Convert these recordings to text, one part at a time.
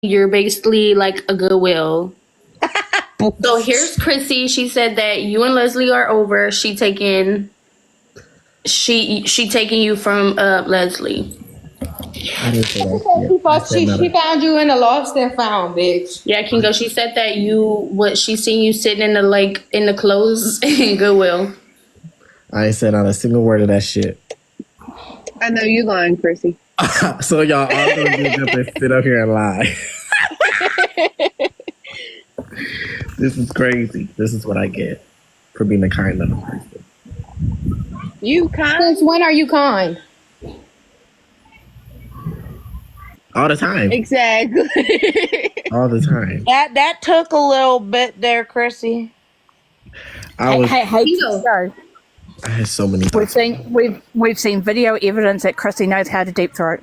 you're basically like a Goodwill. So here's Chrissy. She said that you and Leslie are over. She taking you from Leslie. I didn't say that. She found you in the lost and found, bitch. Yeah, Kingo. She said that she seen you sitting in the clothes in Goodwill. I ain't said not a single word of that shit. I know you lying, Chrissy. So y'all all gonna do up and sit up here and lie. This is crazy. This is what I get for being a kind little person. You kind? Since when are you kind? All the time. Exactly. All the time. That took a little bit there, Chrissy. I had so many thoughts. We've seen video evidence that Chrissy knows how to deep throat.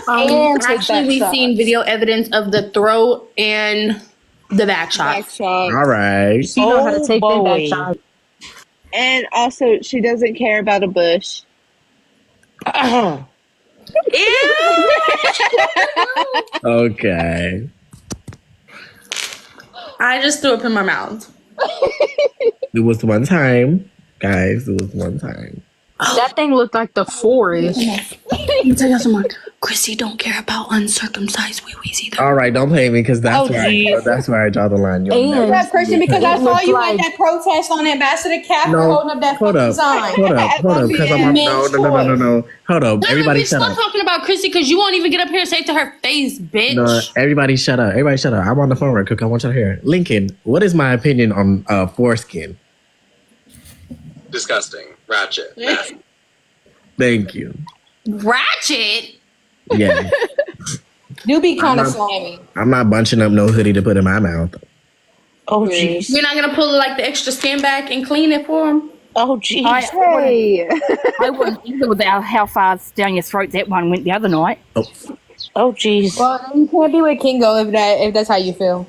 Actually, we've seen video evidence of the throat and the back shot. All right. She knows how to take that back shot. And also, she doesn't care about a bush. Okay. I just threw up in my mouth. It was one time, guys. It was one time. That thing looked like the forest. Let me tell you something. Chrissy don't care about uncircumcised wee-wees either. All right, don't play me because that's where I draw the line. That Christian, because I saw you at that protest on Ambassador Cap holding up that hold up, sign. hold up, because I'm no. Hold up, everybody shut up. Stop talking about Chrissy because you won't even get up here and say it to her face, bitch. No, everybody shut up. Everybody shut up. I'm on the phone right quick. I want you to hear. Lincoln, what is my opinion on foreskin? Disgusting. Ratchet. Nasty. Thank you. Ratchet? Yeah. Do be kind of slimy. I'm not bunching up no hoodie to put in my mouth. Oh, jeez. You're not going to pull like the extra skin back and clean it for him? Oh, jeez. I wouldn't either with how far down your throat that one went the other night. Oh, jeez. Well, you can't be with Kingo if that's how you feel.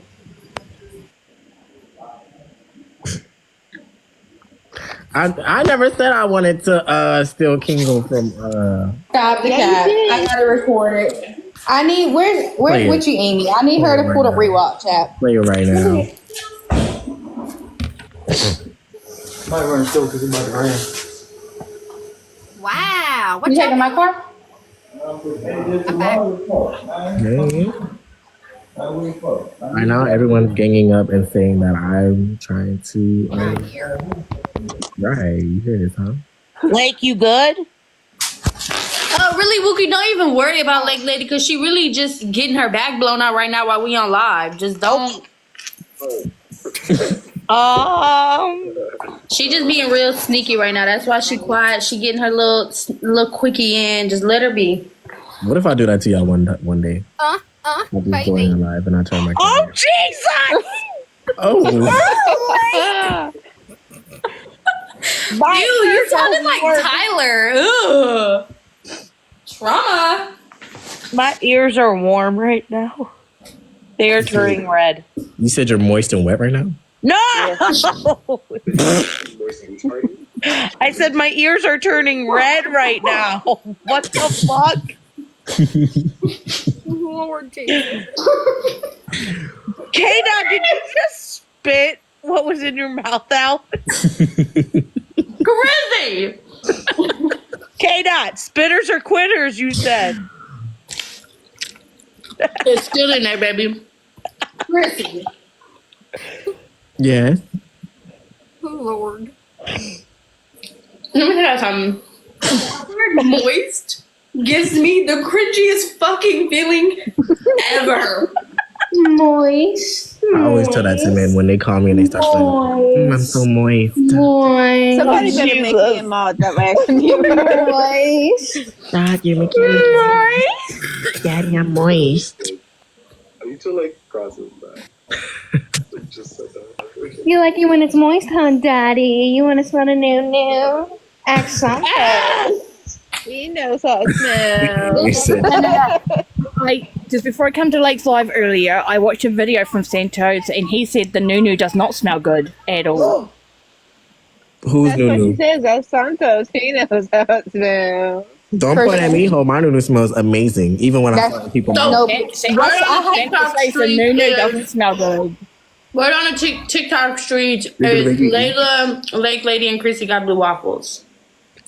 I never said I wanted to steal Kingo from Stop the cat. I gotta record it. I need where's with you, Amy? I need her to pull the rewatch app. Play it right now. Might run still because it's about to rain. Wow. You taking my car? Okay. Right now, everyone's ganging up and saying that I'm trying to. Right, you hear this, huh? Lake, you good? Really, Wookie, don't even worry about Lake Lady because she really just getting her back blown out right now while we on live. Just don't. She just being real sneaky right now. That's why she quiet. She getting her little quickie in. Just let her be. What if I do that to y'all one day? I'll just go in live and I turn my camera. Oh, Jesus! Oh. You sounded like Tyler. Ugh. Trauma. My ears are warm right now. They are turning red. You said you're moist and wet right now? No! I said my ears are turning red right now. What the fuck? Lord Jesus. K-Dot, did you just spit what was in your mouth out? Crazy. K-Dot, spitters or quitters, you said. It's still in there, baby. Crazy. Yes. Oh, Lord. Let me tell you something. Moist gives me the cringiest fucking feeling ever. Moist. I always tell that to men when they call me and they start saying, I'm so moist. Moist. Somebody better make me a mod that way I can hear Moist. God, you're making me moist. Daddy, I'm moist. I need to process that. Just said that. You like it when it's moist, huh, Daddy? You want to smell the new accent? He knows how to smell. You said, Just before I come to Lake's Live earlier, I watched a video from Santos and he said the Nunu does not smell good at all. who's That's what Nunu? he says. That's Santos. He knows how it smells. Don't point at me, ho. My nunu smells amazing. Even when I tell people. So- No, Santa Right on the says TikTok the street Nunu is- doesn't smell good. Word on the TikTok streets is Layla, Lake Lady, and Chrissy got blue waffles.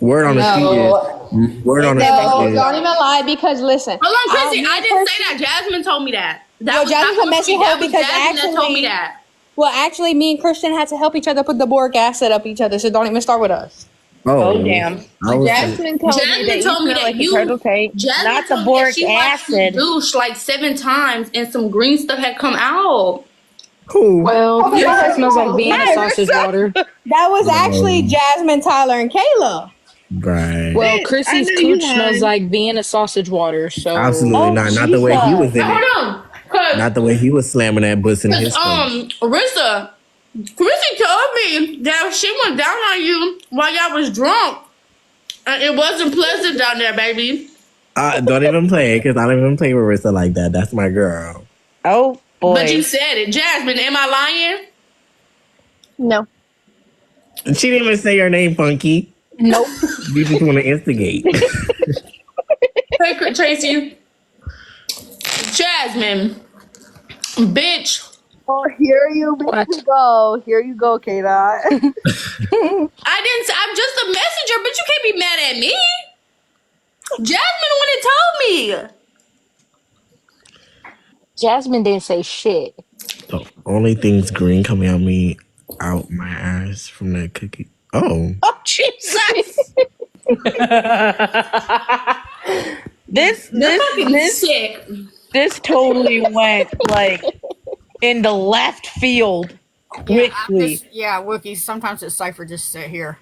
Word on the street is. Word on the no, street is. don't even lie because listen. Hold on, Chrissy. me I didn't say that. Jasmine told me that. That Yo, was Jasmine not messaged me. That her was because Jasmine that told me actually- that. Well, actually, me and Christian had to help each other put the boric acid up each other, so don't even start with us. Oh, damn. I was, Jasmine told Jasmine me that told me you smell that like you- a turtle tank. Jasmine Not the told me that boric she watched you acid. douche like 7 times and some green stuff had come out. who? Well, Okay, it okay. smells like Vienna sausage water. That was actually Jasmine, Tyler, and Kayla. Right. Well, I Chrissy's know you cooch smells lied. like Vienna sausage water. So Absolutely Oh, not. Not the way he was in Now, it. hold on. Cause, Not the way he was slamming that bus in his face. Rissa, Chrissy told me that she went down on you while y'all was drunk. And it wasn't pleasant down there, baby. Don't even play, because I don't even play with Rissa like that. That's my girl. Oh, boy. But you said it. Jasmine, am I lying? No. She didn't even say your name, Funky. Nope. You just want to instigate. Hey, Tracy. Jasmine. Bitch. Oh, here you go. Here you go, Kayla. I didn't say, I'm just a messenger, but you can't be mad at me. Jasmine wouldn't told me. Jasmine didn't say shit. The only things green coming out my ass from that cookie. Oh. Oh, Jesus. This totally went like into left field quickly. Yeah, Wookie, sometimes it's safer just sit here.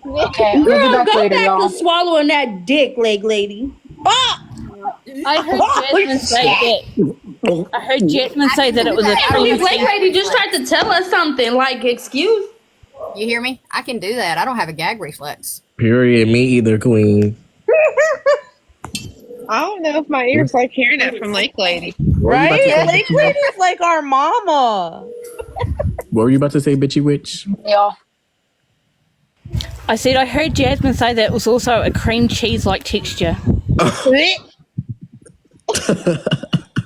Okay, we'll be back later, y'all. swallowing that dick, leg lady. I heard Jasmine say that. I heard Jasmine say that it was a Please, cream Lake cheese. Lady just tried to tell us something. Like, excuse. You hear me? I can do that. I don't have a gag reflex. Period. Me either, queen. I don't know if my ears like hearing that from Lake Lady. Right? What Lake Lady's like our mama. were you about to say, bitchy witch? Y'all. I said I heard Jasmine say that it was also a cream cheese like texture.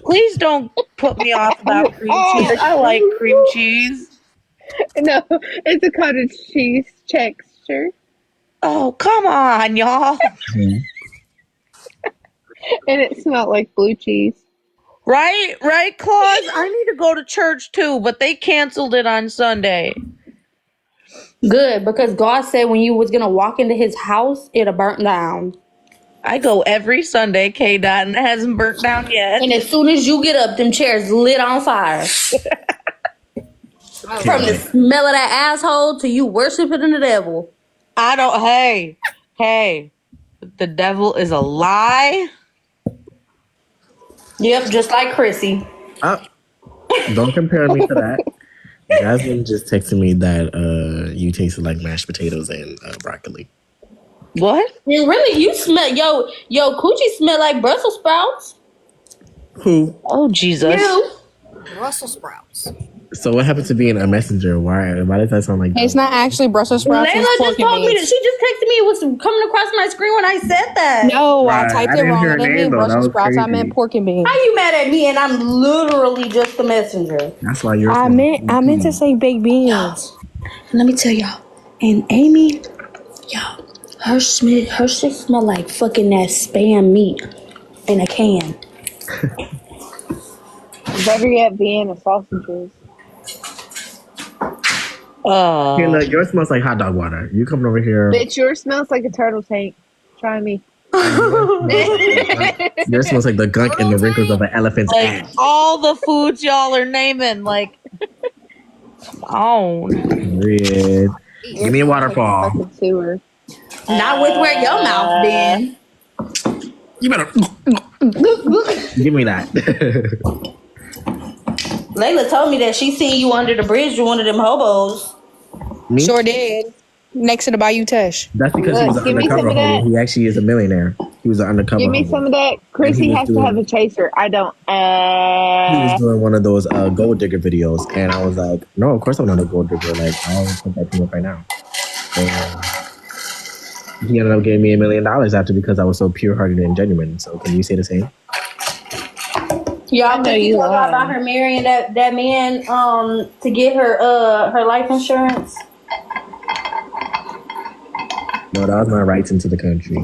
Please don't put me off about cream cheese. I like cream cheese. No, it's a cottage cheese texture. Oh, come on, y'all. And it smelled like blue cheese. Right, Claus? I need to go to church too, but they canceled it on Sunday. Good, because God said when you was going to walk into his house, it'll burn down. I go every Sunday, K-Dot, and it hasn't burnt down yet. And as soon as you get up, them chairs lit on fire. From the smell of that asshole to you worshiping the devil. I don't, hey, the devil is a lie. Yep, just like Chrissy. Don't compare me to that. Jasmine just texted me that you tasted like mashed potatoes and broccoli. What? And really, you smell, yo, coochie smell like Brussels sprouts. Who? Oh, Jesus. You. Brussels sprouts. So what happened to being a messenger? Why does that sound like It's not actually Brussels sprouts. Layla It's just pork and told me that beans. she just texted me. It was coming across my screen when I said that. No, Right, I typed I it didn't wrong. hear I her didn't name, mean though. That Brussels was sprouts. I crazy. meant pork and beans. How you mad at me and I'm literally just the messenger? That's why you're. I meant to say baked beans. Let me tell y'all. And Amy, her shit smell like fucking that Spam meat in a can. Better yet, Vienna sausages. Hey, look, yours smells like hot dog water. You coming over here? Bitch, yours smells like a turtle tank. Try me. Yours smells like the gunk and the wrinkles of an elephant's Like, ass. all the foods y'all are naming, like, come on. Period. Give me a waterfall. Fucking sewer. Not with where your mouth been. You better give me that. Layla told me that she seen you under the bridge with one of them hobos. Me? Sure did. Next to the Bayou Tesh. That's because he was an Look, give me some undercover of that. homie. He actually is a millionaire. He was an undercover Give me homie. some of that. Chrissy was has to doing- have a chaser. I don't. He was doing one of those gold digger videos, and I was like, "No, of course I'm not a gold digger. Like, I'll put that thing up right now." And He ended up giving me $1 million after because I was so pure-hearted and genuine. So can you say the same? Y'all think you you told y'all lying. about her marrying that man to get her her life insurance? No, that was my rights into the country.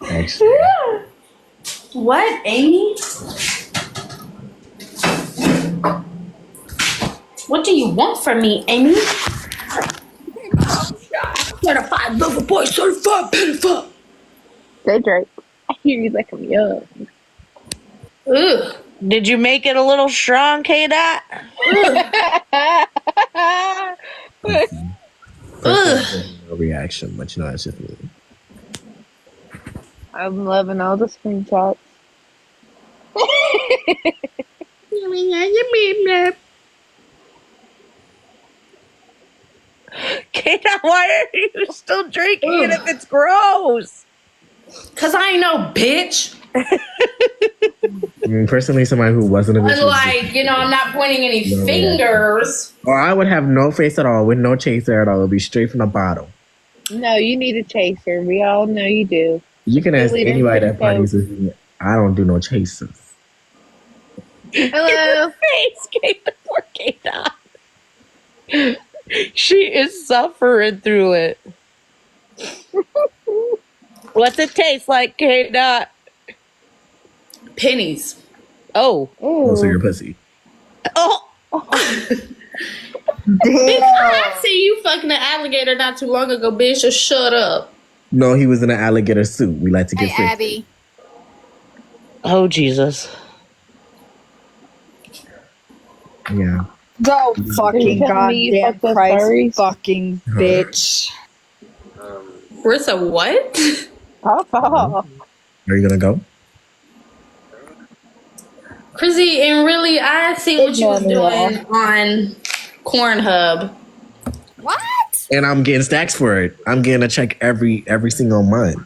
Actually, What, Amy? What do you want from me, Amy? Certified lover boy, certified pedophile. Say Drake. I hear you like I'm young. Ugh. Did you make it a little strong, K-Dot? no reaction, but you know, that's just me. I'm loving all the screenshots. K-Dot, why are you still drinking it if it's gross? Cause I ain't no bitch. I mean, personally, somebody who wasn't a bitch. Unlike, I'm not pointing any fingers. Or I would have no face at all, with no chaser at all. It would be straight from the bottle. No, you need a chaser. We all know you do. You can ask Leader anybody can that parties with me. I don't do no chasers. Hello. Face K-Dot. She is suffering through it. What's it taste like, K-Dot? Pennies. Oh. Oh, so you're pussy. Oh. Bitch, I see you fucking an alligator not too long ago, bitch. Just shut up. No, he was in an alligator suit. We like to get Hey, sick. Abby. Oh, Jesus. Yeah. Go fucking You're telling me you goddamn fucked with Christ furries? fucking bitch. Rissa, what? Papa. Are you gonna go? Chrissy, and really, I see what you was doing on Cornhub. What? And I'm getting stacks for it. I'm getting a check every single month.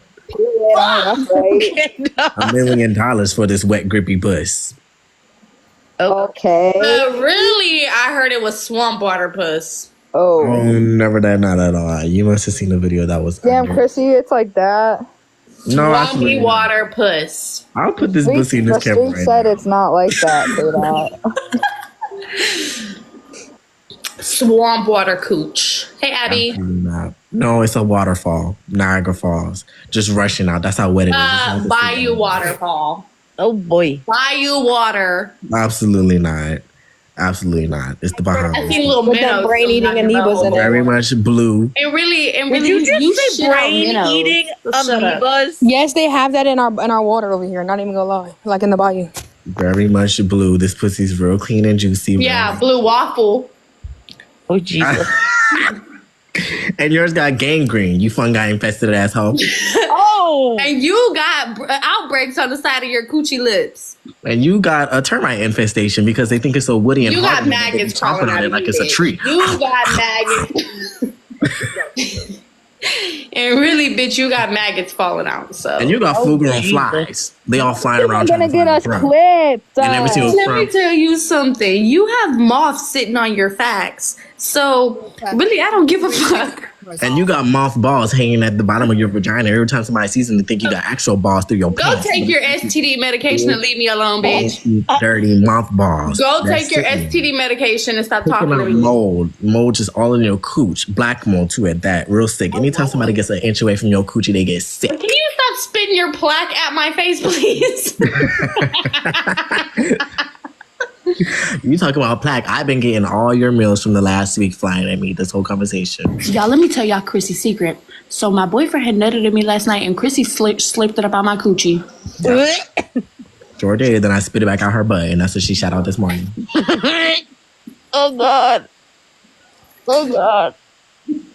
That's right. $1 million for this wet, grippy puss. Okay. But really, I heard it was swamp water puss. Oh, Oh. never that, not at all. You must have seen the video that was. Damn, under. Chrissy, it's like that. No, Swampy absolutely not. water puss. I'll put this Street, pussy in this the camera street right said now. it's not like that, K-Dot. Swamp water cooch. Hey, Abby. Absolutely not. No, it's a waterfall. Niagara Falls. Just rushing out. That's how wet it is. It's not the Bayou sea. waterfall. Oh, boy. Bayou water. Absolutely not. Absolutely not. It's the I Bahamas. see little With them minnows. brain-eating amoebas in it. Very much blue. And really, Did you just say shit out brain minnows. eating So shut up. amoebas? Yes, they have that in our water over here. Not even gonna lie, like in the bayou. Very much blue. This pussy's real clean and juicy. Yeah, blue waffle. Oh, Jesus. And yours got gangrene. You fungi infested asshole. Oh. And you got outbreaks on the side of your coochie lips. And you got a termite infestation because they think it's so woody and You hard. got and they be maggots chomping crawling on out it of like you, it's a bitch. tree. You got maggots. And really, bitch, you got maggots falling out. So And you got fluger on Jesus. flies. They all flying around. They're gonna trying to get find us the crumb. clipped. And every single let me crumb. tell you something. You have moths sitting on your facts. So really, I don't give a fuck. And you got moth balls hanging at the bottom of your vagina. Every time somebody sees them, they think you got actual balls through your Go pants. take your STD medication and leave me alone, bitch. Dirty moth balls. Go That's take your sickening. STD medication and stop Picking talking to out me. mold. Mold just all in your cooch. Black mold too at that. Real sick. Anytime somebody gets an inch away from your coochie, they get sick. Can you stop spitting your plaque at my face, please? You talking about plaque. I've been getting all your meals from the last week flying at me this whole conversation. Y'all, let me tell y'all Chrissy's secret. So my boyfriend had nutted at me last night and Chrissy slipped it up on my coochie. Sure did. Then I spit it back out her butt, and that's what she shot out this morning. Oh, God. Oh, God.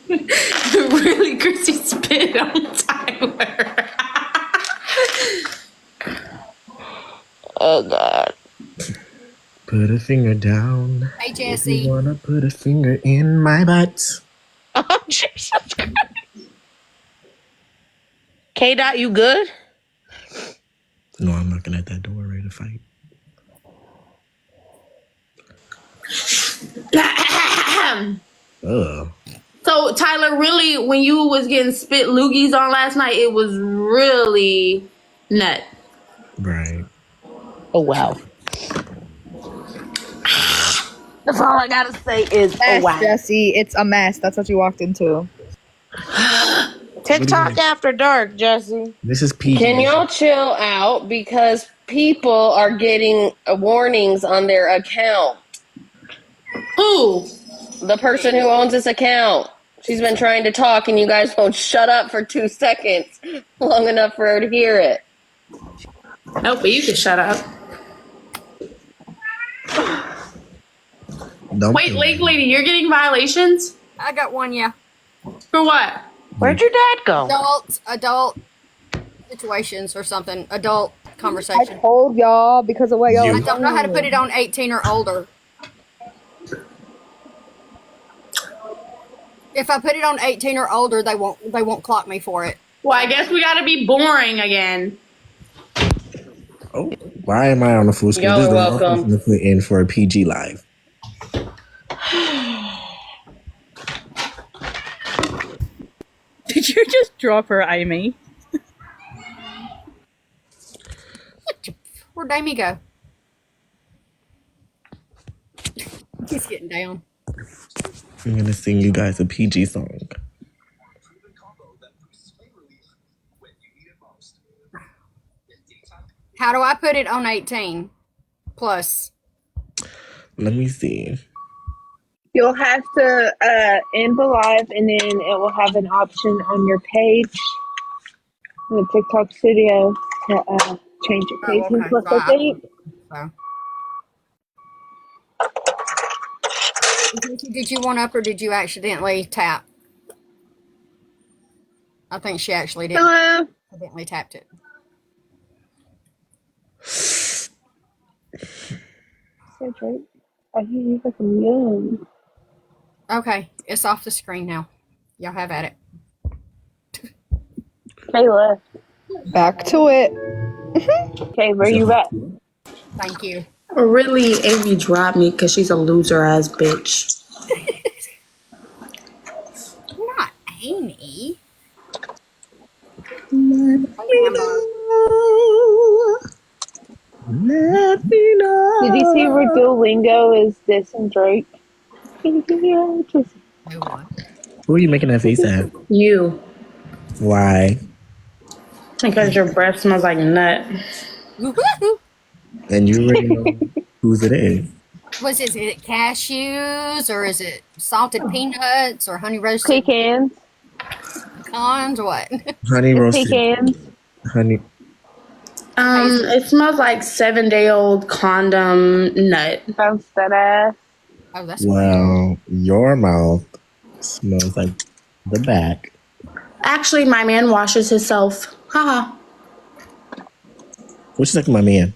Really, Chrissy spit on Tyler. Oh, God. Put a finger down. Hey, If Jesse. you wanna put a finger in my butt. Oh, Jesus Christ. K-Dot, you good? No, I'm knocking at that door ready to fight. Ugh. So So Tyler, really, when you was getting spit loogies on last night, it was really nut. Right. Oh wow. That's all I gotta say is oh Mess, wow. Jesse. It's a mess. That's what you walked into. TikTok after dark, Jesse. This is PG. Can y'all chill out because people are getting warnings on their account? Who? The person who owns this account. She's been trying to talk and you guys won't shut up for 2 seconds long enough for her to hear it. Nope, but you can shut up. Don't Wait, Lake Lady, you're getting violations? I got one, yeah. For what? Where'd your dad go? Adult situations or something. Adult I conversation. told y'all because of what y'all. You- I don't know how to put it on 18 or older. If I put it on 18 or older, they won't clock me for it. Well, I guess we gotta be boring again. Oh, why am I on the full screen? Y'all This is are the wrong welcome. person to put in for a PG live. Did you just drop her, Amy? Where'd Amy go? He's getting down. I'm gonna sing you guys a PG song. How do I put it on 18 plus? Let me see. You'll have to end the live, and then it will have an option on your page in the TikTok studio to change it to 18 okay. plus, So I think. Did you one up or did you accidentally tap? I think she actually did. Hello. Accidentally tapped it. Cedric, I hear you like a young. Okay, it's off the screen now. Y'all have at it. Kayla. Back to it. Okay, where you at? Thank you. Really, Amy dropped me because she's a loser ass bitch. Not Amy. Let me know. Did you see where Duolingo is dissing Drake? Who are you making that face at? You. Why? Because your breath smells like nut. And you already know whose it is. Is it cashews or is it salted peanuts or honey roasted Pecans. pecans or what? Honey roasted. Pecans. Honey. It smells like 7-day-old condom nut. Bounce that ass. Oh, that's Well, your mouth smells like the back. Actually, my man washes himself. Haha. What you like, my man?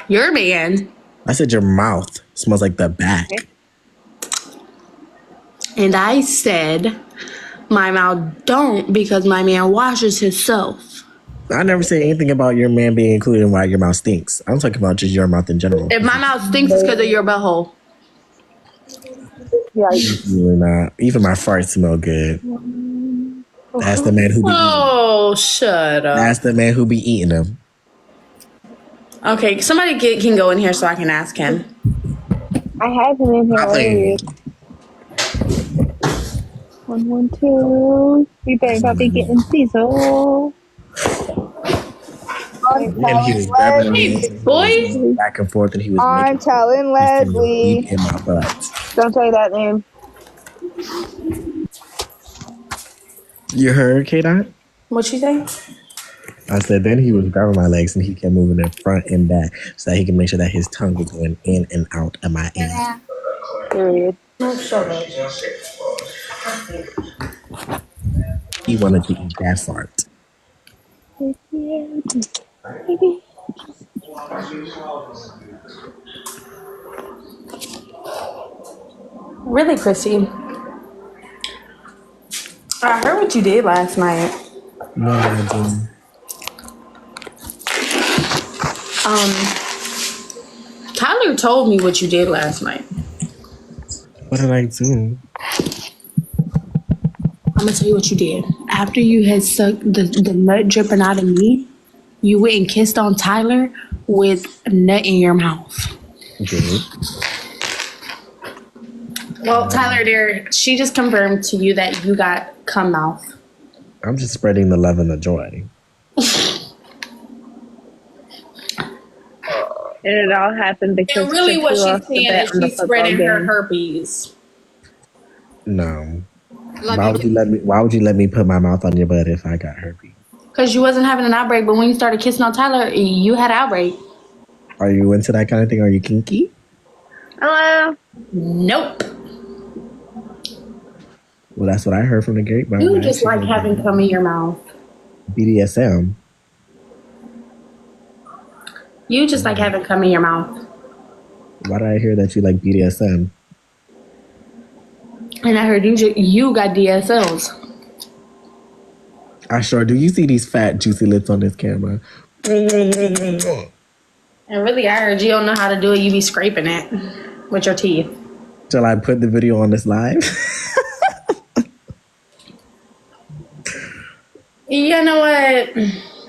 Your man. I said your mouth smells like the back. And I said my mouth don't because my man washes himself. I never said anything about your man being included in why your mouth stinks. I'm talking about just your mouth in general. If my mouth stinks, it's because of your butthole. Yeah. Really not. Even my farts smell good. That's the man who be eating. Oh, shut up. That's the man who be eating them. Okay, somebody can go in here so I can ask him. I have him in here earlier. 112. You better not be getting diesel. And he was grabbing me Boy, back and forth, and he was I'm making telling Leslie. deep in my butt. Don't say that name. You heard, K-Dot? what you say? I said then he was grabbing my legs and he kept moving in front and back so that he can make sure that his tongue was going in and out of my ass. Period. He wanted to eat that fart. Really, Chrissy? I heard what you did last night. No, I didn't. Tyler told me what you did last night. What did I do? I'm gonna tell you what you did. After you had sucked the nut dripping out of me, you went and kissed on Tyler with a nut in your mouth. Good. Well, Tyler, dear, she just confirmed to you that you got cum mouth. I'm just spreading the love and the joy. And it all happened because And really, what Triple she's saying is she's spreading her herpes. No. Love Why you would too. you let me? Why would you let me put my mouth on your butt if I got herpes? Because you wasn't having an outbreak, but when you started kissing on Tyler, you had an outbreak. Are you into that kind of thing? Are you kinky? Hello. Nope. Well, that's what I heard from the grapevine. You just like having cum in your mouth. BDSM. You just like having cum in your mouth. Why did I hear that you like BDSM? And I heard you got DSLs. I sure do. You see these fat, juicy lips on this camera? And really, I heard you don't know how to do it. You be scraping it with your teeth. Shall I put the video on this live? You know what?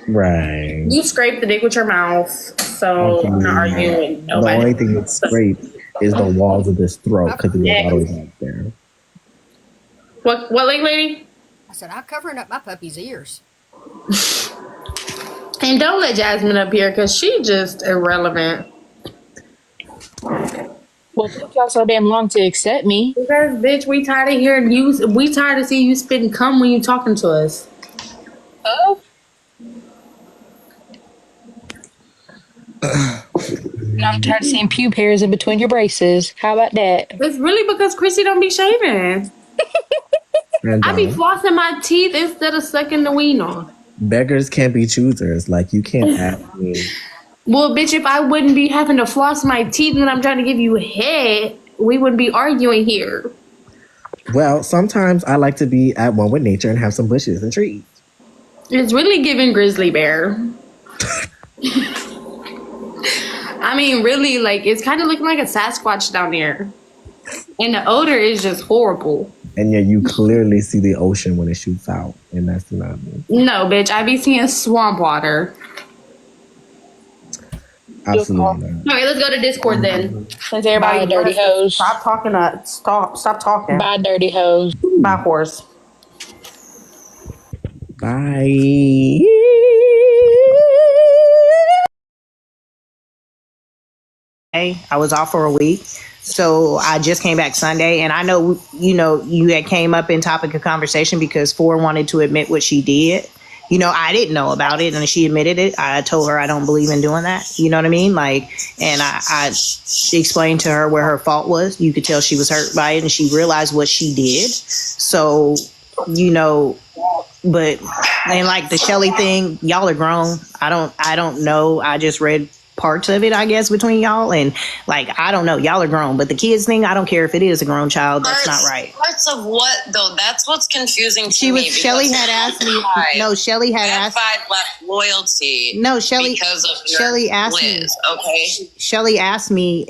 Right. You scrape the dick with your mouth, so I'm not arguing with The nobody. only thing that's scraped is the walls of this throat because it was always out there. What, lady? I said, I'm covering up my puppy's ears. And don't let Jasmine up here because she just irrelevant. Well, it took y'all so damn long to accept me. Because, bitch, we tired of hearing you. We tired of seeing you spitting cum when you talking to us. Oh. Now I'm tired of seeing pube hairs in between your braces. How about that? It's really because Chrissy don't be shaving. I be flossing my teeth instead of sucking the wiener. Beggars can't be choosers. Like, you can't ask me. Well, bitch, if I wouldn't be having to floss my teeth when I'm trying to give you head, we wouldn't be arguing here. Well, sometimes I like to be at one with nature and have some bushes and trees. It's really giving grizzly bear. I mean, really, like, it's kind of looking like a Sasquatch down there. And the odor is just horrible. And yeah, you clearly see the ocean when it shoots out. And that's not me. No, bitch, I be seeing swamp water. Absolutely not. All right, let's go to Discord then. Since everybody Bye, dirty hoes. Stop talking. Stop talking. Bye, dirty hoes. Bye, horse. Bye. I was off for a week. So I just came back Sunday, and I know, you had came up in topic of conversation because Ford wanted to admit what she did. I didn't know about it, and she admitted it. I told her I don't believe in doing that. You know what I mean? Like, and I explained to her where her fault was. You could tell she was hurt by it, and she realized what she did. So, but, and like the Shelly thing, y'all are grown. I don't know. I just read parts of it, I guess, between y'all, and like, I don't know, y'all are grown, but the kids thing, I don't care if it is a grown child. That's not right. Parts of what though? That's what's confusing to me. Shelly had asked me. No, Shelly had asked. F5 left loyalty. No, Shelly. Because of Shelly asked Liz, me. Okay. Shelly asked me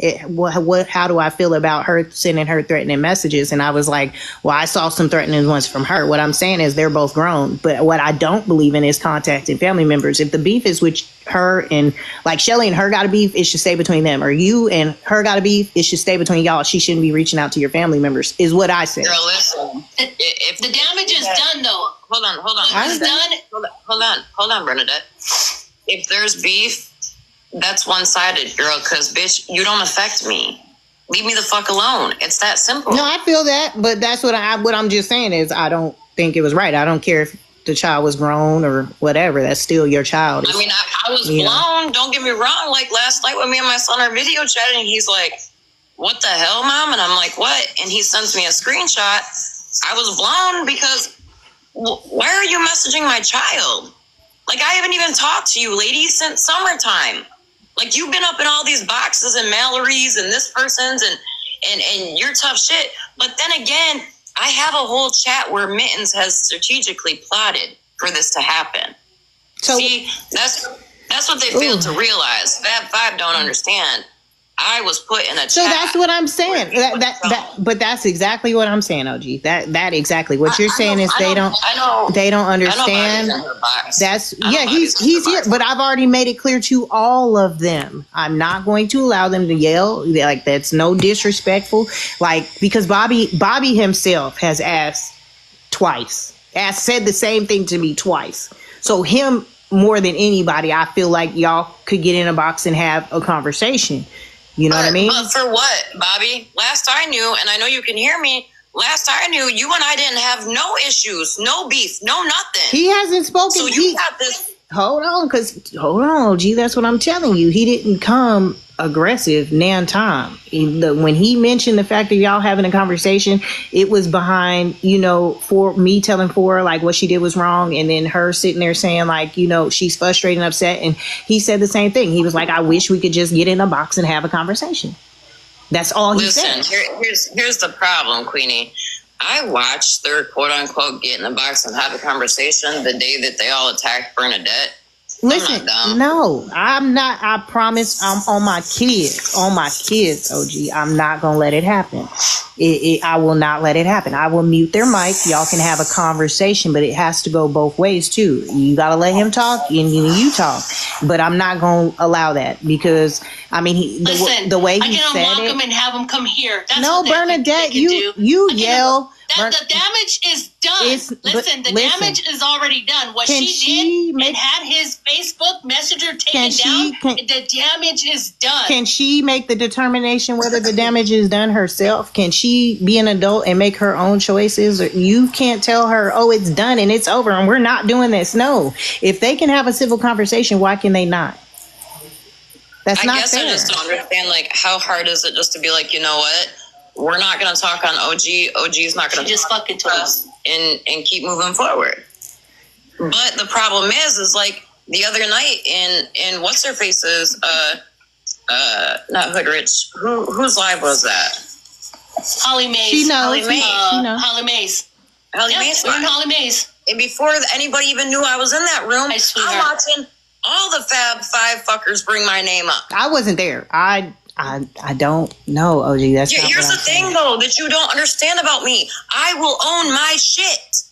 how do I feel about her sending her threatening messages, and I was like, well, I saw some threatening ones from her. What I'm saying is they're both grown, but what I don't believe in is contacting family members. If the beef is with her and like Shelly and her got a beef, it should stay between them. Or you and her got a beef, it should stay between y'all. She shouldn't be reaching out to your family members, is what I said. Girl, listen. If the damage is done, though, hold on. If it's done, hold on, Bernadette. If there's beef, that's one-sided, girl. Because bitch, you don't affect me. Leave me the fuck alone. It's that simple. No, I feel that, but that's what I'm just saying is I don't think it was right. I don't care if the child was grown or whatever. That's still your child. I mean, I was blown. Don't get me wrong. Like last night when me and my son are video chatting, he's like, "What the hell, mom?" And I'm like, "What?" And he sends me a screenshot. I was blown because why are you messaging my child? Like, I haven't even talked to you, lady, since summertime. Like, you've been up in all these boxes and Mallory's and this person's and you're tough shit. But then again, I have a whole chat where Mittens has strategically plotted for this to happen. So, see, that's what they fail to realize. Fab Five don't understand. I was put in a So chat. that's what I'm saying. But that's exactly what I'm saying, OG. That exactly what you're saying is they don't understand. That's he's here, but I've already made it clear to all of them. I'm not going to allow them to yell. Like, that's no disrespectful. Like, because Bobby himself has asked twice, said the same thing to me twice. So him more than anybody, I feel like y'all could get in a box and have a conversation. You know what I mean? But for what, Bobby? Last I knew, and I know you can hear me, last I knew, you and I didn't have no issues, no beef, no nothing. He hasn't spoken. So you got this. Hold on, OG, that's what I'm telling you. He didn't come aggressive nan time. When he mentioned the fact that y'all having a conversation, it was behind, for me telling for like what she did was wrong, and then her sitting there saying like, she's frustrated and upset, and he said the same thing. He was like, I wish we could just get in a box and have a conversation. That's all he said. Here's the problem, Queenie. I watched their quote unquote get in the box and have a conversation the day that they all attacked Bernadette. Listen, no, I'm not. I promise, I'm on my kids, OG. I'm not gonna let it happen. I will not let it happen. I will mute their mic. Y'all can have a conversation, but it has to go both ways too. You gotta let him talk, and you talk. But I'm not gonna allow that because the way he said unlock it. him and have him come here. That's No, what Bernadette, you yell. The damage is done. Listen, the damage is already done. What she did and had his Facebook Messenger taken down, the damage is done. Can she make the determination whether the damage is done herself? Can she be an adult and make her own choices? You can't tell her, oh, it's done and it's over and we're not doing this. No. If they can have a civil conversation, why can they not? That's not fair. I just don't understand, like, how hard is it just to be like, you know what? We're not going to talk on OG. OG's not going to just fucking told us and keep moving forward. But the problem is like the other night in what's her face's not Hoodrich. Whose live was that? Holly Mays. She knows. Holly Mays. She knows. Holly Mays. Holly Mays. We're in Holly Mays. And before anybody even knew I was in that room, I'm watching all the Fab Five fuckers bring my name up. I wasn't there. I don't know, OG. That's not here's the thing, though, that you don't understand about me. I will own my shit.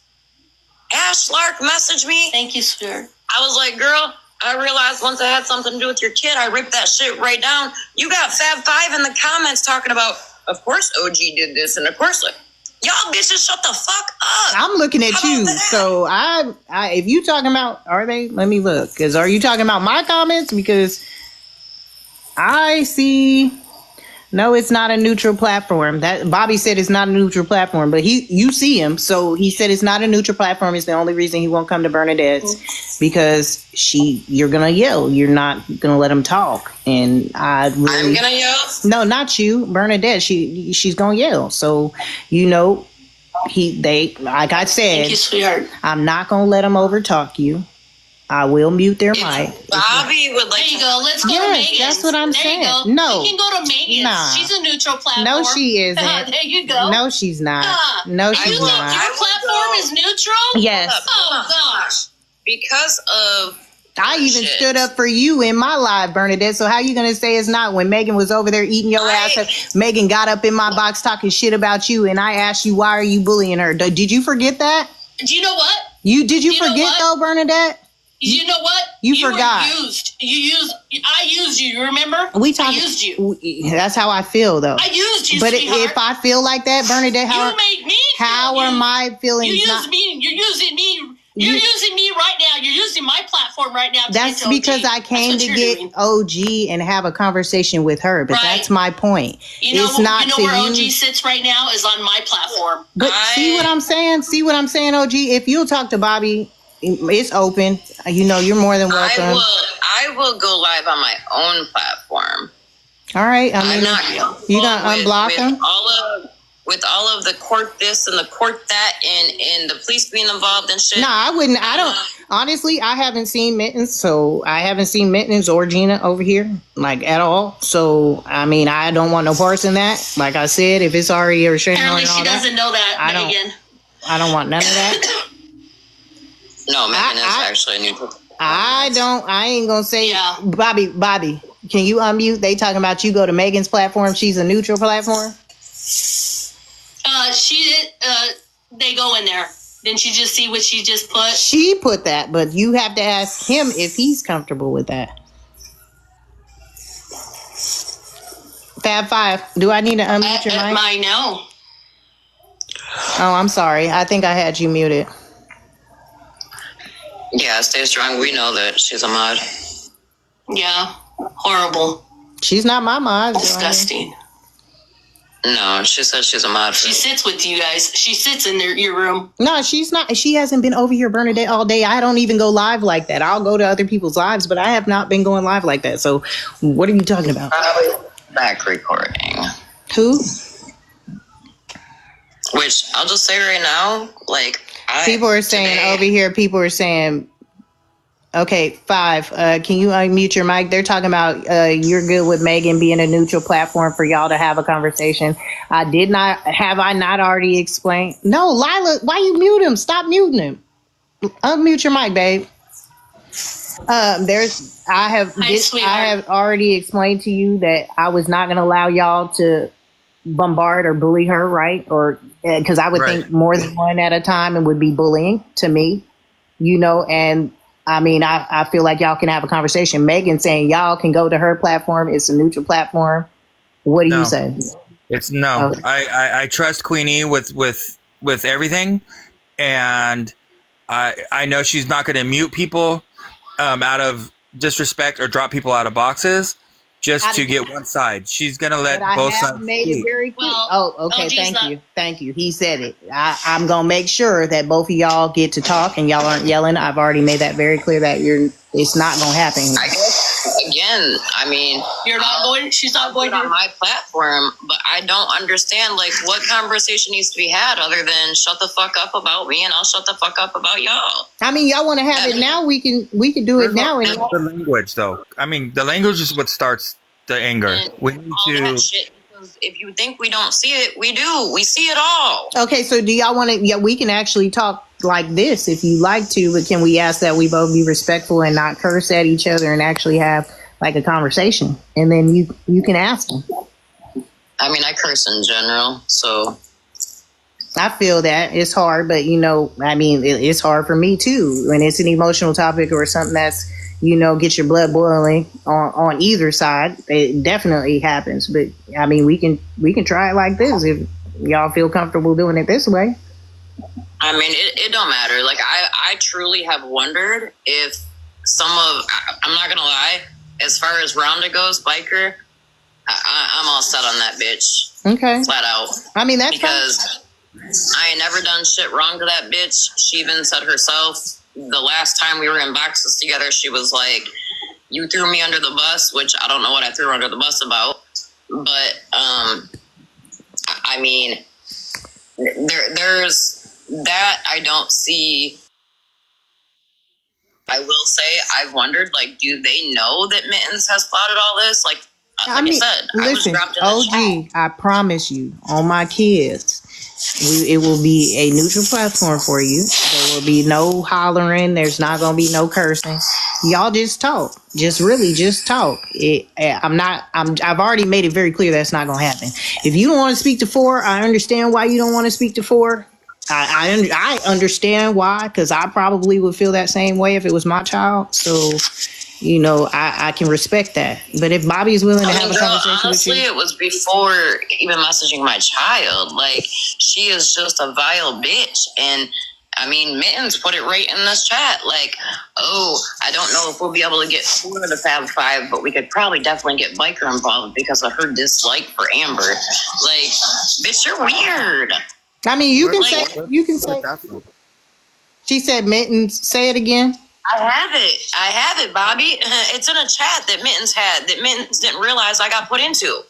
Ash Lark messaged me. Thank you, sir. I was like, girl, I realized once I had something to do with your kid, I ripped that shit right down. You got Fab Five in the comments talking about, of course OG did this, and of course, like, y'all bitches shut the fuck up. I'm looking at you. So I if you talking about, are they? Let me look. Because are you talking about my comments? Because I see. No, it's not a neutral platform. That Bobby said it's not a neutral platform, but you see him, so he said it's not a neutral platform. It's the only reason he won't come to Bernadette's because you're gonna yell. You're not gonna let him talk, and I'm gonna yell. No, not you, Bernadette. She's gonna yell. So they like I said. Thank you, sweetheart. I'm not gonna let them overtalk you. I will mute their mic. Bobby would like. There you go. Let's go to Megan's. That's what I'm saying. You go. No, we can go to Megan's. Nah. She's a neutral platform. No, she isn't. There you go. No, she's not. No, she's you not. think your platform is neutral? Yes. Oh gosh. Because of. I even stood up for you in my live, Bernadette. So how you gonna say it's not when Megan was over there eating your ass up? Megan got up in my box talking shit about you, and I asked you, why are you bullying her? Did you forget that? Do you know what? Did you forget though, Bernadette? You know what? You forgot. Were used. I used you. You remember? I used you. That's how I feel, though. I used you, but sweetheart. if I feel like that, Bernadette, you made me. How am I feeling? You use me. You're using me. You're using me right now. You're using my platform right now. That's because I came to get OG and have a conversation with her. But that's my point. It's not to where OG sits right now is on my platform. But see what I'm saying? See what I'm saying, OG? If you'll talk to Bobby, it's open. You're more than welcome. I will go live on my own platform. All right. I'm not. You gonna unblock him? With all of the court this and the court that and the police being involved and shit. No, I wouldn't. I don't. Honestly, I haven't seen Mittens, so I haven't seen Mittens or Gina over here, like, at all. So, I don't want no parts in that. Like I said, if it's already a restraining order and all she doesn't know that, Megan. I don't want none of that. No, Megan is actually a neutral. I ain't gonna say, Bobby, Can you unmute? They talking about you go to Megan's platform. She's a neutral platform. They go in there. Didn't you just see what she just put? She put that, but you have to ask him if he's comfortable with that. Fab Five, do I need to unmute your mic? I know. Oh, I'm sorry. I think I had you muted. Yeah, stay strong. We know that she's a mod. Yeah, horrible. She's not my mod. Disgusting. No, she says she's a mod. She sits with you guys. She sits in your room. No, she's not. She hasn't been over here, Bernadette, all day. I don't even go live like that. I'll go to other people's lives, but I have not been going live like that. So what are you talking about? Probably back recording. Who? Which I'll just say right now, like people are saying today, over here, people are saying, okay, Five, can you unmute your mic? They're talking about you're good with Megan being a neutral platform for y'all to have a conversation. I not already explained? No, Lila, why you mute him? Stop muting him. Unmute your mic, babe. I have already explained to you that I was not going to allow y'all to bombard or bully her, right? Or because I would think more than one at a time and would be bullying to me, and I mean, I feel like y'all can have a conversation. Megan saying y'all can go to her platform. It's a neutral platform. What do you say? It's no. Okay. I trust Queenie with everything, and I know she's not going to mute people out of disrespect or drop people out of boxes just to get one side. She's going to let both sides made speak. it very clear. Okay. Thank you. He said it. I'm going to make sure that both of y'all get to talk and y'all aren't yelling. I've already made that very clear that it's not going to happen. I guess, again, I mean, she's not going on my platform, but I don't understand, like, what conversation needs to be had other than shut the fuck up about me and I'll shut the fuck up about y'all. I mean, y'all want to have it now? We can do it now. That's the language, though. I mean, the language is what starts the anger. We need to. Because if you think we don't see it, we do. We see it all. Okay, so do y'all want to? Yeah, we can actually talk like this if you like to, but can we ask that we both be respectful and not curse at each other and actually have like a conversation, and then you can ask them. I mean, I curse in general, so I feel that it's hard, but I mean, it's hard for me too when it's an emotional topic or something that's get your blood boiling on either side. It definitely happens, but I mean, we can try it like this if y'all feel comfortable doing it this way. I mean, it don't matter. Like, I truly have wondered if I'm not gonna lie, as far as Rhonda goes, biker, I'm all set on that bitch. Okay. Flat out. I mean, that's because I ain't never done shit wrong to that bitch. She even said herself, the last time we were in boxes together, she was like, you threw me under the bus, which I don't know what I threw her under the bus about. But, I mean, there's that I don't see. I will say, I've wondered, like, do they know that Mittens has plotted all this? Like I said, listen, I was dropped in the chat. I promise you, on my kids, it will be a neutral platform for you. There will be no hollering. There's not going to be no cursing. Y'all just talk. Just talk. I've already made it very clear that's not going to happen. If you don't want to speak to 4, I understand why you don't want to speak to 4. I understand why, because I probably would feel that same way if it was my child. So, I can respect that. But if Bobby's willing to have a conversation honestly, with you, it was before even messaging my child. Like, she is just a vile bitch. And I mean, Mittens put it right in this chat. Like, oh, I don't know if we'll be able to get 4 of the Fab 5, but we could probably definitely get Biker involved because of her dislike for Amber. Like, bitch, you're weird. I mean, you can say. She said, Mittens, say it again. I have it, Bobby. It's in a chat that Mittens had that Mittens didn't realize I got put into.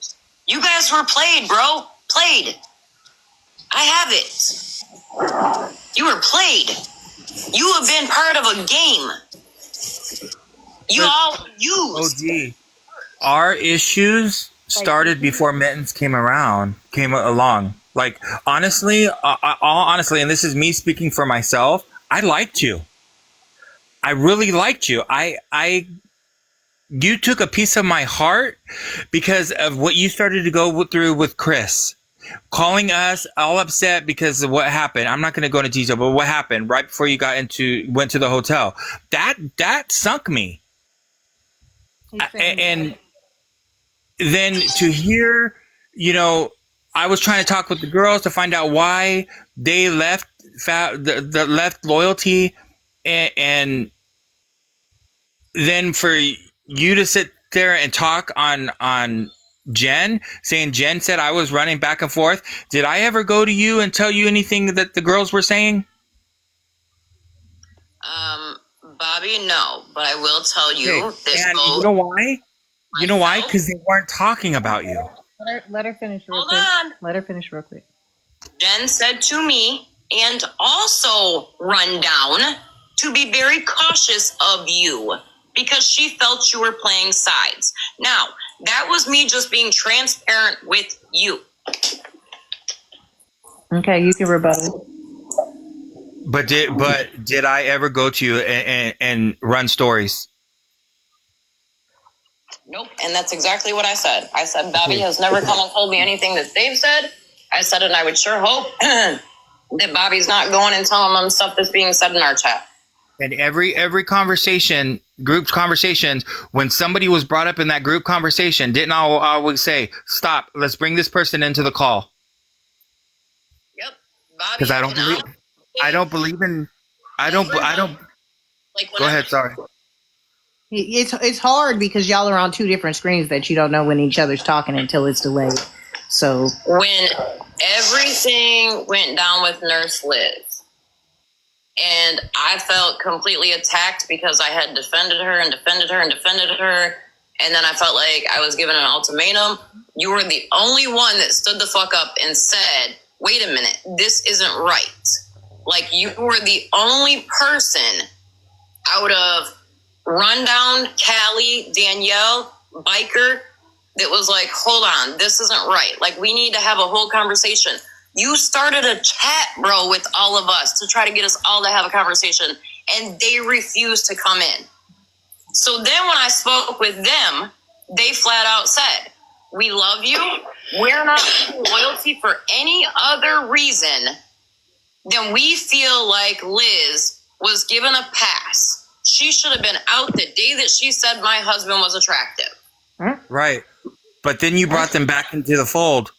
You guys were played, bro. Played. I have it. You were played. You have been part of a game. You all used. OG. Our issues started before Mittens came along. Like, honestly, and this is me speaking for myself, I liked you. I really liked you. you took a piece of my heart because of what you started to go through with Chris. Calling us all upset because of what happened. I'm not going to go into detail, but what happened right before you went to the hotel. That sunk me. And then to hear, I was trying to talk with the girls to find out why they left left loyalty, and then for you to sit there and talk on Jen, saying Jen said I was running back and forth. Did I ever go to you and tell you anything that the girls were saying? Bobby, no, but I will tell you this. And you know why? You know why? Because they weren't talking about you. Let her finish real Hold quick. on. Let her finish real quick. Jen said to me, and also Rundown, to be very cautious of you because she felt you were playing sides. Now, that was me just being transparent with you. Okay, you can rebuttal. But did I ever go to you and run stories? Nope. And that's exactly what I said. I said, Bobby has never come and told me anything that they've said. I said, and I would sure hope that Bobby's not going and telling them stuff that's being said in our chat. And every conversation, group conversations, when somebody was brought up in that group conversation, didn't I always say, stop, let's bring this person into the call? Yep. Bobby. Because I don't believe in. Like, go ahead, sorry. It's hard because y'all are on two different screens that you don't know when each other's talking until it's delayed. So when everything went down with Nurse Liz, and I felt completely attacked because I had defended her, and then I felt like I was given an ultimatum. You were the only one that stood the fuck up and said, wait a minute, this isn't right. Like, you were the only person out of Rundown, Callie, Danielle, Biker, that was like, hold on, this isn't right. Like, we need to have a whole conversation. You started a chat, bro, with all of us to try to get us all to have a conversation, and they refused to come in. So then when I spoke with them, they flat out said, we love you. We're not loyalty for any other reason than we feel like Liz was given a pass. She should have been out the day that she said my husband was attractive. Right. But then you brought them back into the fold.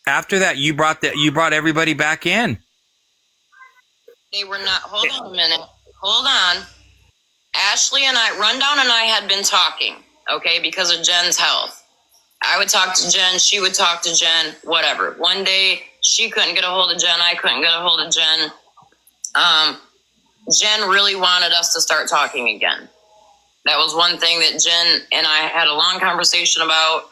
After that, you brought everybody back in. They were not. Hold on a minute. Hold on. Ashley and I, Rundown and I had been talking, okay, because of Jen's health. I would talk to Jen. She would talk to Jen, whatever. One day, she couldn't get a hold of Jen. I couldn't get a hold of Jen. Jen really wanted us to start talking again. That was one thing that Jen and I had a long conversation about.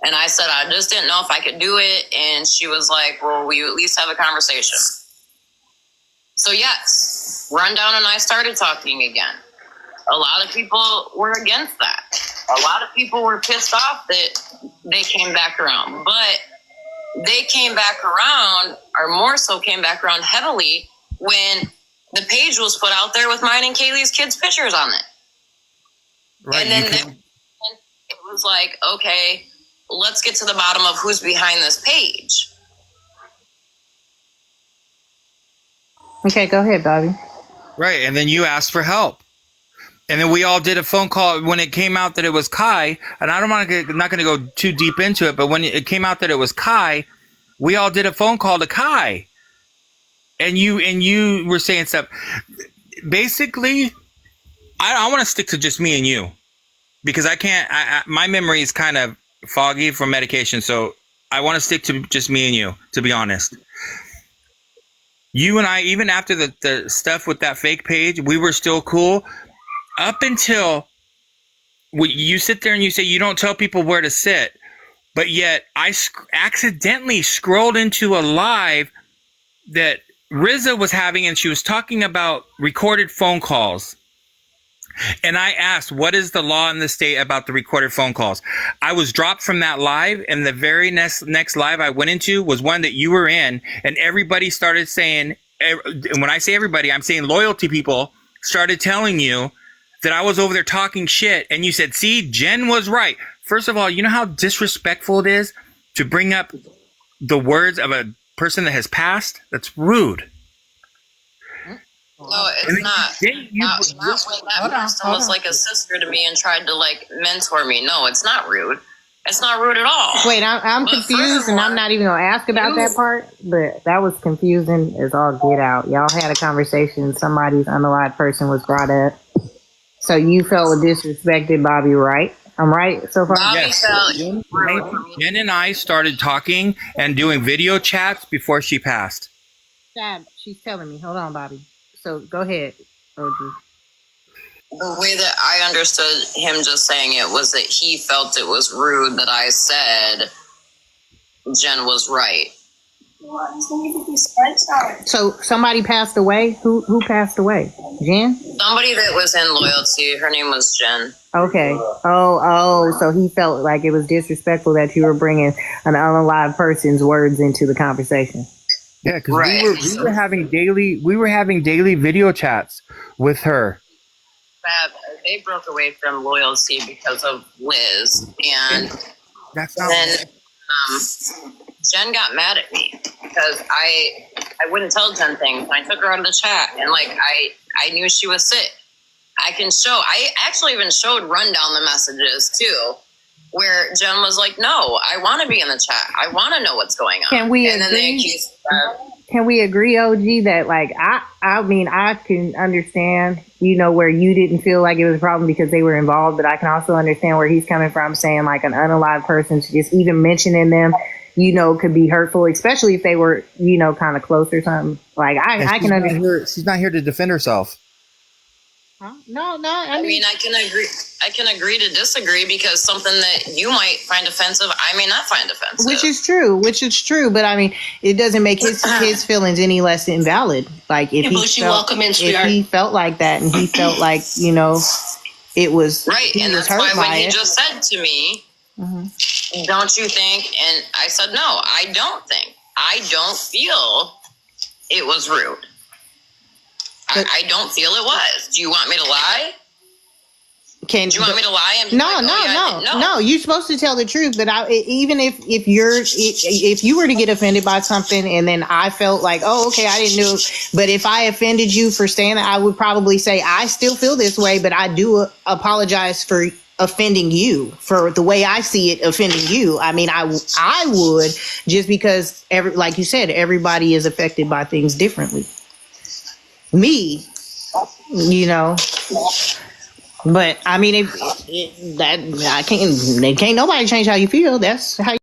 And I said, I just didn't know if I could do it. And she was like, well, will you at least have a conversation? So yes, Rundown and I started talking again. A lot of people were against that. A lot of people were pissed off that they came back around. But they came back around, or more so came back around heavily, when the page was put out there with mine and Kaylee's kids' pictures on it. Right. And then it was like, okay, let's get to the bottom of who's behind this page. Okay, go ahead, Bobby. Right. And then you asked for help. And then we all did a phone call when it came out that it was Kai. And I'm not going to go too deep into it, but when it came out that it was Kai, we all did a phone call to Kai. And you were saying stuff. Basically, I want to stick to just me and you, because I can't. My memory is kind of foggy from medication, so I want to stick to just me and you. To be honest, you and I, even after the stuff with that fake page, we were still cool up until you sit there and you say you don't tell people where to sit, but yet I accidentally scrolled into a live that Rizza was having, and she was talking about recorded phone calls. And I asked, what is the law in the state about the recorded phone calls? I was dropped from that live, and the very next live I went into was one that you were in, and everybody started saying, and when I say everybody, I'm saying loyalty people started telling you that I was over there talking shit, and you said, see, Jen was right. First of all, you know how disrespectful it is to bring up the words of a person that has passed? That's rude. No, it's not. Not when that person was like a sister to me and tried to like mentor me. No, it's not rude. It's not rude at all. Wait, I'm confused, and I'm not even gonna ask about that part. But that was confusing as all get out. Y'all had a conversation. Somebody's unalived person was brought up, so you felt disrespected, Bobby. Right? I'm right so far. Yes. Jen and I started talking and doing video chats before she passed. Dad, she's telling me. Hold on, Bobby. So go ahead, OG. The way that I understood him just saying it was that he felt it was rude that I said Jen was right. So somebody passed away? Who passed away? Jen? Somebody that was in loyalty. Her name was Jen. Okay. Oh, so he felt like it was disrespectful that you were bringing an unalive person's words into the conversation. Yeah, because we were having daily video chats with her. They broke away from loyalty because of Liz, and that's not then Jen got mad at me because I wouldn't tell Jen things. I took her out of the chat, and like I knew she was sick. I actually even showed rundown the messages too, where Jen was like, "No, I want to be in the chat. I want to know what's going on." Can we and then they agree? accused Can we agree, OG, that like I mean I can understand, where you didn't feel like it was a problem because they were involved, but I can also understand where he's coming from, saying like an unalive person, just even mentioning them, could be hurtful, especially if they were, kind of close or something. Like I can understand. She's not here to defend herself. Huh? No. I mean, I can agree to disagree because something that you might find offensive, I may not find offensive. Which is true. But I mean, it doesn't make his feelings any less invalid. Like if he felt like that, and he felt like it was right, and that's why when he just said to me, mm-hmm. "Don't you think?" and I said, "No, I don't think. I don't feel it was rude. I don't feel it was. Do you want me to lie? Do you want me to lie?" And no. You're supposed to tell the truth. But even if you were to get offended by something, and then I felt like, oh, okay, I didn't know. But if I offended you for saying that, I would probably say I still feel this way, but I do apologize for offending you for the way I see it offending you. I mean, I would, just because like you said, everybody is affected by things differently. Me, but I mean, can't nobody change how you feel. That's how.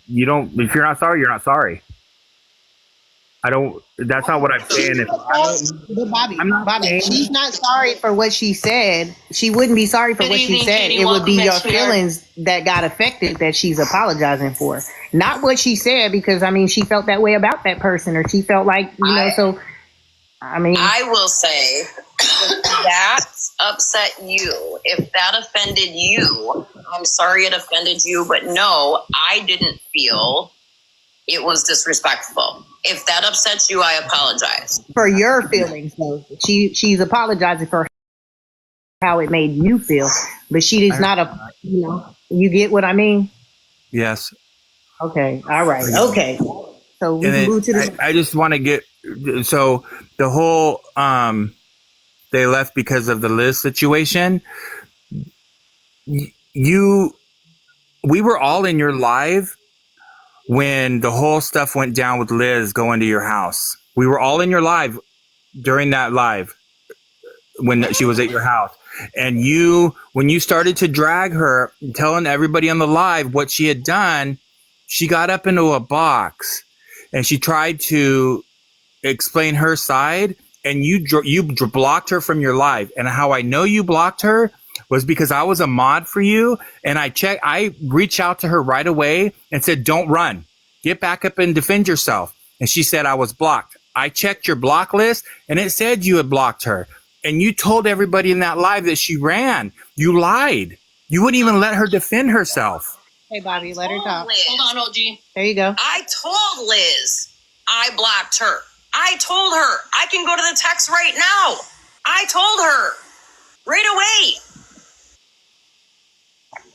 You don't. If you're not sorry, you're not sorry. I don't. That's not what I'm saying. But Bobby, she's not sorry for what she said. She wouldn't be sorry for what she said. It would be your feelings that got affected that she's apologizing for, not what she said. Because I mean, she felt that way about that person, or she felt like So I mean, I will say, if that upset you, if that offended you, I'm sorry it offended you, but no, I didn't feel it was disrespectful. If that upsets you, I apologize. For your feelings, though. She's apologizing for how it made you feel, but she is not you get what I mean? Yes. Okay. All right. Okay. So we can move to the. I just want to get so the whole they left because of the Liz situation. We were all in your live when the whole stuff went down with Liz going to your house. We were all in your live during that live when she was at your house. And when you started to drag her, telling everybody on the live what she had done, she got up into a box and she tried to explain her side, and you blocked her from your live. And how I know you blocked her was because I was a mod for you, and I reached out to her right away and said, "Don't run. Get back up and defend yourself." And she said I was blocked. I checked your block list, and it said you had blocked her. and you told everybody in that live that she ran. You lied. You wouldn't even let her defend herself. Hey, Bobby, let her talk. Hold on, OG. There you go. I told Liz I blocked her. I told her. I can go to the text right now. I told her right away.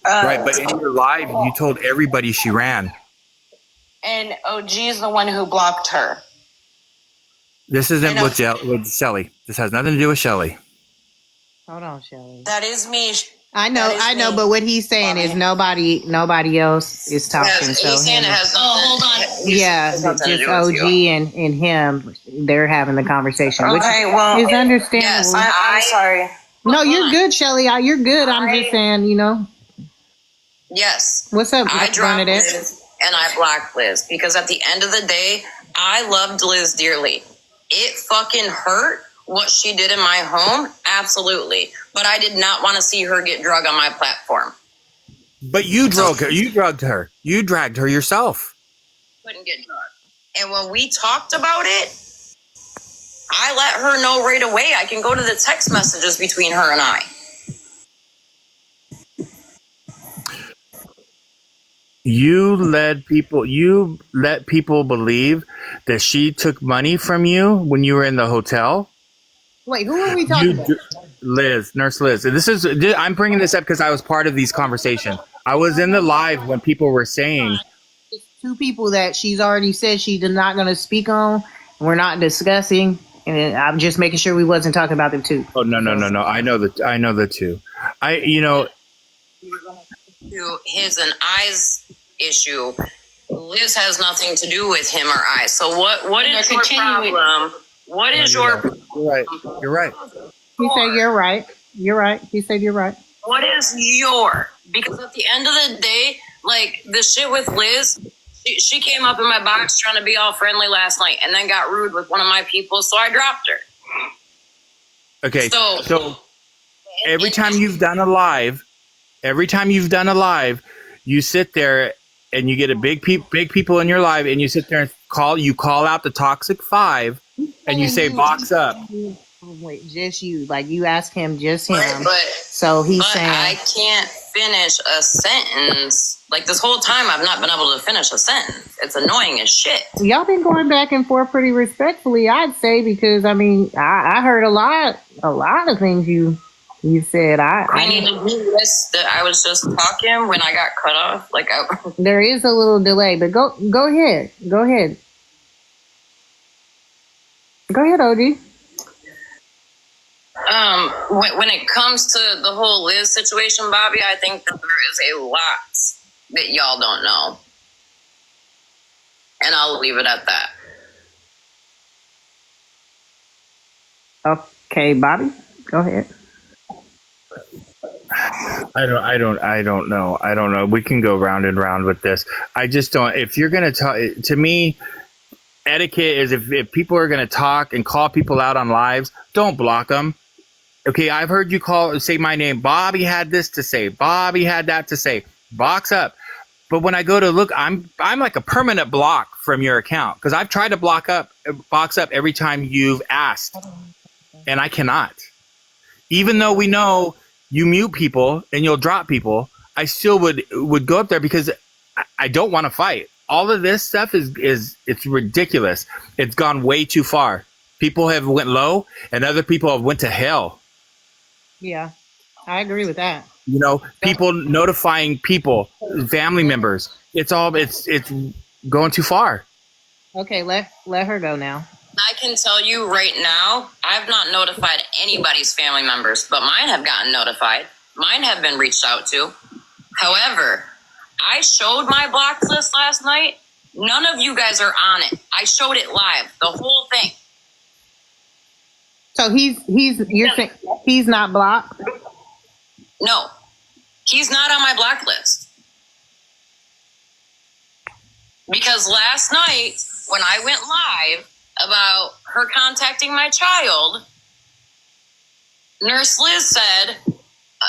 Right, but in your live, you told everybody she ran. And OG is the one who blocked her. This isn't with Shelly. This has nothing to do with Shelly. Hold on, Shelly. That is me. I know, but what he's saying is nobody else is talking. Yes, so he's saying it has hold on. yeah, just OG and him, they're having the conversation, which Okay, well, is understandable. Yes, I'm sorry. No, you're good, Shelly. You're good. I'm just saying, Yes. What's up, I dropped Bernadette? Liz and I blocked Liz because at the end of the day, I loved Liz dearly. It fucking hurt what she did in my home, absolutely. But I did not want to see her get drugged on my platform. But you drugged her. You drugged her. You dragged her yourself. Couldn't get drugged. And when we talked about it, I let her know right away. I can go to the text messages between her and I. You let people believe that she took money from you when you were in the hotel. Wait, who are we talking about? Liz, Nurse Liz. I'm bringing this up because I was part of these conversations. I was in the live when people were saying Two people that she's already said she's not going to speak on. We're not discussing, and I'm just making sure we wasn't talking about them too. Oh no. I know the two. To his and I's issue, Liz has nothing to do with him or I. So what is your problem? What is your You're right. He said you're right. You're right. He said you're right. What is your? Because at the end of the day, like the shit with Liz, she came up in my box trying to be all friendly last night and then got rude with one of my people, so I dropped her. Okay, so every time you've done a live, you sit there and you get a big people in your live, and you sit there and call out the toxic 5, and you say box up. Wait, just you? Like you ask him, just him. But so he's saying I can't finish a sentence. Like this whole time, I've not been able to finish a sentence. It's annoying as shit. Y'all been going back and forth pretty respectfully, I'd say, because I mean, I heard a lot of things you said. I need to do this. That I was just talking when I got cut off. Like there is a little delay, but go ahead. Go ahead, OG. When it comes to the whole Liz situation, Bobby, I think that there is a lot that y'all don't know. And I'll leave it at that. Okay, Bobby, go ahead. I don't know. We can go round and round with this. I just don't. If you're going to talk, to me, etiquette is if people are going to talk and call people out on lives, don't block them. Okay, I've heard you say my name. Bobby had this to say. Bobby had that to say. Box up. But when I go to look, I'm like a permanent block from your account because I've tried to box up every time you've asked, and I cannot. Even though we know you mute people and you'll drop people, I still would go up there because I don't want to fight. All of this stuff it's ridiculous. It's gone way too far. People have went low, and other people have went to hell. Yeah, I agree with that. People notifying people, family members. It's going too far. Okay, let her go now. I can tell you right now, I've not notified anybody's family members, but mine have gotten notified. Mine have been reached out to. However, I showed my block list last night. None of you guys are on it. I showed it live, the whole thing. So you're saying he's not blocked? No, he's not on my block list. Because last night, when I went live about her contacting my child, Nurse Liz said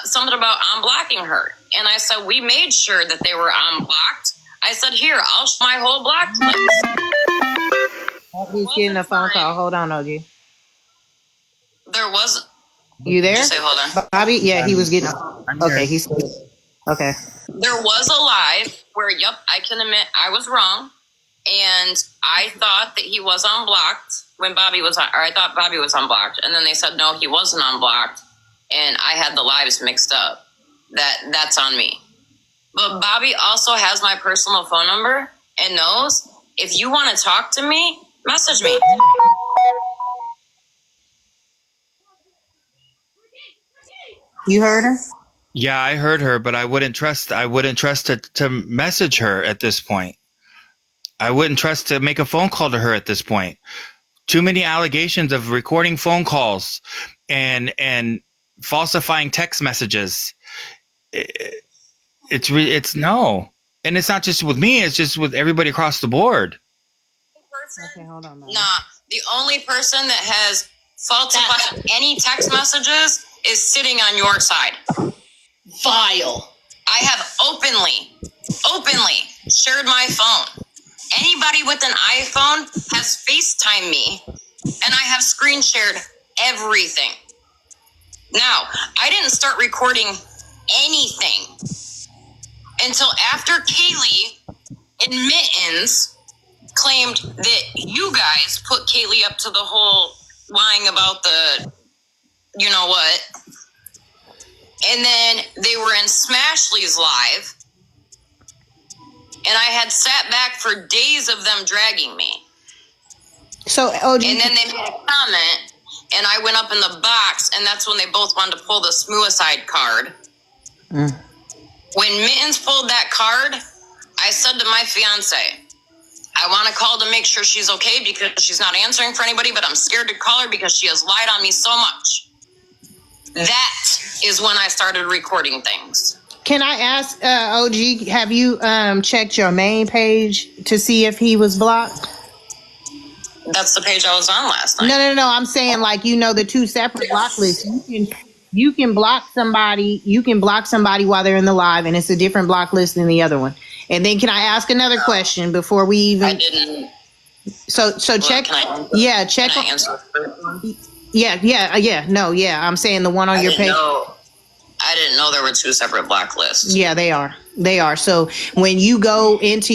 something about unblocking her. And I said, we made sure that they were unblocked. I said, here, I'll show my whole block list. He's getting a phone call. Hold on, OG. There was You there? Just say hold on. Bobby? Yeah, he was getting. I'm Okay, here. he's okay. There was a live where, yep, I can admit I was wrong. And I thought that he was unblocked when Bobby was on, or I thought Bobby was unblocked. And then they said, no, he wasn't unblocked. And I had the lives mixed up. That's on me. But Bobby also has my personal phone number and knows if you want to talk to me, message me. You heard her? Yeah, I heard her, but I wouldn't trust to message her at this point. I wouldn't trust to make a phone call to her at this point. Too many allegations of recording phone calls and falsifying text messages. It's no. And it's not just with me, it's just with everybody across the board. Okay, hold on. Nah, the only person that has falsified any text messages is sitting on your side. Vile. I have openly shared my phone. Anybody with an iPhone has FaceTime me, and I have screen shared everything. Now, I didn't start recording anything until after Kaylee and Mittens claimed that you guys put Kaylee up to the whole lying about the you know what. And then they were in Smashly's live, and I had sat back for days of them dragging me. So, and then they made a comment, and I went up in the box, and that's when they both wanted to pull the Smooicide card. When Mittens pulled that card, I said to my fiance, I want to call to make sure she's okay because she's not answering for anybody, but I'm scared to call her because she has lied on me so much. That is when I started recording things. Can I ask, OG, have you checked your main page to see if he was blocked? That's the page I was on last night. No. I'm saying, like, the two separate block lists. You can block somebody. You can block somebody while they're in the live, and it's a different block list than the other one. And then, can I ask another question before we even? I didn't. So check. Yeah, check. Can I answer? Yeah. I'm saying the one on your page. I didn't know there were two separate block lists. Yeah, they are. So when you go into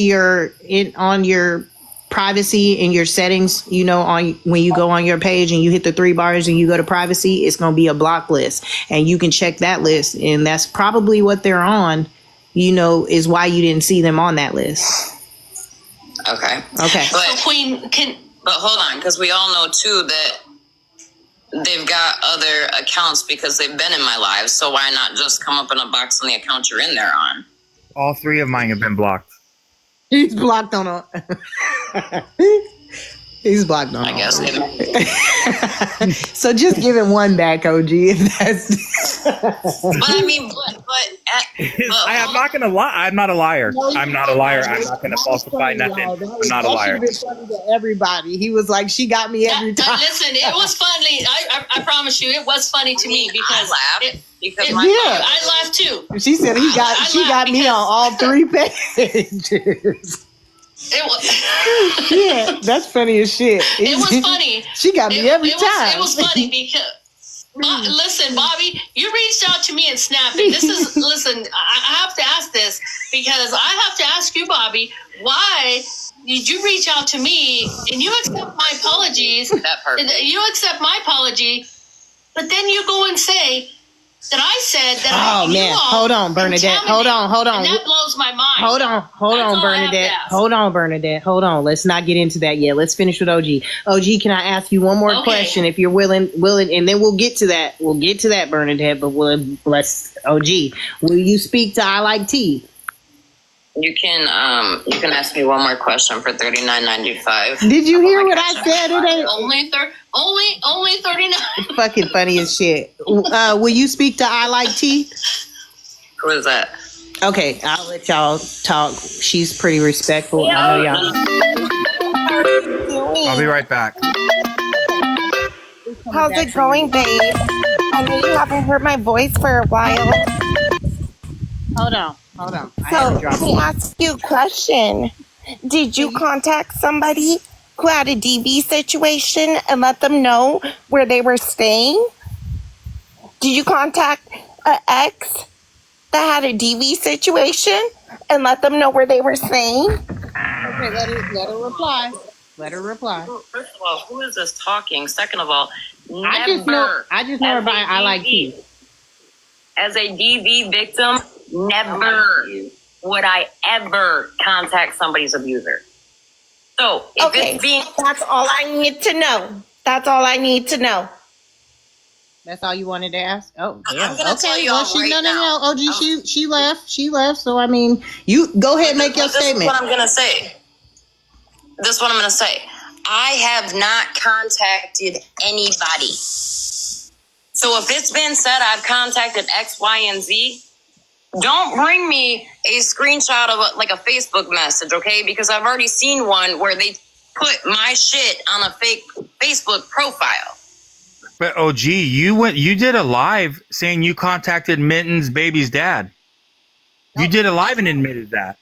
on your privacy in your settings, when you go on your page and you hit the 3 bars and you go to privacy, it's going to be a block list, and you can check that list, and that's probably what they're on. Is why you didn't see them on that list. Okay. So Queen but hold on, because we all know too that they've got other accounts because they've been in my live. So why not just come up in a box on the account you're in there on? All 3 of mine have been blocked. He's blocked on a. He's blocked on. I guess. So just give him one back, OG. If that's. But I mean, I'm not gonna lie. I'm not a liar. I'm not a liar. I'm not gonna falsify nothing. I'm not a liar. That should have been funny to everybody. He was like, "She got me every time." Listen, it was funny. I promise you, it was funny to me because I laughed. I laughed too. She said she got me on all 3 pages. It was. Yeah, that's funny as shit. It was funny. She got me every time. It was funny because. Listen, Bobby, you reached out to me and snapped it. Listen, I have to ask this because I have to ask you, Bobby, why did you reach out to me and you accept my apologies? You accept my apology, but then you go and say that I said that. Oh man, hold on, Bernadette. Hold on. And that blows my mind. Hold on, Bernadette. Hold on. Let's not get into that yet. Let's finish with OG. OG, can I ask you one more question, if you're willing, and then we'll get to that. We'll get to that, Bernadette. But let's OG. Will you speak to I Like Tea? You can ask me one more question for $39.95. Did you hear what I said? It ain't only 39. Fucking funny as shit. Will you speak to I Like Tea? Who is that? Okay, I'll let y'all talk. She's pretty respectful. I know y'all. I'll be right back. How's it going, babe? I know you haven't heard my voice for a while. Hold on. So, let me ask you a question. Did you contact somebody who had a DV situation and let them know where they were staying? Did you contact an ex that had a DV situation and let them know where they were staying? Okay, let her reply. Let her reply. First of all, who is this talking? Second of all, I just know her by I Like Keith. As a DV victim, never would I ever contact somebody's abuser. So, if it's being... That's all I need to know. That's all I need to know. That's all you wanted to ask? Oh, I'm damn. gonna tell you all right no. now. OG, she left. She left. So, I mean, you go ahead and make your statement. This is what I'm going to say. This is what I'm going to say. I have not contacted anybody. So if it's been said I've contacted X, Y, and Z, don't bring me a screenshot of a Facebook message, okay? Because I've already seen one where they put my shit on a fake Facebook profile. But OG, you did a live saying you contacted Mitten's baby's dad. You did a live and admitted that.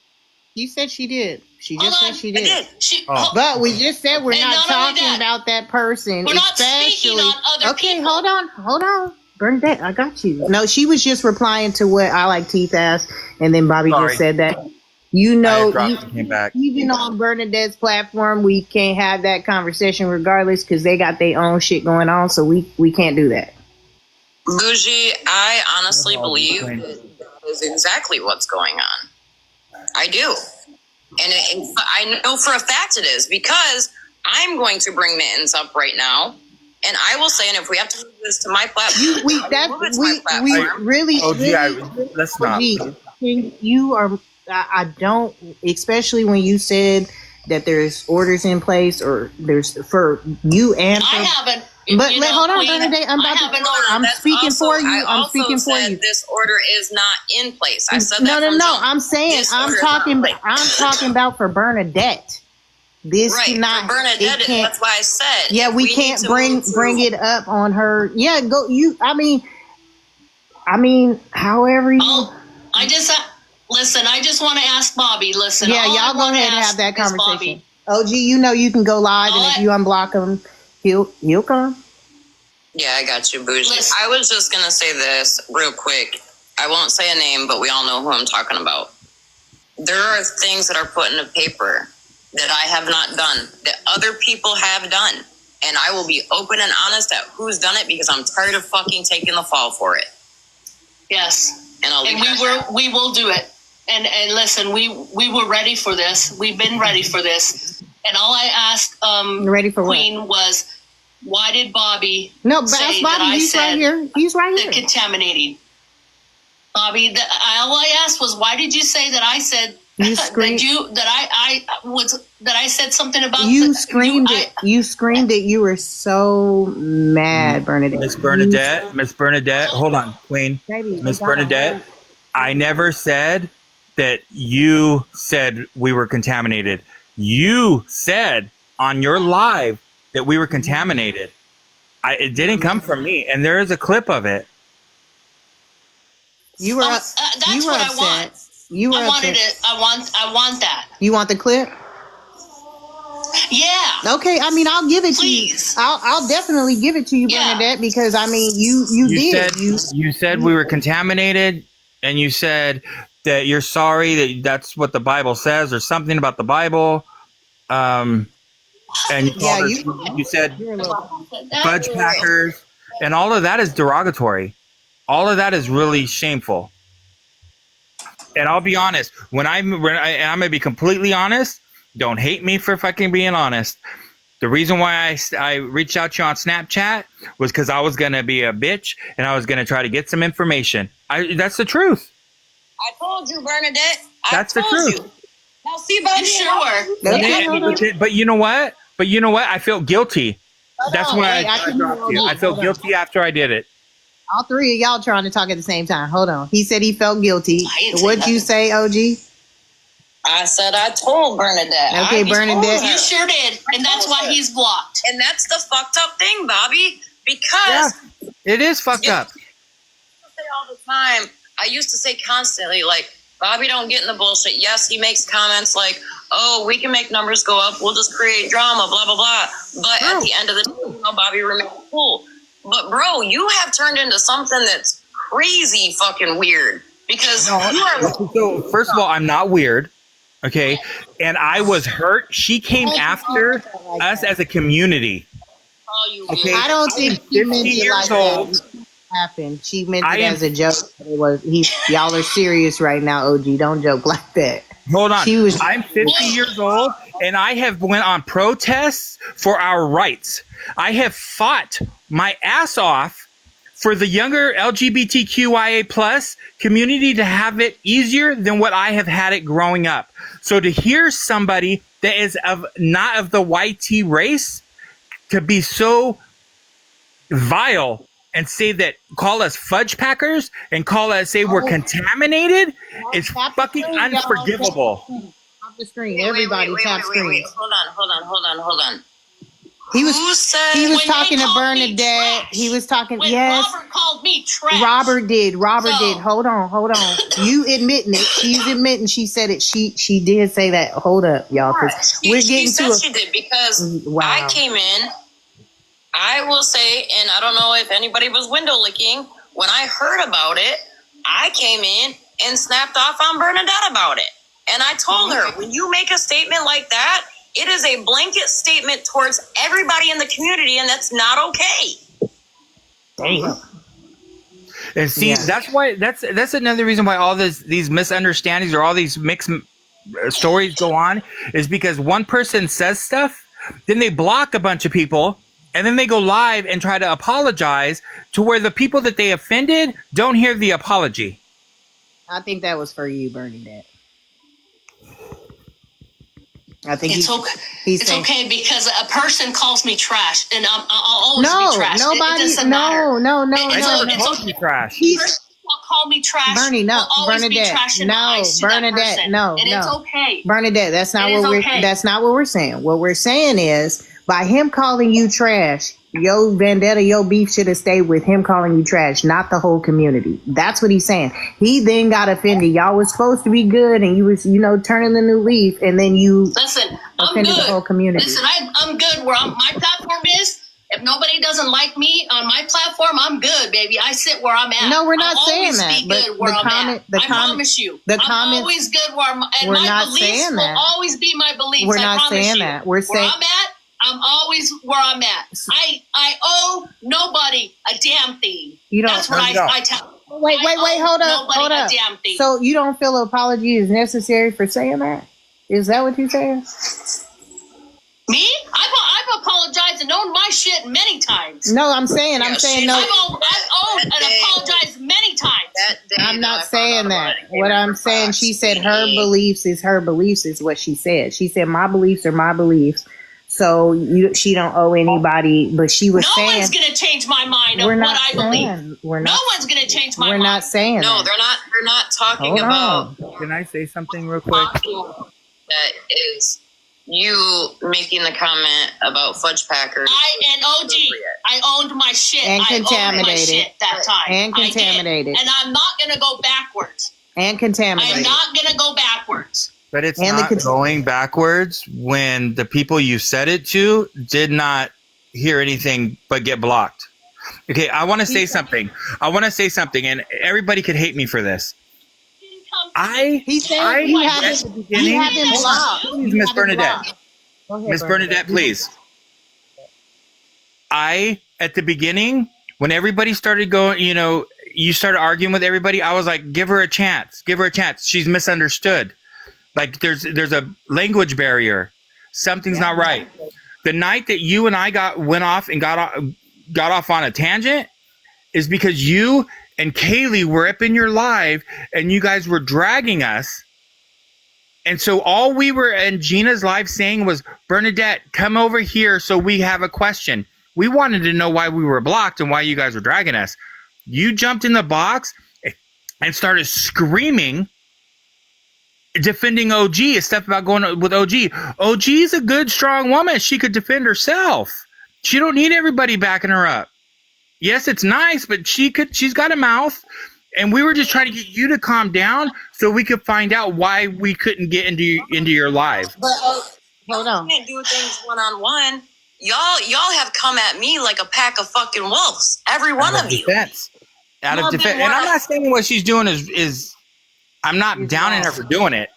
You said she did. She just said she did. I did. But we just said we're not talking about that person. We're not speaking on other people. Hold on. Bernadette, I got you. No, she was just replying to what I Like Teeth asked, and then Bobby just said that. You know, even on Bernadette's platform, we can't have that conversation regardless because they got their own shit going on, so we can't do that. Bougie, I honestly believe that is exactly what's going on. I do. And I know for a fact it is because I'm going to bring Mittens up right now. And I will say, and if we have to move this to my platform, let's not. You are, I don't, especially when you said that there's orders in place or there's for you and for, I haven't. But hold on, Bernadette, I'm speaking for you. I'm speaking for you. This order is not in place. I said that. No. I'm saying I'm talking about for Bernadette. This right, cannot. For Bernadette, that's why I said. Yeah, we can't bring it up on her. Yeah, go you. I mean, however you. I just listen. I just want to ask Bobby. Listen. Yeah, y'all go ahead and have that conversation. OG, you know you can go live, and if you unblock him, he'll come. Yeah, I got you, Bougie. I was just gonna say this real quick. I won't say a name, but we all know who I'm talking about. There are things that are put in a paper that I have not done, that other people have done. And I will be open and honest at who's done it because I'm tired of fucking taking the fall for it. Yes. And we will do it. And listen, we were ready for this. We've been ready for this. And all I asked ready for Queen was, why did Bobby Bobby, say that I he's said right here. He's right here. Contaminating? Bobby, all I asked was, why did you say that I said you screamed, that I said something about you screamed it. You screamed it. You were so mad, Bernadette. Miss Bernadette, hold on, Queen. Miss Bernadette, I never said that you said we were contaminated. You said on your live that we were contaminated. It didn't come from me, and there is a clip of it. You were that's you were what upset. I want. You were I wanted upset. it. I want that. You want the clip? Yeah. Okay. I mean, I'll give it to you. I'll definitely give it to you, Bernadette, because I mean, you did. You said we were contaminated, and you said that you're sorry that's what the Bible says, or something about the Bible. And you said fudge packers, and all of that is derogatory. All of that is really shameful. And I'll be honest, I'm gonna be completely honest. Don't hate me for fucking being honest. The reason why I reached out to you on Snapchat was because I was gonna be a bitch and I was gonna try to get some information. That's the truth. I told you, Bernadette. That's the truth. Now see, Bobby, But you know what? I felt guilty. That's why I dropped you. I felt guilty after I did it. All three of y'all trying to talk at the same time. Hold on. He said he felt guilty. What'd you say, OG? I said I told Bernadette. Okay, Bernadette. You sure did. And that's why he's blocked. And that's the fucked up thing, Bobby. Because it is fucked up. I say all the time. I used to say constantly, like, Bobby don't get in the bullshit. Yes, he makes comments like, oh, we can make numbers go up. We'll just create drama, blah, blah, blah. But at the end of the day, Bobby remains cool. But bro, you have turned into something that's crazy fucking weird because you are. So first of all, I'm not weird. Okay. And I was hurt. She came after us as a community. Okay. I don't think she meant it like that happened. She meant it as a joke. It was y'all are serious right now, OG. Don't joke like that. Hold on. I'm 50 years old and I have went on protests for our rights. I have fought my ass off for the younger LGBTQIA plus community to have it easier than what I have had it growing up. So to hear somebody that is not of the YT race to be so vile and say that, call us fudge packers and say we're contaminated is fucking unforgivable. Off the screen, everybody tap screen. Hold on. He was talking to Bernadette. He was talking. Yes, Robert called me trash. Robert did. Hold on. You admitting it? She's admitting she said it. She did say that. Hold up, y'all. We're getting to. She did because I came in. I will say, and I don't know if anybody was window licking when I heard about it. I came in and snapped off on Bernadette about it, and I told her when you make a statement like that. It is a blanket statement towards everybody in the community, and that's not okay. Damn. And see, that's why that's another reason why all these misunderstandings or all these mixed stories go on is because one person says stuff, then they block a bunch of people, and then they go live and try to apologize to where the people that they offended don't hear the apology. I think that was for you, Bernadette. I think it's okay because a person calls me trash, and I'll always be trash. Nobody, it doesn't matter. No. It's okay. Trash. Call me trash. Bernie, no, Bernadette, Bernadette, no, and it's okay. Bernadette, that's not what we're saying. What we're saying is by him calling you trash, your vendetta, your beef should have stayed with him calling you trash, not the whole community. That's what he's saying. He then got offended. Y'all was supposed to be good, and you was, turning the new leaf, and then you offended the whole community. Listen, I'm good where my platform is. If nobody doesn't like me on my platform, I'm good, baby. I sit where I'm at. No, we're not I'll saying that. Be good where I'm at. I promise you. I'm always good where I'm at. And my beliefs will always be my beliefs. We're not saying that. We're saying where I'm at. I'm always where I'm at. I owe nobody a damn thing. That's what I tell. Wait, hold up. A damn thing. So you don't feel an apology is necessary for saying that? Is that what you're saying? Me? I've apologized and owned my shit many times. No, I'm saying no. I've owned and apologized many times. I'm not saying that. What I'm saying, she said her beliefs is what she said. She said my beliefs are my beliefs. So she don't owe anybody, but she was saying. No one's going to change my mind of what I believe. No one's going to change my mind. We're not saying No, they're not talking about. Can I say something real quick? That is you making the comment about fudge packers. And OG, I owned my shit. And contaminated. I owned my shit that time. And contaminated. And I'm not going to go backwards. And contaminated. I'm not going to go backwards. But it's not going backwards when the people you said it to did not hear anything but get blocked. Okay, I want to say something. And everybody could hate me for this. He haven't blocked. Miss Bernadette. Miss Bernadette, please. At the beginning, when everybody started going, you started arguing with everybody, I was like, give her a chance. She's misunderstood. Like there's a language barrier. Something's not right. The night that you and I went off and got off on a tangent is because you and Kaylee were up in your live and you guys were dragging us. And so all we were in Gina's live saying was, Bernadette, come over here so we have a question. We wanted to know why we were blocked and why you guys were dragging us. You jumped in the box and started screaming, defending OG, stuff about going with OG. OG is a good, strong woman. She could defend herself. She don't need everybody backing her up. Yes, it's nice, but she's got a mouth. And we were just trying to get you to calm down so we could find out why we couldn't get into your live. But hold on. You can't do things one-on-one. y'all have come at me like a pack of fucking wolves. Every one of you. Out of defense. And I'm not saying what she's doing is I'm not downing her for doing it.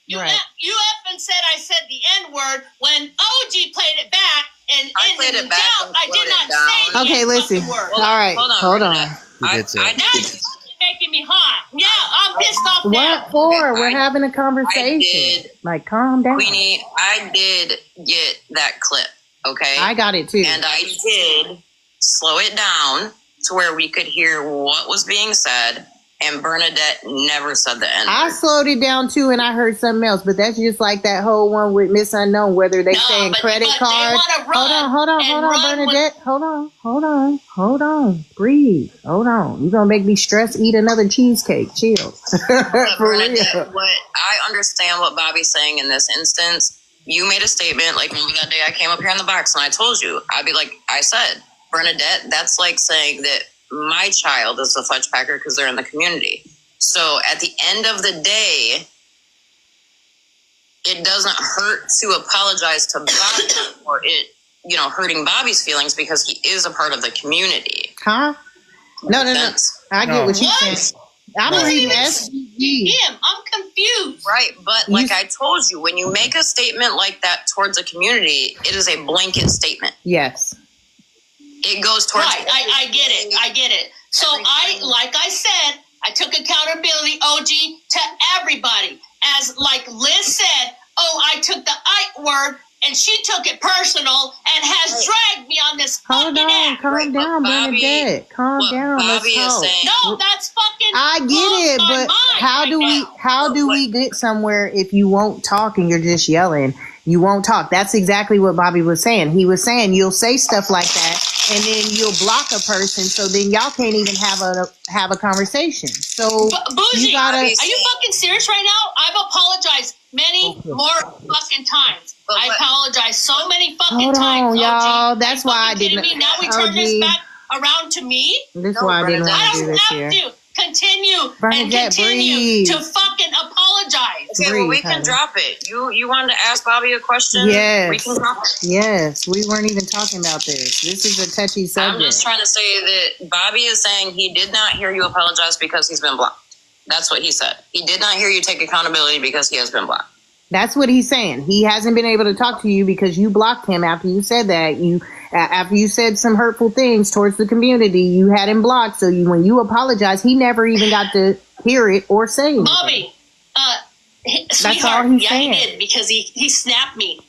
You effing said I said the N-word when OG played it back, and I played it back. I did not say the Okay, listen. N-fucking word. All right, hold on. I did say I it. Now did. you're fucking making me hot. Yeah, I'm pissed off now. What for? We're having a conversation. Like, calm down. Queenie, I did get that clip, okay? I got it too. And I did slow it down to where we could hear what was being said, and Bernadette never said the N-word. I slowed it down too, and I heard something else. But that's just like that whole one with Miss Unknown, whether they saying credit card. Hold on, Bernadette. Hold on. Breathe. Hold on. You're gonna make me stress eat another cheesecake. Chill. For real. I understand what Bobby's saying in this instance. You made a statement, like remember that day I came up here in the box and I told you, I'd be like, I said, Bernadette, that's like saying that my child is a fudge packer because they're in the community. So at the end of the day, it doesn't hurt to apologize to Bobby for it, hurting Bobby's feelings because he is a part of the community. Huh? No. I get what you're saying. I'm reading SGG. I'm confused. Right, but like I told you, when you make a statement like that towards a community, it is a blanket statement. Yes. It goes towards... Right, I get it. So like I said, I took accountability, OG, to everybody. As like Liz said, I took the I word, and she took it personal and has dragged me on this fucking act. Calm down, Bernadette. Calm down. Let's talk. No, that's fucking... I get it, but how do we get somewhere if you won't talk and you're just yelling? You won't talk. That's exactly what Bobby was saying. He was saying you'll say stuff like that, and then you'll block a person, so then y'all can't even have a conversation. So Bougie, are you fucking serious right now? I've apologized many more fucking times. I apologize so many fucking times. Hold on, y'all. That's why I didn't. Now we turn this back around to me. That's why I didn't want to do this here. I don't have to continue Bernadette, breathe. To breathe. fucking apologize. Okay, well, we can drop it. You wanted to ask Bobby a question? Yes. We can drop it. Yes, we weren't even talking about this. This is a touchy subject. I'm just trying to say that Bobby is saying he did not hear you apologize because he's been blocked. That's what he said. He did not hear you take accountability because he has been blocked. That's what he's saying. He hasn't been able to talk to you because you blocked him after you said that. After you said some hurtful things towards the community, you had him blocked. So when you apologize, he never even got to hear it or say anything. Bobby, that's all he's saying. He did because he snapped me.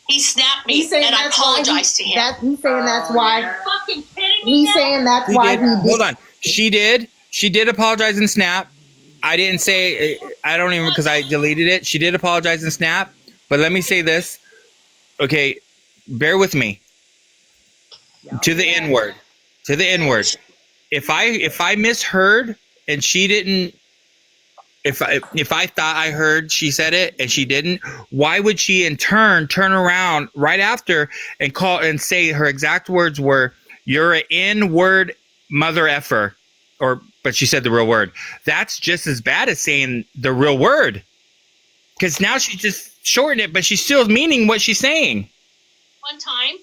He snapped me, and I apologized to him. He's saying that's why. You're fucking kidding me. He's saying that's why he did. Hold on. She did apologize and snap. I didn't say, I don't even, because I deleted it. She did apologize and snap. But let me say this. Okay, bear with me. To the N-word. If I misheard and she didn't, if I thought I heard she said it and she didn't, why would she in turn around right after and call and say her exact words were, "You're an N-word mother effer," but she said the real word. That's just as bad as saying the real word. Because now she just shortened it, but she's still meaning what she's saying. One time,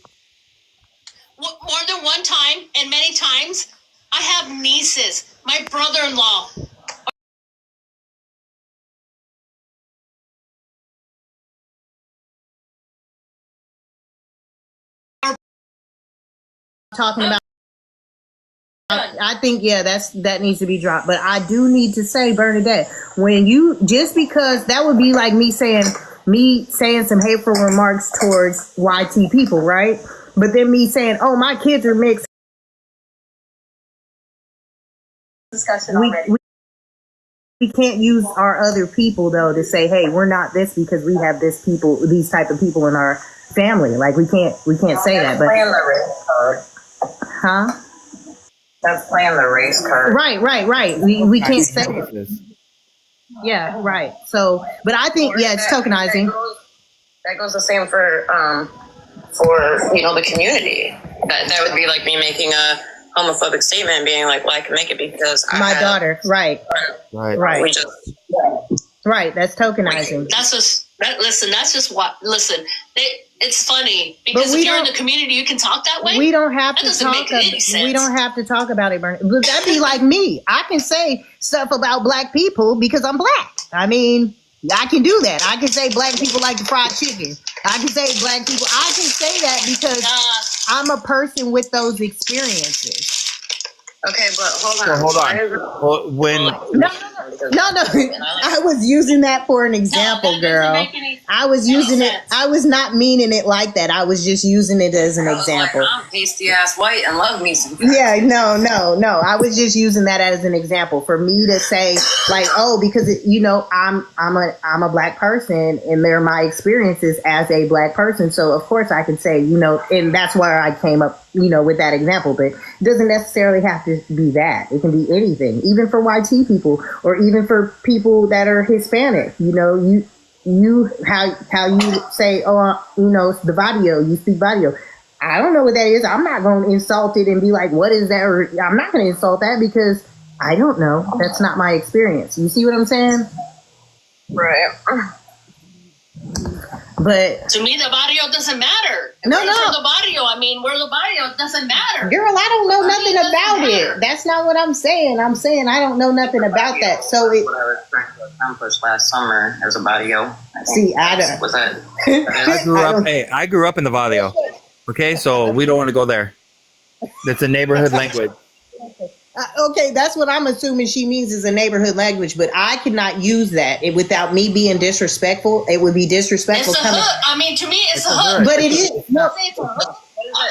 more than one time, and many times, I have nieces. My brother-in-law. Talking about. I think that needs to be dropped. But I do need to say, Bernadette, when you just because that would be like me saying some hateful remarks towards YT people, right? But then me saying, "Oh, my kids are mixed." Discussion already. We can't use our other people though to say, "Hey, we're not this because we have these type of people in our family." Like we can't say that. But playing the race card. Huh? That's playing the race card. Right. We can't say it. Yeah, right. So, but I think it's tokenizing. That goes the same for the community. That would be like me making a homophobic statement and being like, "Well, I can make it because my daughter." Right. We just right. That's tokenizing. That's Listen, that's just what. Listen, it's funny because if you're in the community, you can talk that way. We don't have that to doesn't talk. make any sense. We don't have to talk about it, Bernie. But that'd be like me. I can say stuff about black people because I'm black. I mean, I can do that. I can say black people like the fried chicken. I can say black people. I can say that because I'm a person with those experiences. Okay, but hold on. So hold on. Well, when No. I was using that for an example, girl. I was using it. I was not meaning it like that. I was just using it as an example. I'm pasty ass white and love me some. Yeah, no. I was just using that as an example for me to say, like, oh, because I'm a black person, and they're my experiences as a black person. So of course I can say, and that's why I came up, with that example. But it doesn't necessarily have to be that. It can be anything, even for YT people, or even for people that are Hispanic. You how you say, the Vadio, you speak Vadio. I don't know what that is. I'm not going to insult it and be like, what is that? Or I'm not going to insult that because I don't know. That's not my experience. You see what I'm saying? Right. But to me, the barrio doesn't matter. No. We're the barrio. I mean, we're the barrio. It doesn't matter. Girl, I don't know nothing about it. That's not what I'm saying. I'm saying I don't know nothing about that. So what I was trying to accomplish last summer as a barrio. See, I don't. Was that? I grew up in the barrio. Okay, so we don't want to go there. That's a neighborhood language. Okay, that's what I'm assuming she means is a neighborhood language, but I could not use that without me being disrespectful. It would be disrespectful. It's a hood. I mean, to me, it's a hood. But it is. No.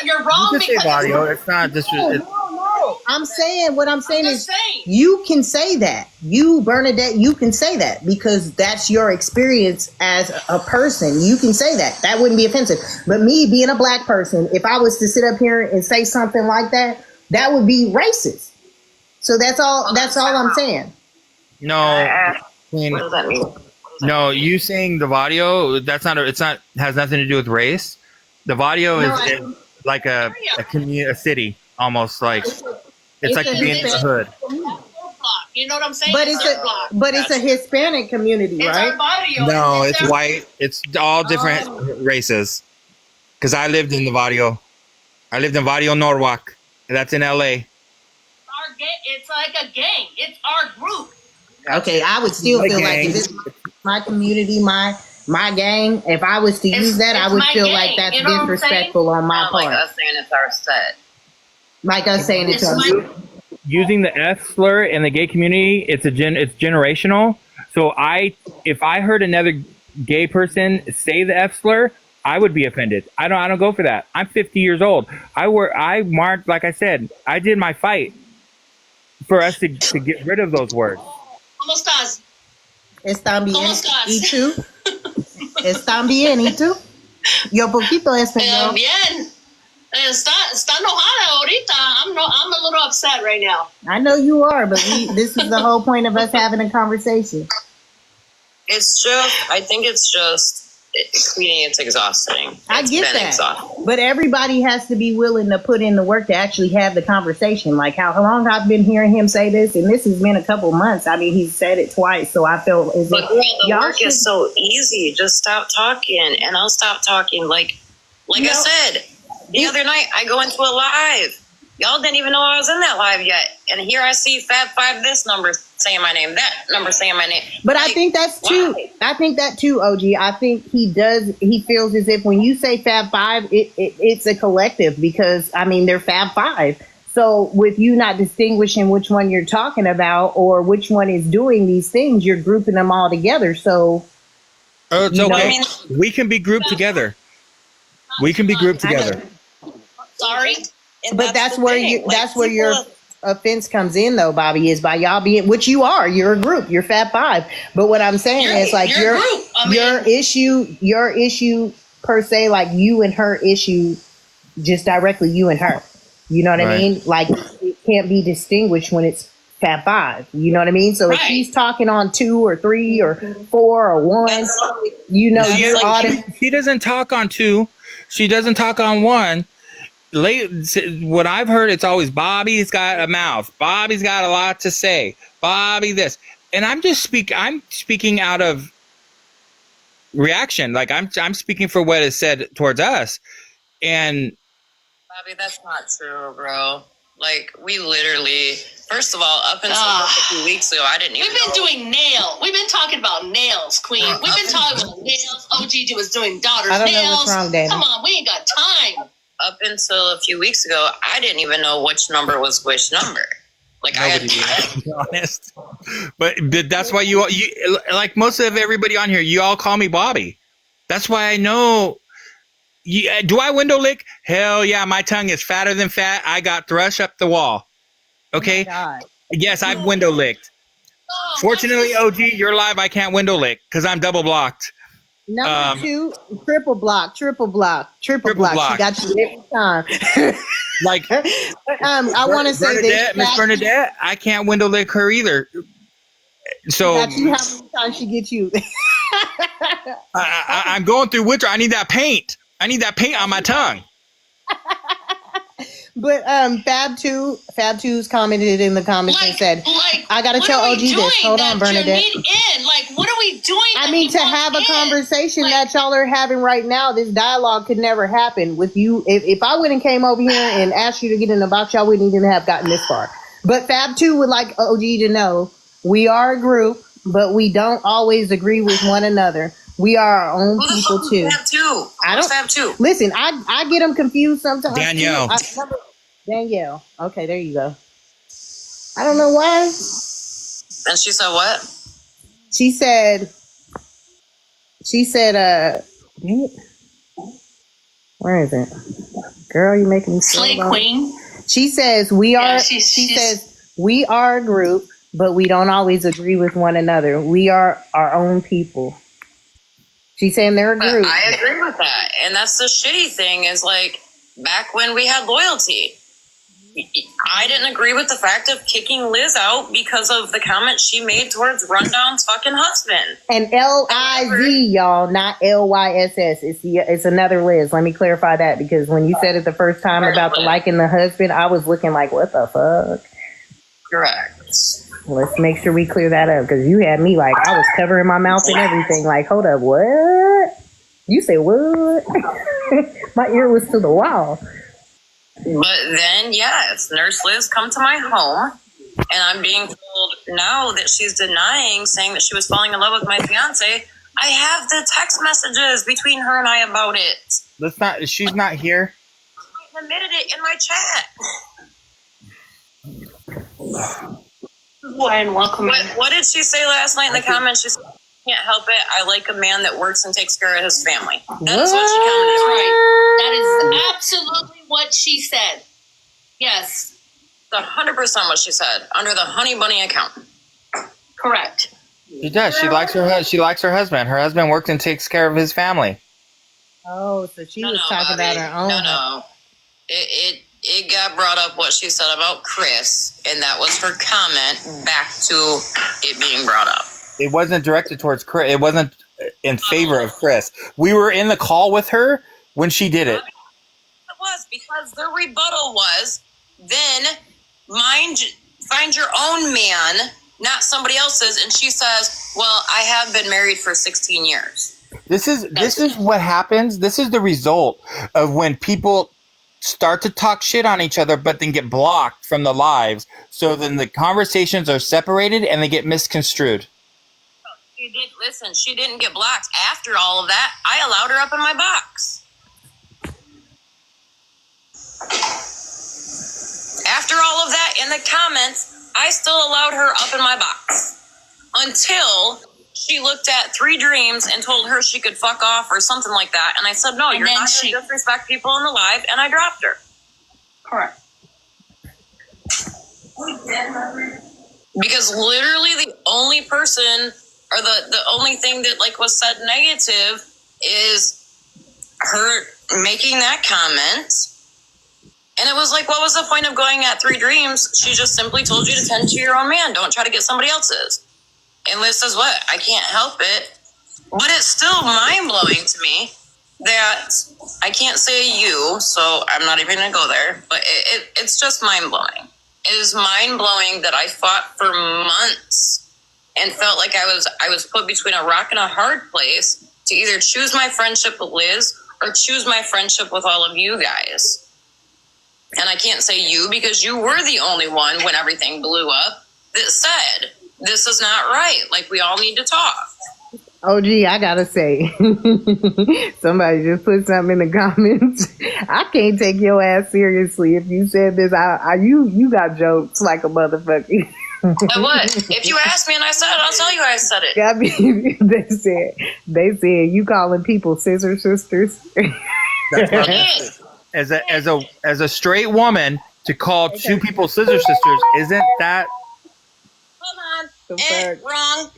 You're wrong You can say because barrio. It's not disrespectful. No. I'm saying what I'm saying is you can say that. You, Bernadette, you can say that because that's your experience as a person. You can say that. That wouldn't be offensive. But me being a black person, if I was to sit up here and say something like that, that would be racist. So that's all I'm saying. No. What does that mean? No, you saying the Vadio, has nothing to do with race. The Vadio is like a city, almost like it's like being in the hood. You know what I'm saying? But it's a Hispanic community, It's right? our barrio. No, it's white. It's all different races. Because I lived in the Vadio. I lived in Vadio Norwalk. That's in LA. It's like a gang. It's our group. Okay, I would still feel like if it's my community, my gang, if I was to use that, I would feel like that's disrespectful on my part. Like us saying it's our set. Like us saying it's our set. Using the F slur in the gay community, it's generational. So if I heard another gay person say the F slur, I would be offended. I don't go for that. I'm 50 years old. I marked, like I said, I did my fight for us to get rid of those words. ¿Cómo estás? Están bien. ¿Cómo estás? ¿Y tú? Están bien. ¿Y tú? Yo poquito español. Bien. Está enojada ahorita. I'm a little upset right now. I know you are, but this is the whole point of us having a conversation. I think it's just, Queenie, it's exhausting. I get been that. Exhausting. But everybody has to be willing to put in the work to actually have the conversation. Like how long I've been hearing him say this, and this has been a couple months. I mean, he's said it twice, so I felt as But if girl, the y'all work should- is so easy. Just stop talking, and I'll stop talking. Like I said, the other night, I go into a live. Y'all didn't even know I was in that live yet. And here I see Fab Five, this number saying my name, that number saying my name. But I think that's too. I think that too, OG. I think he feels as if when you say Fab Five, it's a collective because I mean they're Fab Five. So with you not distinguishing which one you're talking about or which one is doing these things, you're grouping them all together. So it's okay. We can be grouped together. We can be grouped together. Sorry. But that's where your offense comes in, though, Bobby, is by y'all being, which you are. You're a group. You're Fab Five. But what I'm saying is like your issue per se, like you and her issue, just directly you and her. You know what I mean? Like it can't be distinguished when it's Fab Five. You know what I mean? So if she's talking on 2 or 3 or 4 or 1, she doesn't talk on 2. She doesn't talk on 1. What I've heard, it's always Bobby's got a mouth. Bobby's got a lot to say. Bobby this, and I'm speaking out of reaction. Like I'm speaking for what is said towards us, and Bobby, that's not true, bro. Like, we literally, first of all, up until a few weeks ago, I didn't even We've been doing nails. We've been talking about nails, Queen. We've been talking about nails. OG was doing daughter's I don't nails. know what's wrong, Dana. Come on, we ain't got time. Up until a few weeks ago, I didn't even know which number was which number. Like, nobody did, to be honest. But that's why you like most of everybody on here. You all call me Bobby. That's why I know. Do I window lick? Hell yeah, my tongue is fatter than fat. I got thrush up the wall. Okay. Yes, I've window licked. Fortunately, OG, you're live. I can't window lick because I'm double blocked. Number 2, triple block. She got you every time. Like, I want to say this, Miss Bernadette, I can't window lick her either. So got you how many times she gets you. I'm going through winter. I need that paint. I need that paint on my tongue. But Fab 2's commented in the comments and said, I gotta tell OG this. Hold on, Bernadette. Like, what are we doing? I mean, to have a conversation that y'all are having right now, this dialogue could never happen with you. If I went and came over here and asked you to get in the box, y'all wouldn't even have gotten this far. But Fab 2 would like OG to know we are a group, but we don't always agree with one another. We are our own people too. I don't Fab 2. Listen. I get them confused sometimes. Danielle. Danielle. Okay, there you go. I don't know why. And she said what? She said. Dang it. Where is it? Girl, you making me Slay Queen. She says we are. Yeah, she says we are a group, but we don't always agree with one another. We are our own people. She's saying they're a group. I agree with that. And that's the shitty thing is, like, back when we had loyalty, I didn't agree with the fact of kicking Liz out because of the comment she made towards Rundown's fucking husband. And L-I-Z, y'all, not L-Y-S-S. It's another Liz. Let me clarify that, because when you said it the first time about the liking the husband, I was looking like, what the fuck? Correct. Let's make sure we clear that up, because you had me like, I was covering my mouth and everything. Like, hold up, what? You say what? My ear was to the wall. But then, yes, Nurse Liz come to my home, and I'm being told now that she's denying, saying that she was falling in love with my fiance. I have the text messages between her and I about it. She's not here. I admitted it in my chat. And welcome. What did she say last night in the comments? She said, I can't help it. I like a man that works and takes care of his family. That is what she commented. Right. That is absolutely what she said. Yes. 100% what she said under the Honey Bunny account. Correct. She does. She likes her husband. Her husband works and takes care of his family. Oh, so she was talking about her own. No. It got brought up what she said about Chris, and that was her comment back to it being brought up. It wasn't directed towards Chris. It wasn't in favor of Chris. We were in the call with her when she did it. It was because the rebuttal was, then find your own man, not somebody else's. And she says, well, I have been married for 16 years. This is what happens. This is the result of when people start to talk shit on each other, but then get blocked from the lives. So then the conversations are separated and they get misconstrued. She didn't get blocked. After all of that, I allowed her up in my box. After all of that, in the comments, I still allowed her up in my box. Until she looked at 3 Dreams and told her she could fuck off or something like that. And I said, no, you're not going to disrespect people in the live. And I dropped her. Correct. Because literally the only person or the only thing that like was said negative is her making that comment. And it was like, what was the point of going at 3 Dreams? She just simply told you to tend to your own man. Don't try to get somebody else's. And Liz says, what? I can't help it. But it's still mind-blowing to me that I can't say you, so I'm not even going to go there. But it's just mind-blowing. It is mind-blowing that I fought for months and felt like I was put between a rock and a hard place to either choose my friendship with Liz or choose my friendship with all of you guys. And I can't say you because you were the only one when everything blew up that said, this is not right. Like, we all need to talk. Oh, gee, I gotta say, somebody just put something in the comments. I can't take your ass seriously if you said this. You got jokes like a motherfucker. What? If you ask me and I said it, I'll tell you I said it. I mean, they said you calling people scissor sisters. That's what as a straight woman to call two people scissor sisters, isn't that? Hold on. Wrong.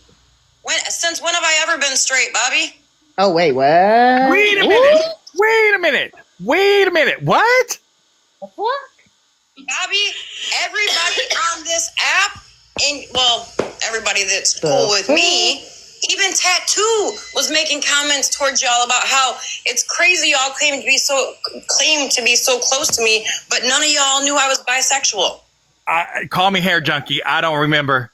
Since when have I ever been straight, Bobby? Oh, wait, what? Wait a minute. Wait a minute. Wait a minute. What? What? Bobby, everybody on this app, and well, everybody that's cool with me, even Tattoo was making comments towards y'all about how it's crazy y'all claim to be so close to me, but none of y'all knew I was bisexual. Call me hair junkie. I don't remember.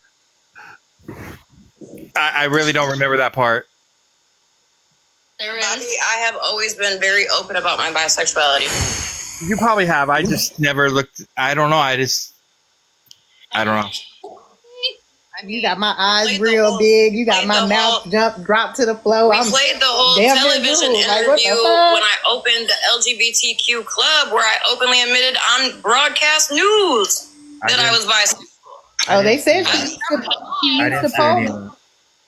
I really don't remember that part. Bobby, I have always been very open about my bisexuality. You probably have. I just never looked. I don't know. I don't know. You got my eyes real big. You got my mouth dropped to the floor. We played the whole television interview when I opened the LGBTQ club where I openly admitted on broadcast news that I was bisexual. Oh, they said I didn't say anything.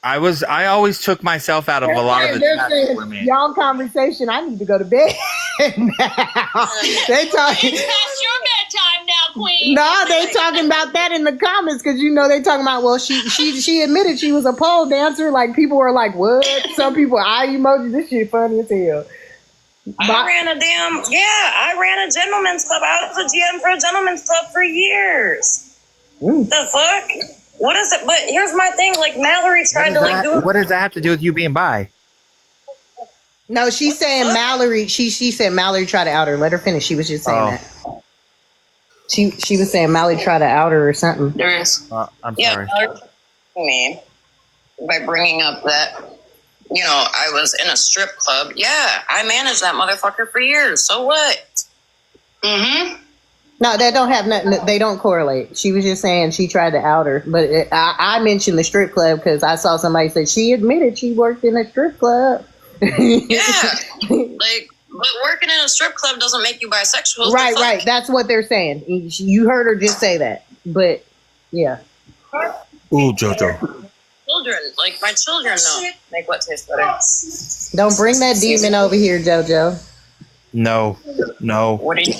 I always took myself out of a lot of the chats for me. Y'all conversation. I need to go to bed now. They talking. It's past your bedtime now, Queen. No, they talking about that in the comments because they talking about. Well, she admitted she was a pole dancer. Like people were like, "What?" Some people eye emoji. This shit funny as hell. I ran a gentleman's club. I was a GM for a gentleman's club for years. The fuck? What is it? But here's my thing. Like Mallory tried to do. What does that have to do with you being bi? No, she's saying Mallory. She said Mallory tried to out her. Let her finish. She was just saying that. She was saying Mallory tried to out her or something. There is. I'm sorry. Mallory me by bringing up that I was in a strip club. Yeah, I managed that motherfucker for years. So what? Mm-hmm. No, that don't have nothing. They don't correlate. She was just saying she tried to out her, but I mentioned the strip club because I saw somebody say she admitted she worked in a strip club. Yeah, but working in a strip club doesn't make you bisexual. Right. That's what they're saying. You heard her just say that, but yeah. Ooh, JoJo. Children, like my children know make what tastes better. Don't bring that demon over here, JoJo. No. What are you?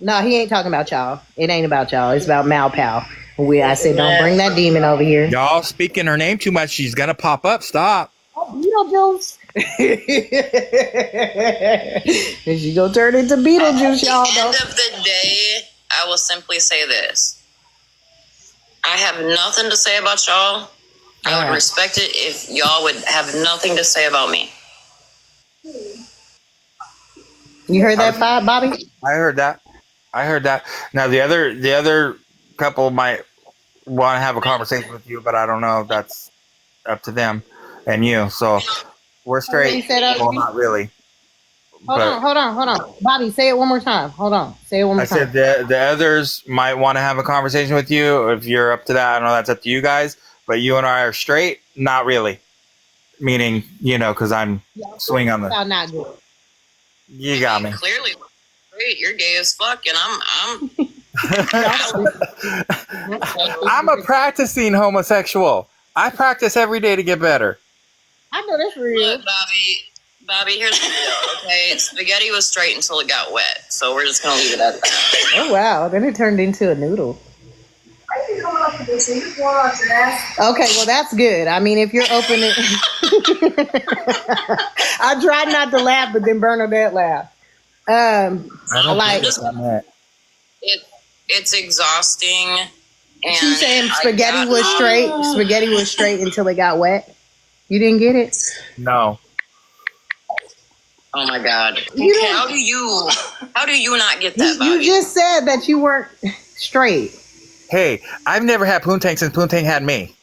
No, he ain't talking about y'all. It ain't about y'all. It's about Mal Pal. I said, don't bring that demon over here. Y'all speaking her name too much. She's gonna pop up. Stop. Beetlejuice. And she gonna turn into Beetlejuice, y'all. At the end of the day, I will simply say this. I have nothing to say about y'all. I would respect it if y'all would have nothing to say about me. You heard that, Bobby? I heard that. Now the other couple might want to have a conversation with you, but I don't know. That's up to them and you. So we're straight. Well, not really. Hold on. Bobby, say it one more time. Hold on. Say it one more time. I said the others might want to have a conversation with you. If you're up to that, I don't know. That's up to you guys. But you and I are straight. Not really. Meaning, because I'm swing on the. Not good. You got me. Clearly, great. You're gay as fuck, and I'm. I'm a practicing homosexual. I practice every day to get better. I know that's real. Look, Bobby, here's the deal. Okay, spaghetti was straight until it got wet, so we're just gonna leave it at that. Oh wow! Then it turned into a noodle. Okay, well that's good. I mean, if you're open it, I tried not to laugh, but then Bernadette laughed. It's exhausting. And she's saying spaghetti was straight. Spaghetti was straight until it got wet. You didn't get it? No. Oh my God! How do you not get that? You just said that you weren't straight. Hey, I've never had Poontang since Poontang had me.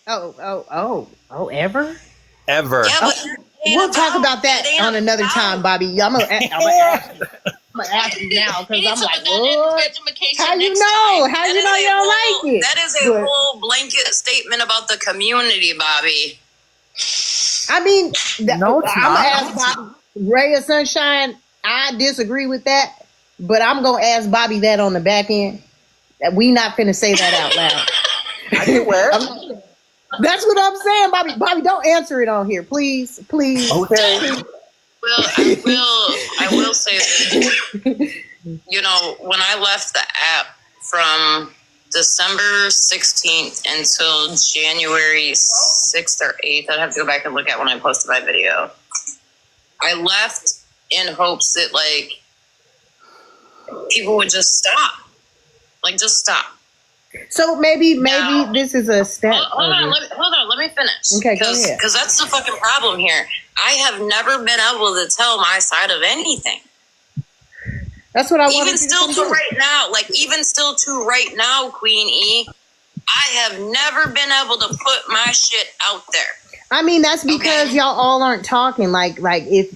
Oh, ever? ever. Yeah, but We'll talk about that on another time, Bobby. I'm gonna ask you now because I'm like, what? How you know? How you know you don't like it? That is a whole blanket statement about the community, Bobby. I mean, No, it's I'm gonna not. ask Bobby. Ray of Sunshine, I disagree with that, but I'm gonna ask Bobby that on the back end. We not finna say that out loud. I can wear. That's what I'm saying, Bobby. Bobby, don't answer it on here, please, please. Okay. Well, I will say that, you know, when I left the app from December 16th until January 6th or 8th, I'd have to go back and look at when I posted my video. I left in hopes that, like, people would just stop. Like, just stop. So maybe this is a step. Hold on, let me finish. Okay, go ahead. Because that's the fucking problem here. I have never been able to tell my side of anything. That's what I want. Even still to right now, Queen E, I have never been able to put my shit out there. I mean, that's because y'all all aren't talking. Like if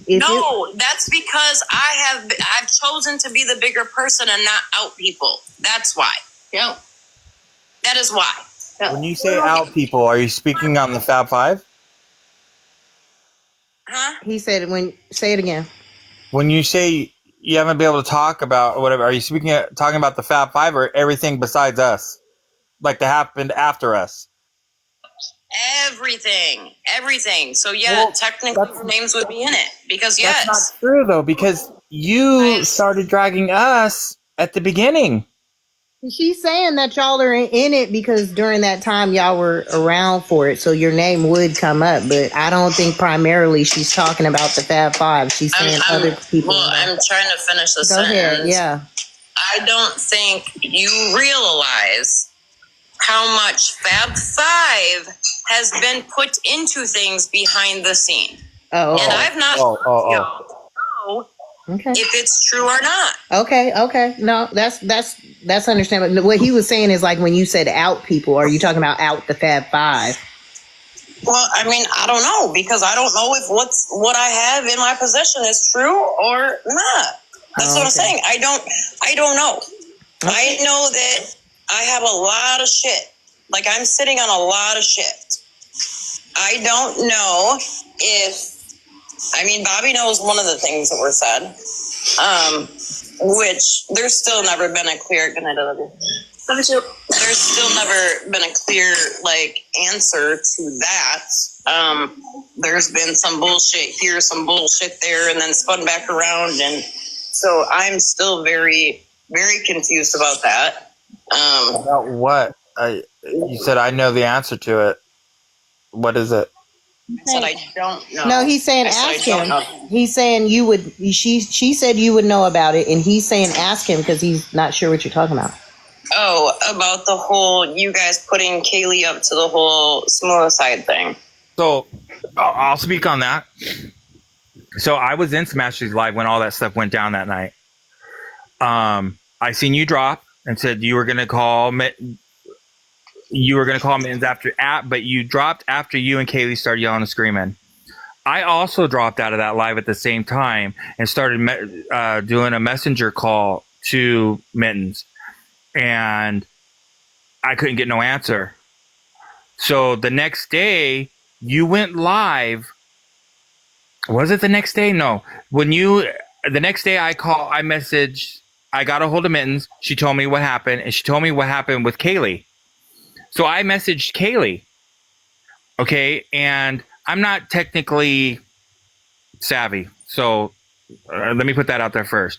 that's because I've chosen to be the bigger person and not out people. That's why. Yep. That is why. When you say out people, are you speaking on the Fab Five? Huh? He said it say it again. When you say you haven't been able to talk about whatever, are you talking about the Fab Five or everything besides us? Like that happened after us? Everything. So yeah, technically our names would be in it because yes. That's not true though, because you started dragging us at the beginning. She's saying that y'all are in it because during that time y'all were around for it, so your name would come up. But I don't think primarily she's talking about the Fab Five. She's saying other people. Well, I'm trying to finish the Go sentence. ahead. Yeah. I don't think you realize how much Fab Five has been put into things behind the scene. And I've not know if it's true or not. Okay. No, that's understandable. What he was saying is like when you said out people, are you talking about out the Fab Five? Well, I mean, I don't know because I don't know if what I have in my possession is true or not. That's what I'm saying. I don't know. I know that I have a lot of shit. Like I'm sitting on a lot of shit. I don't know Bobby knows one of the things that were said, which there's still never been a clear, there's still never been a clear, answer to that. There's been some bullshit here, some bullshit there, and then spun back around. And so I'm still very, very confused about that. About what? You said I know the answer to it. What is it? I said I don't know. No, he's saying ask him. He's saying you would. She said you would know about it, and he's saying ask him because he's not sure what you're talking about. Oh, about the whole you guys putting Kaylee up to the whole smooth side thing. So I'll speak on that. So I was in Smashy's live when all that stuff went down that night. I seen you drop and said you were gonna call Mittens after but you dropped after you and Kaylee started yelling and screaming. I also dropped out of that live at the same time and started doing a messenger call to Mittens, and I couldn't get no answer. So the next day you went live. Was it the next day? No. The next day I messaged, I got a hold of Mittens. She told me what happened, and she told me what happened with Kaylee. So I messaged Kaylee, okay, and I'm not technically savvy, so let me put that out there first.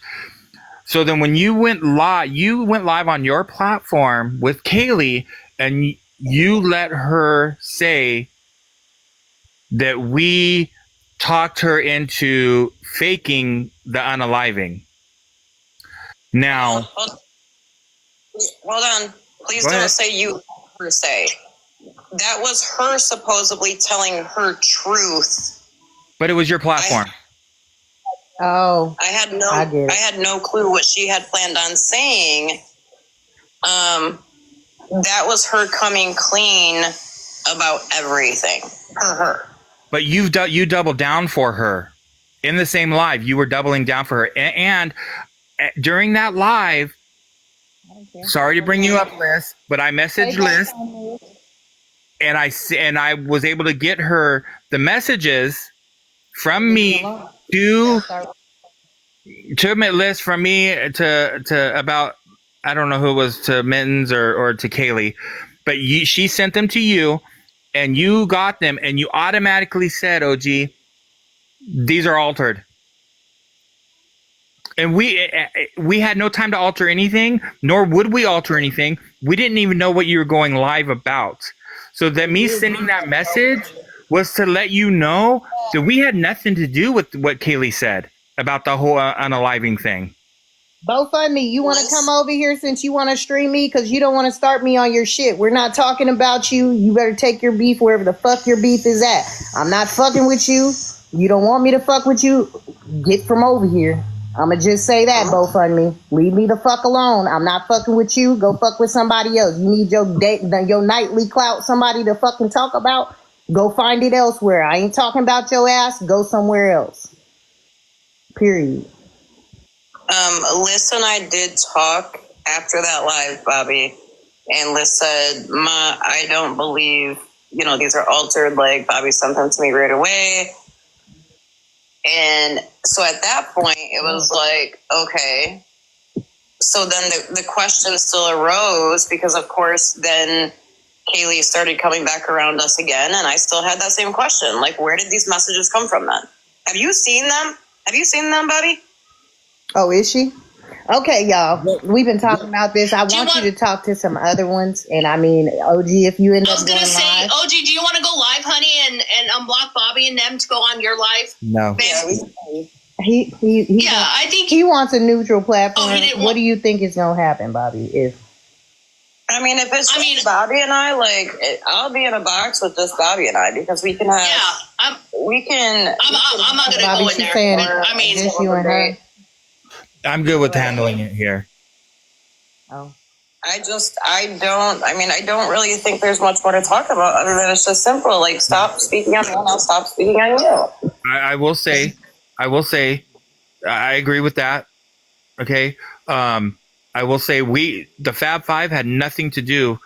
So then when you went live on your platform with Kaylee, and you let her say that we talked her into faking the unaliving. Now, hold on. Please don't say you per se. That was her supposedly telling her truth. But it was your platform. I had no clue what she had planned on saying. That was her coming clean about everything. Her. but you doubled down for her in the same live. You were doubling down for her, and during that live, sorry to bring you up, Liz, but I messaged Liz, and I was able to get her the messages from me to Liz, from me to about, I don't know who it was, to Mittens or to Kaylee, but she sent them to you, and you got them, and you automatically said, OG, these are altered. And we had no time to alter anything, nor would we alter anything. We didn't even know what you were going live about. So that me sending that message was to let you know that we had nothing to do with what Kaylee said about the whole unaliving thing. BoFundMe, you want to come over here since you want to stream me? Because you don't want to start me on your shit. We're not talking about you. You better take your beef wherever the fuck your beef is at. I'm not fucking with you. You don't want me to fuck with you? Get from over here. I'ma just say that, BoFundMe. Leave me the fuck alone. I'm not fucking with you. Go fuck with somebody else. You need your nightly clout, somebody to fucking talk about? Go find it elsewhere. I ain't talking about your ass. Go somewhere else. Period. Liz and I did talk after that live, Bobby, and Liz said, "Ma, I don't believe, these are altered. Like, Bobby sent them to me right away." And so at that point, it was like, okay. So then the question still arose because, of course, then Kaylee started coming back around us again, and I still had that same question. Like, where did these messages come from then? Have you seen them? Have you seen them, Bobby? Oh, is she? Okay, y'all. We've been talking about this. I want you to talk to some other ones. And I mean, OG, if you end up going live. OG, do you want to go live, honey, and unblock Bobby and them to go on your live? No. I think he wants a neutral platform. What do you think is going to happen, Bobby? If it's just Bobby and I, I'll be in a box with just Bobby and I because we can have. Yeah, I'm not going to go in there. Just you and her. I'm good with handling it here. Oh. I don't really think there's much more to talk about other than it's just simple. Like, stop speaking on me and I'll stop speaking on you. I will say, I agree with that. Okay. I will say the Fab Five had nothing to do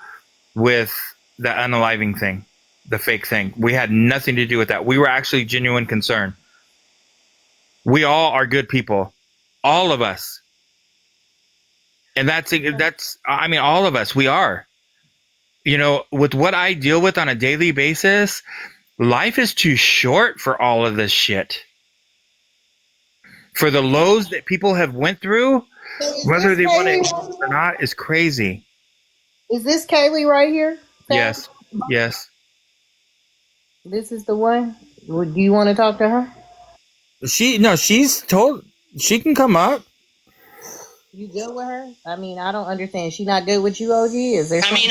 with the unaliving thing, the fake thing. We had nothing to do with that. We were actually genuine concern. We all are good people. All of us. And that's all of us, we are. With what I deal with on a daily basis, life is too short for all of this shit. For the lows that people have went through, whether they want to acknowledge it or not, is crazy. Is this Kaylee right here? Yes. Yes. This is the one? Do you want to talk to her? She's told she can come up. You good with her? I don't understand. She not good with you, OG? Is there something?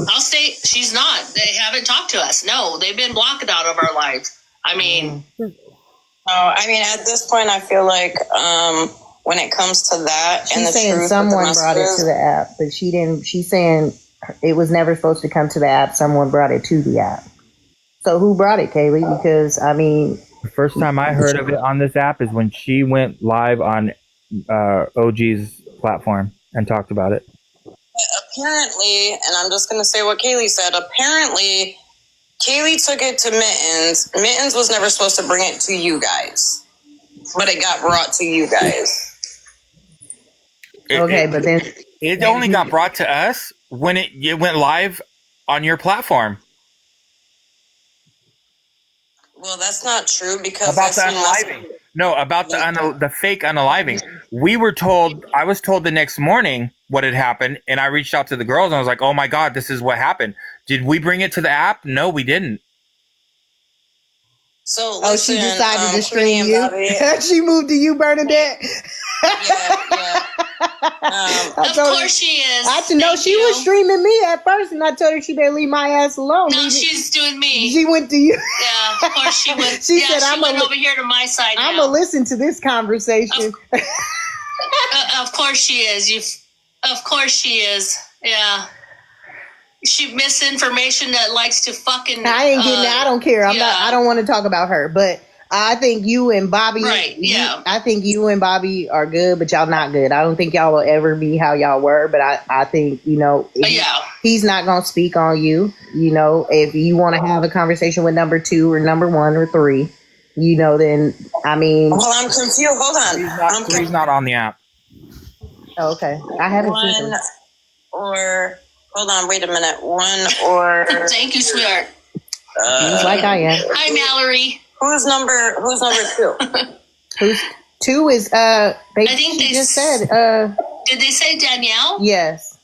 I'll say she's not. They haven't talked to us. No, they've been blocked out of our lives. At this point, I feel like when it comes to that, She's and the saying truth, someone with the brought it to messages, the app, but she didn't. She's saying it was never supposed to come to the app. Someone brought it to the app. So who brought it, Kaylee? Because the first time I heard of it on this app is when she went live on OG's platform and talked about it. apparently, and I'm just going to say what Kaylee said, apparently Kaylee took it to Mittens. Mittens was never supposed to bring it to you guys, but it got brought to you guys. Okay, but then it only got brought to us when it went live on your platform. Well, that's not true because about the unaliving. No, about the fake unaliving. I was told the next morning what had happened, and I reached out to the girls and I was like, "Oh my God, this is what happened. Did we bring it to the app? No, we didn't." So she decided to stream you. She moved to you, Bernadette. Of course she is. She was streaming me at first, and I told her she better leave my ass alone. No, she's doing me. She went to you. Yeah, of course she went. She said, "I'm went over here to my side. I'm gonna listen to this conversation." Of course she is. Of course she is. Yeah. misinformation that likes to fucking. I ain't getting that. I don't care. I'm yeah. not. I don't want to talk about her, but I think you and Bobby. Right. Yeah. I think you and Bobby are good, but y'all not good. I don't think y'all will ever be how y'all were. But I think he's not gonna speak on you. If you want to have a conversation with number 2 or number 1 or 3, then I mean. Well, I'm confused. Hold on. He's not on the app. Oh, okay. I haven't seen him. Or hold on. Wait a minute. 1 or. Thank you, sweetheart. He's like I am. Hi, Mallory. Who's number 2? Who's 2 is I think they just said Did they say Danielle? Yes.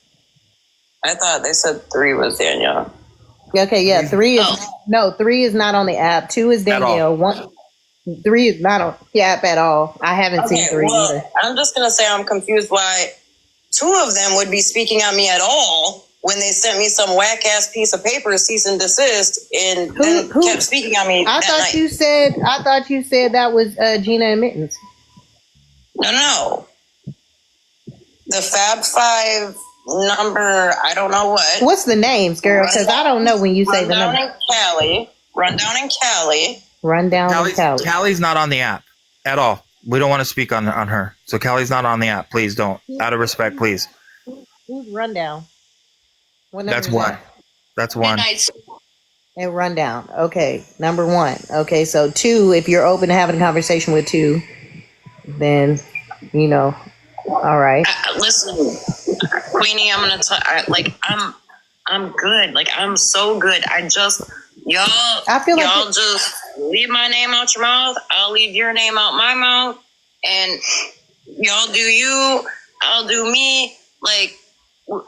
I thought they said 3 was Danielle. Okay, yeah. 3 is no 3 is not on the app. 2 is Danielle. 3 is not on the app at all. I haven't seen 3 either. I'm just gonna say I'm confused why 2 of them would be speaking on me at all when they sent me some whack ass piece of paper, cease and desist, and then kept speaking on me. I thought you said that was Gina and Mittens. No. The Fab Five number, I don't know what. What's the names, girl? Because I don't know when you say the number. Rundown in Cali. Rundown in Cali. Callie's not on the app at all. We don't want to speak on her. So Callie's not on the app. Please don't. Out of respect, please. Who's Rundown? That's one. That's one. And Rundown. Okay, number 1. Okay, so 2, if you're open to having a conversation with 2, then, all right. Listen, Queenie, I'm going to I'm good. Like, I'm so good. I feel like y'all just leave my name out your mouth. I'll leave your name out my mouth. And y'all do you, I'll do me. Like,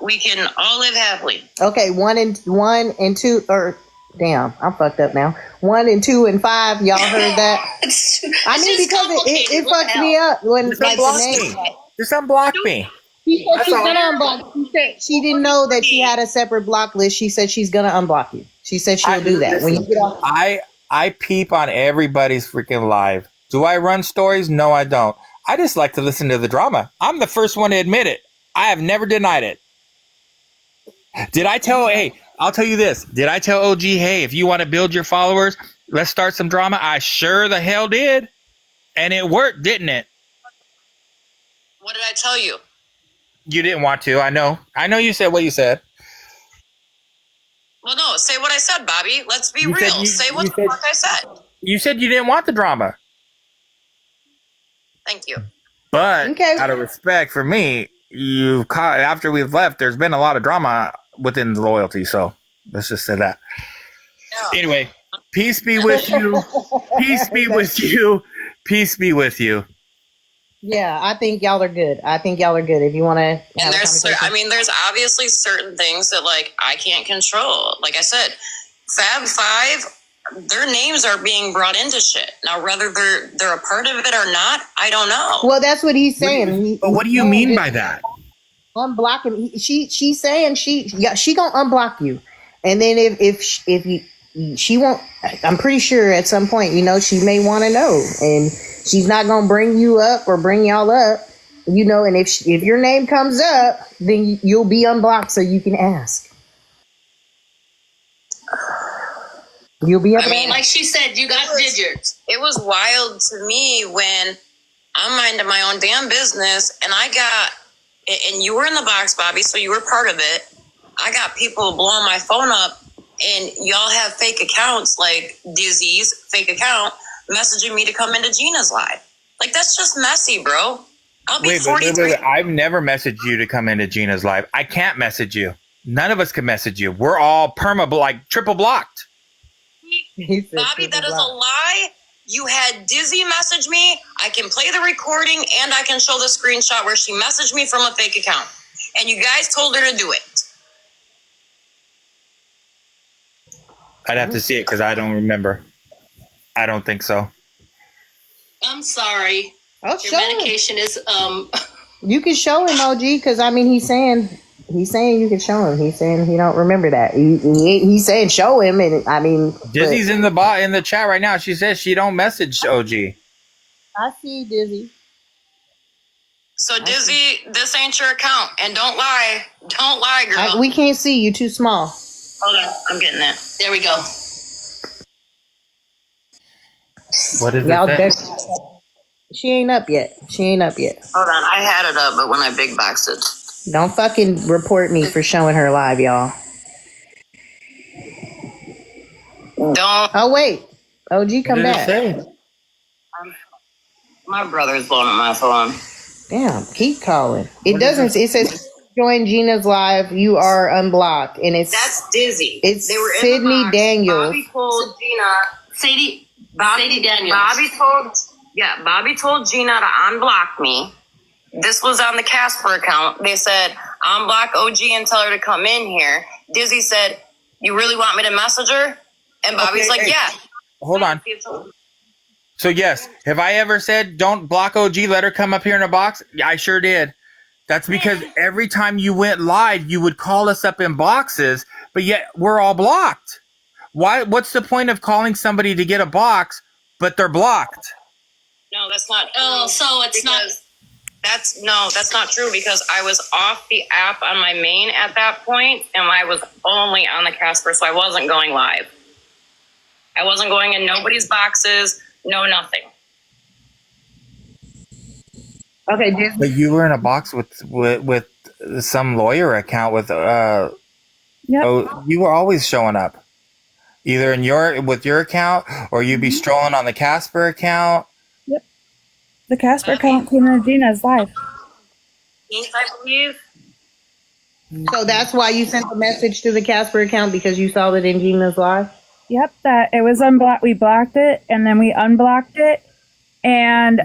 we can all live happily. Okay, 1 and 2, or damn, I'm fucked up now. 1 and 2 and 5, y'all heard that? Because it fucked me up when Just unblock me. She said she's gonna unblock. She said she didn't know that she had a separate block list. She said she's gonna unblock you. She said she'll do that when you get off. I peep on everybody's freaking live. Do I run stories? No, I don't. I just like to listen to the drama. I'm the first one to admit it. I have never denied it. Did I tell? Hey, I'll tell you this. Did I tell OG? Hey, if you want to build your followers, let's start some drama. I sure the hell did, and it worked, didn't it? What did I tell you? You didn't want to. I know. You said what you said. Well, no, say what I said, Bobby. Let's be real. Say what the fuck I said. You said you didn't want the drama. Thank you. But out of respect for me, after we've left, there's been a lot of drama within the loyalty. So let's just say that. Yeah. Anyway, peace be with you. Peace be with you. Peace be with you. Yeah, I think y'all are good. If you want to. And there's obviously certain things that I can't control. Like I said, Fab Five, their names are being brought into shit. Now, whether they're a part of it or not, I don't know. Well, that's what he's saying. But what do you mean by that? Unblock him. She's saying she gonna unblock you, and then if she won't, I'm pretty sure at some point, she may want to know, and she's not gonna bring you up or bring y'all up, and if your name comes up, then you'll be unblocked so you can ask. You'll be able like she said, you got digits. It was wild to me when I'm minding my own damn business and and you were in the box, Bobby, so you were part of it. I got people blowing my phone up and y'all have fake accounts like Dizzy's fake account messaging me to come into Gina's live. Like, that's just messy, bro. I'll be 43. Wait. I've never messaged you to come into Gina's live. I can't message you. None of us can message you. We're all triple blocked. Bobby, that is a lie. You had Dizzy message me. I can play the recording and I can show the screenshot where she messaged me from a fake account. And you guys told her to do it. I'd have to see it because I don't remember. I don't think so. I'm sorry. Your medication is You can show him, OG, because he's saying you can show him. He's saying he don't remember that. He's saying show him, and Dizzy's in the chat right now. She says she don't message OG. I see Dizzy. So Dizzy, this ain't your account, and don't lie, girl. We can't see you. Too small. Hold on, I'm getting it. There we go. What is Y'all, it? she ain't up yet. Hold on, I had it up, but when I big boxed it. Don't fucking report me for showing her live, y'all. Don't. Oh wait, OG, come back. My brother's blowing up my phone. Damn, keep calling. It doesn't. It says join Gina's live. You are unblocked, and That's Dizzy. It's They were in Sydney the box. Daniels. Bobby told Gina. Sadie Daniels. Bobby told Gina to unblock me. This was on the Casper account. They said, unblock OG and tell her to come in here. Dizzy said, you really want me to message her? And Bobby's like, yeah. Hold on. So yes, have I ever said don't block OG, let her come up here in a box? Yeah, I sure did. That's because every time you went live, you would call us up in boxes, but yet we're all blocked. Why? What's the point of calling somebody to get a box, but they're blocked? No, that's not true. Oh, so it's not. That's not true because I was off the app on my main at that point, and I was only on the Casper, so I wasn't going live. I wasn't going in nobody's boxes, no nothing. Okay, Disney. But you were in a box with some lawyer account with Yep. Oh, you were always showing up, either with your account or you'd be strolling on the Casper account. Yep. The Casper account came in Gina's live. I believe. So that's why you sent the message to the Casper account because you saw it in Gina's live. Yep, that it was unblocked. We blocked it, and then we unblocked it, and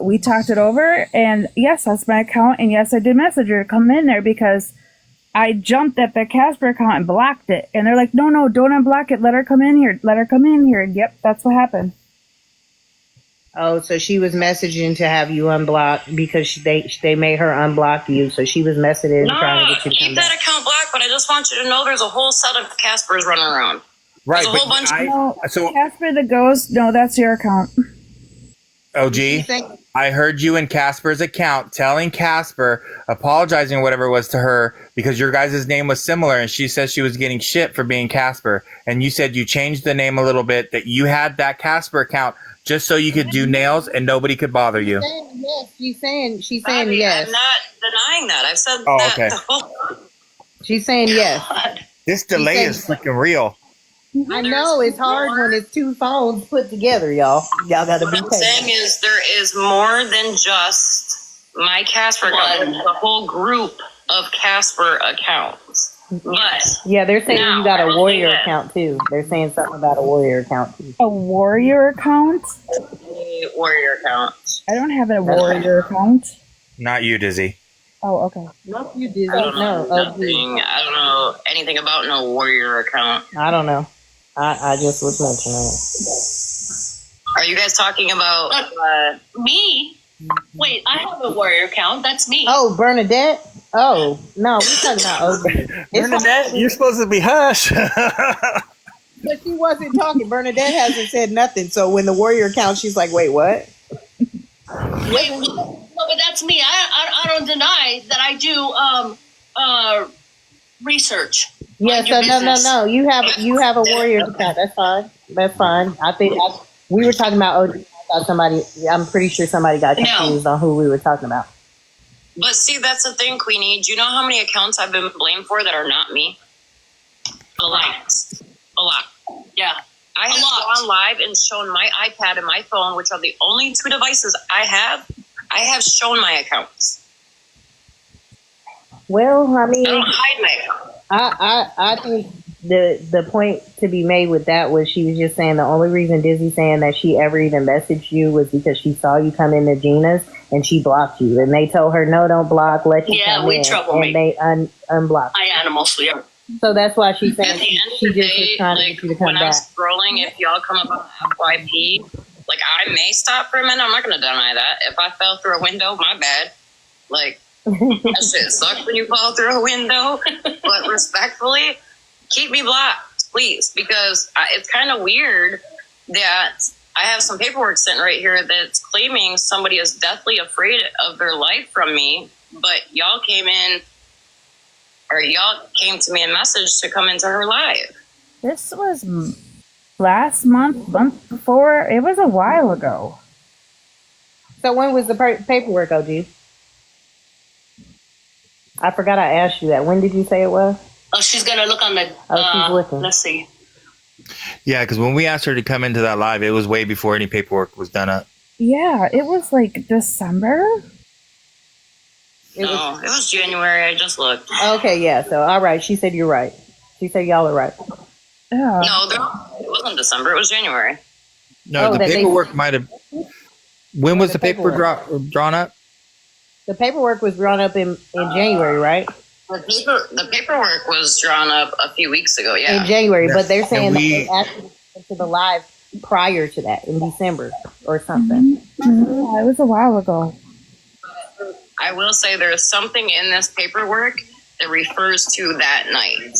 we talked it over. And yes, that's my account. And yes, I did message her to come in there because I jumped at the Casper account and blocked it. And they're like, no, don't unblock it. Let her come in here. Let her come in here. And yep, that's what happened. Oh, so she was messaging to have you unblocked because they made her unblock you. So she was messaging trying to get you to come Keep back. that account blocked, but I just want you to know there's a whole set of Caspers running around. Right, There's a whole bunch No, Casper the Ghost. No, that's your account. OG, I heard you in Casper's account telling Casper, apologizing or whatever it was to her because your guys' name was similar and she says she was getting shit for being Casper. And you said you changed the name a little bit, that you had that Casper account just so you could do nails and nobody could bother you. Yes, she's saying Bobby, yes. I'm not denying that. I've said Oh, that okay. the whole She's saying yes. This delay is freaking real. I know it's hard when it's two phones put together, y'all. Y'all got to be What I'm saying patient. is there is more than just my Casper account. There's a whole group of Casper accounts. But Yeah, they're saying now, you got I a will say warrior this. account too. They're saying something about a warrior account too. A warrior account? A warrior account. I don't have a warrior account. Not you, Dizzy. Oh, okay. No, you did. I don't know No, nothing. I don't know anything about no warrior account. I don't know. I just was mentioning it. Are you guys talking about Me? Wait, I have a warrior account. That's me. Oh, Bernadette? Oh, no, we're talking about OG. Bernadette, you're supposed to be hush. But she wasn't talking. Bernadette hasn't said nothing. So when the warrior account, she's like, wait, what? Wait, no, but that's me. I don't deny that I do research. Yeah, so no. You have a warrior account. That's fine. That's fine. We were talking about OG. I thought I'm pretty sure somebody got confused on who we were talking about. But see, that's the thing, Queenie. Do you know how many accounts I've been blamed for that are not me? A lot. Yeah. I have gone live and shown my iPad and my phone, which are the only two devices I have shown my accounts. Well, I mean, I don't hide my account. I think the point to be made with that was she was just saying the only reason Dizzy's saying that she ever even messaged you was because she saw you come into Gina's and she blocked you. And they told her, no, don't block, let you come in. And they unblocked. I animals, yeah. So that's why she's saying At the end she of the just was day, trying to get you to come when I'm back. scrolling, if y'all come up on FYP, like I may stop for a minute. I'm not going to deny that. If I fell through a window, my bad. Like, that shit sucks when you fall through a window. But respectfully, keep me blocked, please, because it's kind of weird that I have some paperwork sitting right here that's claiming somebody is deathly afraid of their life from me, but y'all came to me and messaged to come into her live. This was last month before. It was a while ago. So when was the paperwork, OG? I forgot I asked you that. When did you say it was? Oh, she's gonna look on the. She's looking. Let's see. Yeah, because when we asked her to come into that live, it was way before any paperwork was done up. Yeah, it was like December. It was January. I just looked. Okay, yeah. So, all right. She said you're right. She said y'all are right. Yeah. No, it wasn't December. It was January. No, the paperwork might have. When was the paperwork drawn up? The paperwork was drawn up in January, right? The paperwork was drawn up a few weeks ago, yeah. In January, but they're saying that they actually went to the live prior to that in December or something. Yeah, it was a while ago. I will say there's something in this paperwork that refers to that night.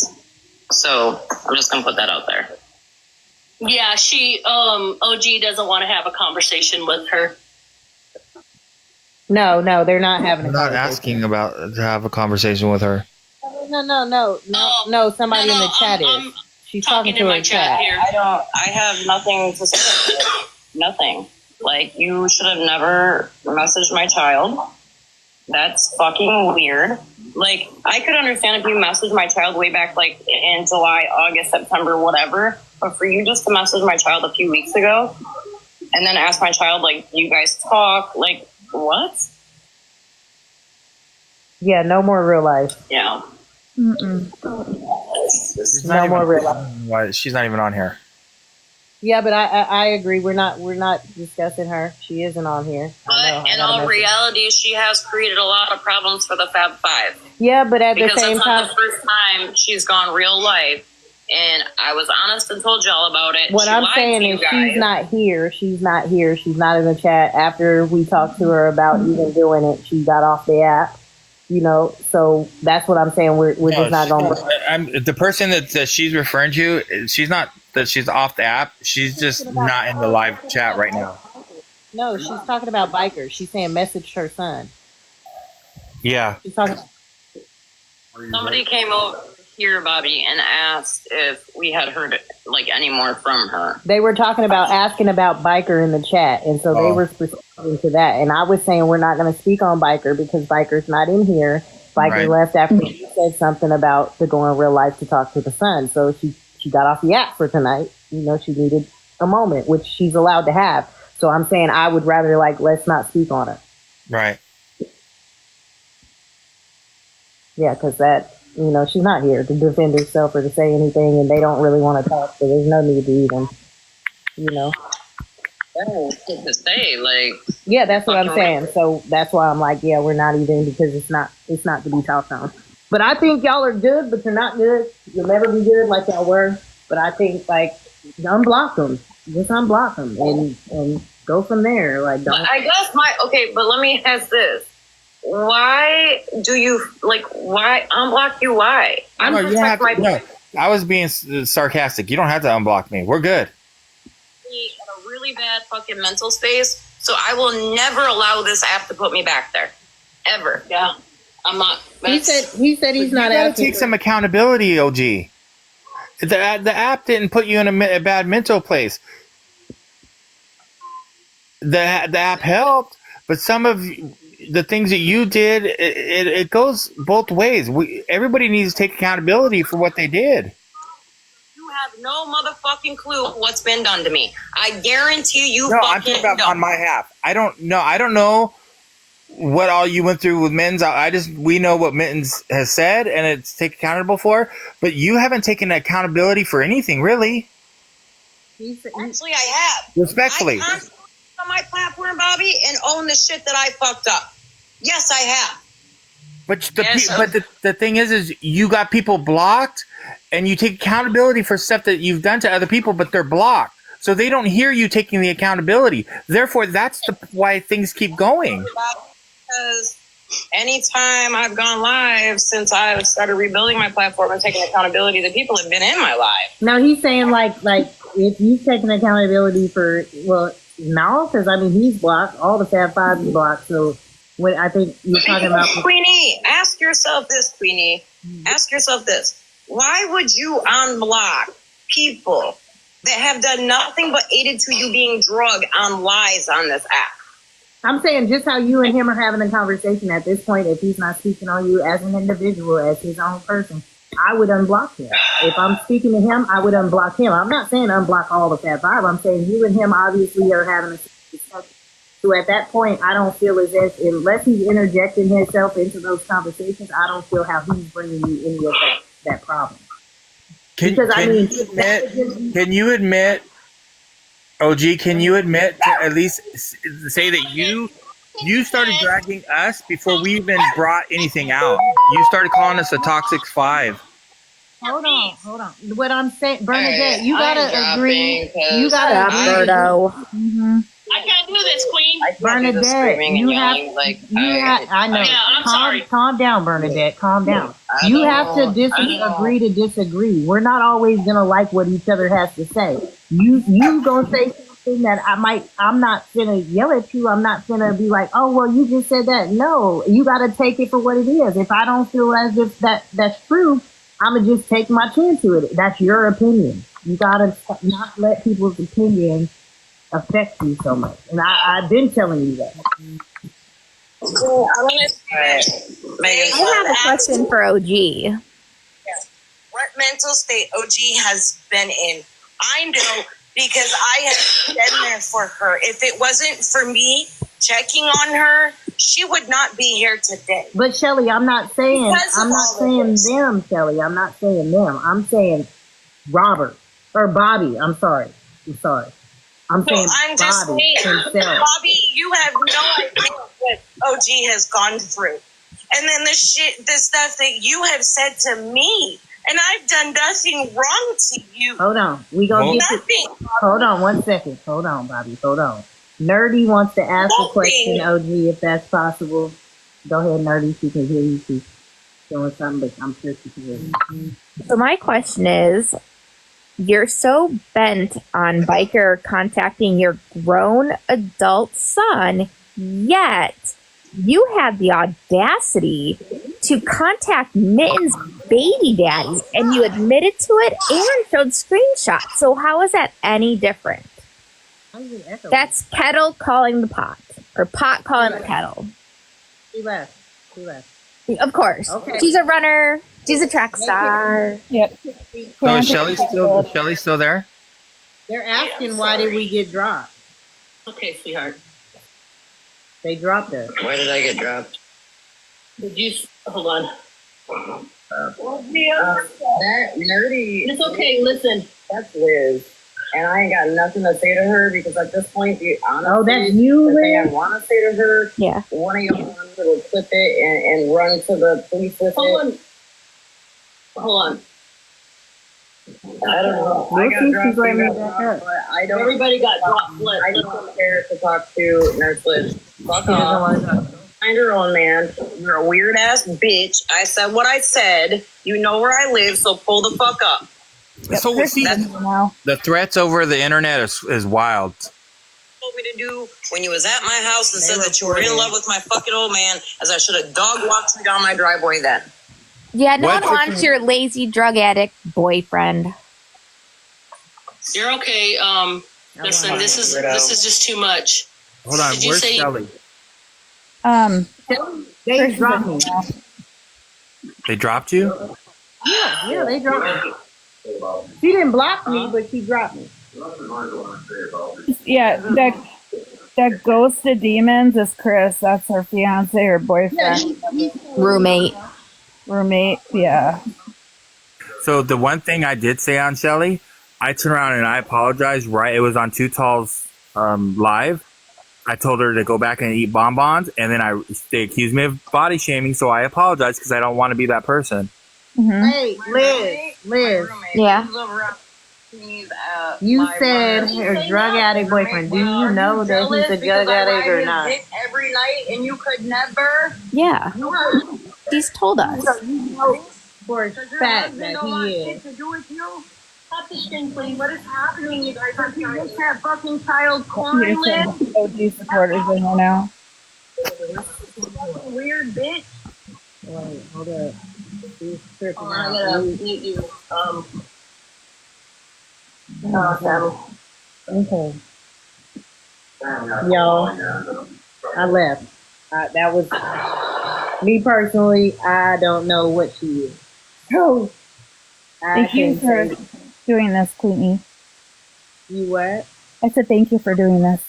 So I'm just going to put that out there. Yeah, she OG doesn't want to have a conversation with her. No, they're not having We're not asking about to have a conversation with her. No. Somebody in the chat is. She's talking to her in chat. I have nothing to say. Nothing. Like, you should have never messaged my child. That's fucking weird. Like, I could understand if you messaged my child way back, like, in July, August, September, whatever. But for you just to message my child a few weeks ago and then ask my child, like, you guys talk, like, what? Yeah, no more real life. Yeah. Mm-mm. No more real life. Why she's not even on here? Yeah, but I agree. We're not discussing her. She isn't on here. But in all reality, she has created a lot of problems for the Fab Five. Yeah, but at the because same it's time, not the first time she's gone real life, and I was honest and told y'all about it. what She I'm lied saying to you is guys. she's not here. She's not here. She's not in the chat. After we talked to her about even doing it, she got off the app. You know, so that's what I'm saying. We're just not going to. The person that she's referring to, she's not that she's off the app. She's just not in the live chat right now. No, she's talking about bikers. She's saying message her son. Yeah. She's talking. Somebody came over here, Bobby, and asked if we had heard like any more from her. They were talking about asking about Biker in the chat, and so they were responding to that. And I was saying we're not going to speak on Biker because Biker's not in here. Biker left after he said something about to go in real life to talk to the son. So she got off the app for tonight. You know, she needed a moment, which she's allowed to have. So I'm saying I would rather let's not speak on it. Right. Yeah, because that, she's not here to defend herself or to say anything, and they don't really want to talk, so there's no need to even, That's to say, like. Yeah, that's what I'm saying. So that's why I'm like, yeah, we're not even, because it's not to be talked on. But I think y'all are good, but you're not good. You'll never be good like y'all were. But I think unblock them, just unblock them, and go from there. Like, don't. I guess but let me ask this. Why do you why unblock you? Why? I'm protect my no, I was being sarcastic. You don't have to unblock me. We're good. in a really bad fucking mental space, so I will never allow this app to put me back there. Ever. Yeah. I'm not. He said he's not. You gotta take some accountability, OG. The app didn't put you in a bad mental place. The app helped, but some of the things that you did, it goes both ways. Everybody needs to take accountability for what they did. You have no motherfucking clue what's been done to me. I guarantee you. No, I'm talking about on my half. I don't know what all you went through with Mittens. We know what Mittens has said, and it's take accountable for. But you haven't taken accountability for anything, really. Actually, I have. Respectfully. I constantly on my platform, Bobby, and own the shit that I fucked up. Yes, I have. But the thing is you got people blocked, and you take accountability for stuff that you've done to other people, but they're blocked. So they don't hear you taking the accountability. Therefore, that's why things keep going. Because anytime I've gone live since I've started rebuilding my platform and taking accountability, the people have been in my life. Now he's saying like if you've taken accountability for, well, no, because I mean, he's blocked. All the Fab Five is blocked. So when I think you're talking about. Queenie, ask yourself this, Queenie. Ask yourself this. Why would you unblock people that have done nothing but aided to you being drugged on lies on this app? I'm saying just how you and him are having a conversation at this point, if he's not speaking on you as an individual, as his own person, I would unblock him. If I'm speaking to him, I would unblock him. I'm not saying unblock all the Fab Five. I'm saying you and him obviously are having a discussion. So at that point, I don't feel as if, unless he's interjecting himself into those conversations, I don't feel how he's bringing you any of that problem. Can you admit, OG, can you admit to at least say that you started dragging us before we even brought anything out? You started calling us a Toxic Five. Hold on. What I'm saying, Bernadette, you gotta agree. You Stop, gotta agree. Birdo. I can't do this, Queen. Bernadette, I know. Yeah, I'm sorry. Calm down, Bernadette. Calm down. You have to agree to disagree. We're not always gonna like what each other has to say. You gonna say something that I'm not gonna yell at you. I'm not gonna be like, oh well, you just said that. No, you gotta take it for what it is. If I don't feel as if that's true, I'm gonna just take my chin to it. That's your opinion. You gotta not let people's opinions affect you so much. And I've been telling you that. I have a question for OG. What mental state OG has been in? I know because I have been there for her. If it wasn't for me checking on her, she would not be here today. But Shelly, I'm not saying them, Shelly. I'm not saying them. I'm saying Robert or Bobby. I'm sorry. I'm saying Bobby himself. Bobby, you have no idea what OG has gone through. And then the stuff that you have said to me. And I've done nothing wrong to you. Hold on. We gonna get to, hold on 1 second. Hold on, Bobby. Hold on. Nerdy wants to ask a question, OG, if that's possible. Go ahead, Nerdy. She can hear you. She's doing something, but I'm sure she can hear you. So my question is, you're so bent on Biker contacting your grown adult son, yet you had the audacity to contact Mitten's baby daddy, and you admitted to it and showed screenshots. So how is that any different? That's kettle calling the pot, or pot calling the kettle. She left. Of course. Okay. She's a runner. She's a track star. Yep. So is Shelly still there? They're asking why did we get dropped? Okay, sweetheart. They dropped us. Why did I get dropped? Did you hold on? That nerdy. It's okay. Listen, that's Liz, and I ain't got nothing to say to her because at this point, honestly, that's you, the thing I Liz? want to say to her. Yeah. One of y'all want to clip it and run to the police with it. Hold on. I don't know. I got dropped, but I don't. Everybody got dropped. I don't care to talk to Nurse Liz. Fuck off. Find your own, man. You're a weird ass bitch. I said what I said. You know where I live, so pull the fuck up. So the threats over the internet is wild. Told me to do when you was at my house and said that you were in love with my fucking old man, as I should have dog walked you down my driveway then. Yeah, no one wants your lazy drug addict boyfriend. You're okay. Listen, this is just too much. Hold on, where's Shelly? They dropped me. They dropped you? Yeah, they dropped me. She didn't block me, but she dropped me. Yeah, that ghost of demons is Chris. That's her fiance or boyfriend. Roommate, yeah. So the one thing I did say on Shelly, I turned around and I apologized, right? It was on Too Tall's live. I told her to go back and eat bonbons, and then they accused me of body shaming, so I apologized because I don't want to be that person. Mm-hmm. Hey, Liz. Yeah. You said her drug addict boyfriend. Do you know that he's a drug addict or not? Every night, and you could never. Yeah. He's told us. So you know for a fact that he is. Stop the stream, please. What is happening, you guys? Are you just that fucking child corn Here's list? some OG supporters in here now. Weird bitch. Wait, hold up. She's tripping Oh, I out. gotta mute you. Okay. Y'all, I left. That was me personally. I don't know what she is. So I Thank you for can say, doing this, Queenie. you what? I said thank you for doing this.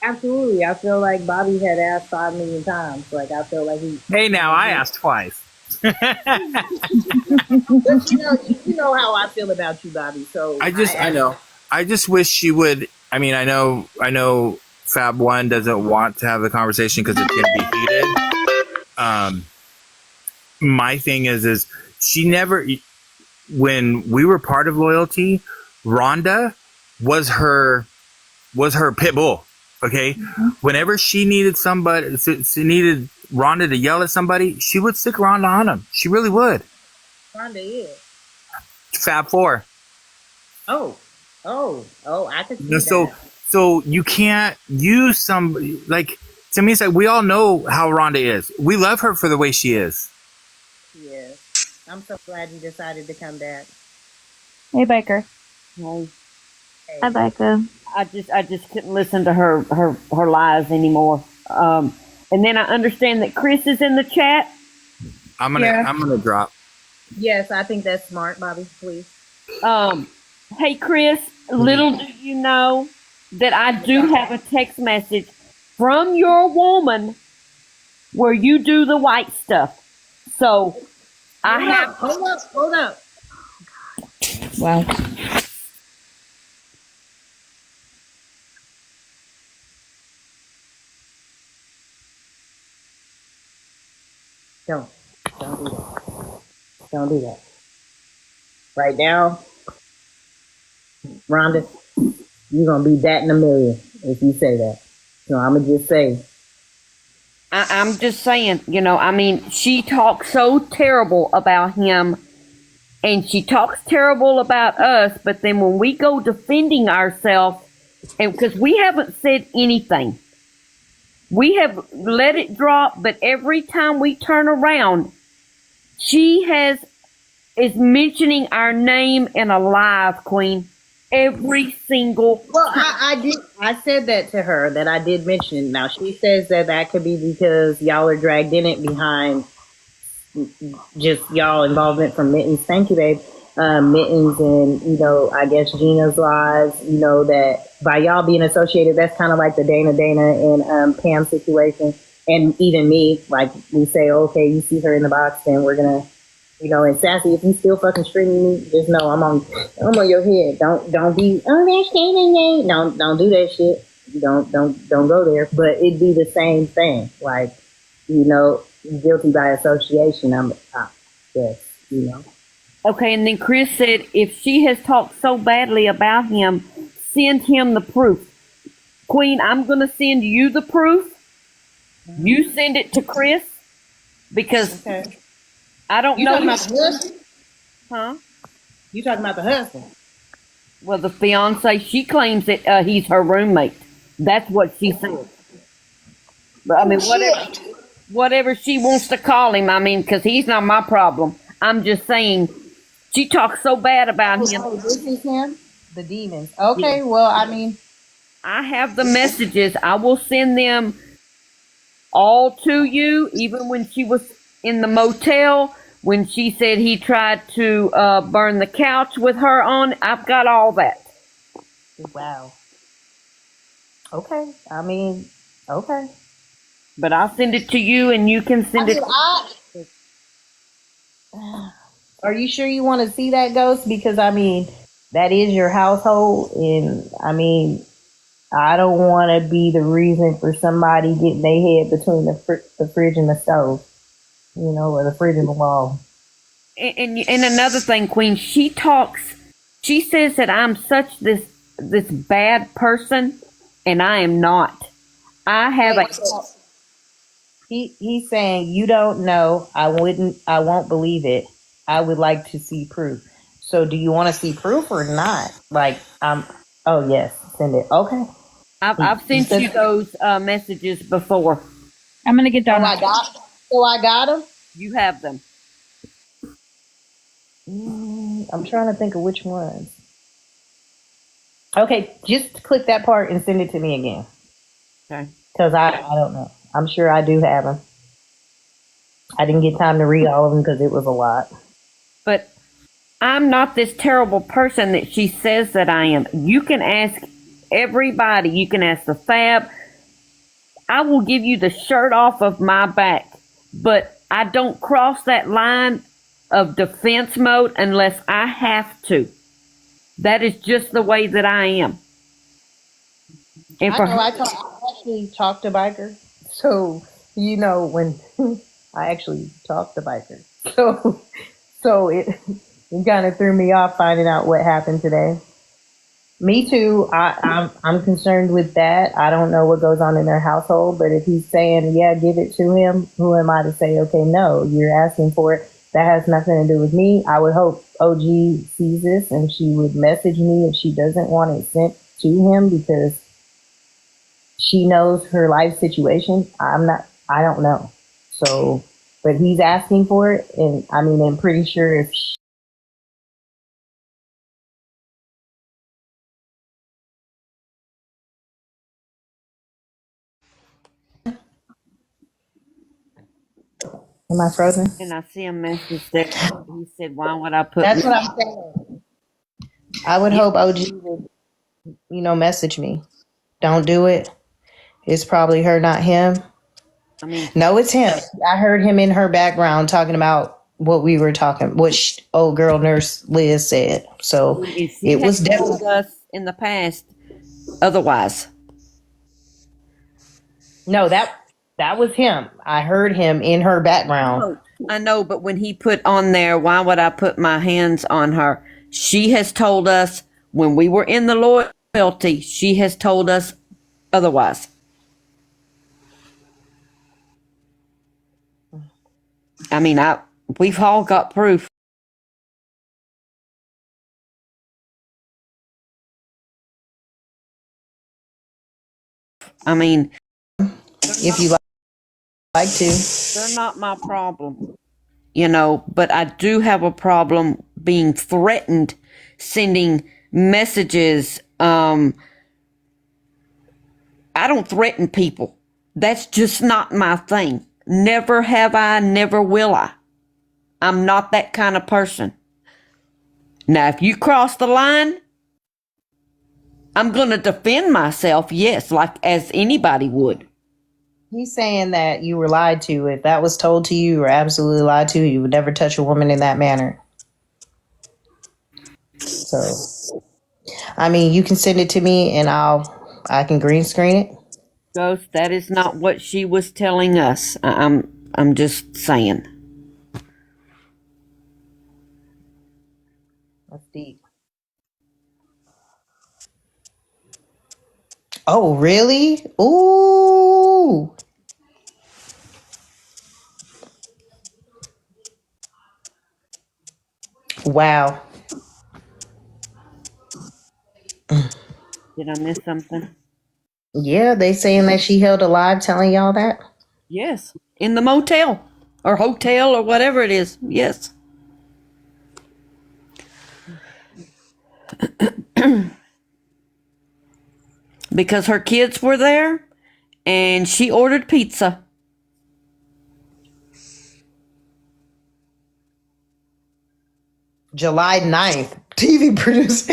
Absolutely. I feel like Bobby had asked 5 million times. Like I feel like he. Hey, now I asked twice. But you know how I feel about you, Bobby. So I know. I just wish she would. I mean, I know Fab One doesn't want to have the conversation because it's going to be heated. My thing is she never, when we were part of Loyalty, Rhonda was her pit bull. Okay. Mm-hmm. Whenever she needed somebody, she needed Rhonda to yell at somebody, she would stick Rhonda on them. She really would. Rhonda is Fab Four. Oh, I could see that. So you can't use somebody like, to me, it's like we all know how Rhonda is. We love her for the way she is. Yeah. I'm so glad you decided to come back. Hey, Biker. Hey. Hi, Becca. I just couldn't listen to her lies anymore. And then I understand that Chris is in the chat. I'm gonna drop. Yes, I think that's smart, Bobby. Please. Hey, Chris, little do you know that I do have a text message from your woman where you do the white stuff. So Hold up. Wow. Don't do that. Don't do that. Right now, Rhonda, you're gonna be batting a million if you say that. So I'm gonna just say. I'm just saying, I mean, she talks so terrible about him and she talks terrible about us, but then when we go defending ourselves, and because we haven't said anything, we have let it drop, but every time we turn around, she is mentioning our name in a live, Queen. Every single Well, I said that to her, that I did mention it. Now she says that could be because y'all are dragged in it behind just y'all involvement from Mittens. Thank you, babe. Mittens and I guess Gina's lives. That by y'all being associated, that's kind of like the Dana and Pam situation, and even me. Like we say, okay, you see her in the box, then we're gonna. And Sassy, if you still fucking streaming me, just know I'm on your head. Don't be understanding. Don't do that shit. Don't go there. But it'd be the same thing. Like, guilty by association. Yes. Okay, and then Chris said if she has talked so badly about him, send him the proof. Queen, I'm gonna send you the proof. You send it to Chris because I don't know. You talking about the husband? Huh? You talking about the husband? Well, the fiance, she claims that he's her roommate. That's what she said. But I mean, whatever she wants to call him, I mean, because he's not my problem. I'm just saying, she talks so bad about him. Oh, this is him? The demons. Okay, yeah. Well, I mean, I have the messages. I will send them all to you, even when she was in the motel. When she said he tried to burn the couch with her on, I've got all that. Wow. Okay. I mean, okay. But I'll send it to you and you can send it. Are you sure you want to see that, Ghost? Because, I mean, that is your household. And, I mean, I don't want to be the reason for somebody getting their head between the fridge and the stove. Or the fridge and the wall. And another thing, Queen, she says that I'm such this bad person, and I am not. I have He's saying, you don't know, I won't believe it. I would like to see proof. So do you want to see proof or not? Like, oh yes, send it. Okay. I've sent you those messages before. I'm gonna get done. So I got them. You have them. I'm trying to think of which ones. Okay, just click that part and send it to me again. Okay. Because I don't know. I'm sure I do have them. I didn't get time to read all of them because it was a lot. But I'm not this terrible person that she says that I am. You can ask everybody. You can ask the Fab. I will give you the shirt off of my back. But I don't cross that line of defense mode unless I have to. That is just the way that I am. And for I actually talked to Biker. So, when I actually talked to Biker. So it kind of threw me off finding out what happened today. Me too. I'm concerned with that. I don't know what goes on in their household, but if he's saying, yeah, give it to him, who am I to say, okay, no, you're asking for it. That has nothing to do with me. I would hope OG sees this and she would message me if she doesn't want it sent to him because she knows her life situation. I don't know. So, but he's asking for it. And I'm pretty sure if Am I frozen? And I see a message there. He said, why would I put... That's what I'm saying. I would hope OG would, message me. Don't do it. It's probably her, not him. No, it's him. I heard him in her background talking about what we were talking, what old girl nurse Liz said. So it was definitely us in the past. Otherwise, no, that was him. I heard him in her background. I know, but when he put on there, why would I put my hands on her? She has told us when we were in the loyalty. She has told us otherwise. We've all got proof. If you like to. They're not my problem. But I do have a problem being threatened, sending messages. I don't threaten people. That's just not my thing. Never have I, never will I. I'm not that kind of person. Now, if you cross the line, I'm going to defend myself, yes, like as anybody would. He's saying that you were lied to. If that was told to you, you were absolutely lied to. You would never touch a woman in that manner. So, you can send it to me and I can green screen it. Ghost, that is not what she was telling us. I'm just saying. That's deep. Oh, really? Ooh. Wow. Did I miss something? Yeah, they saying that she held alive telling y'all that? Yes. In the motel or hotel or whatever it is. Yes. Because her kids were there and she ordered pizza. July 9th. TV producer.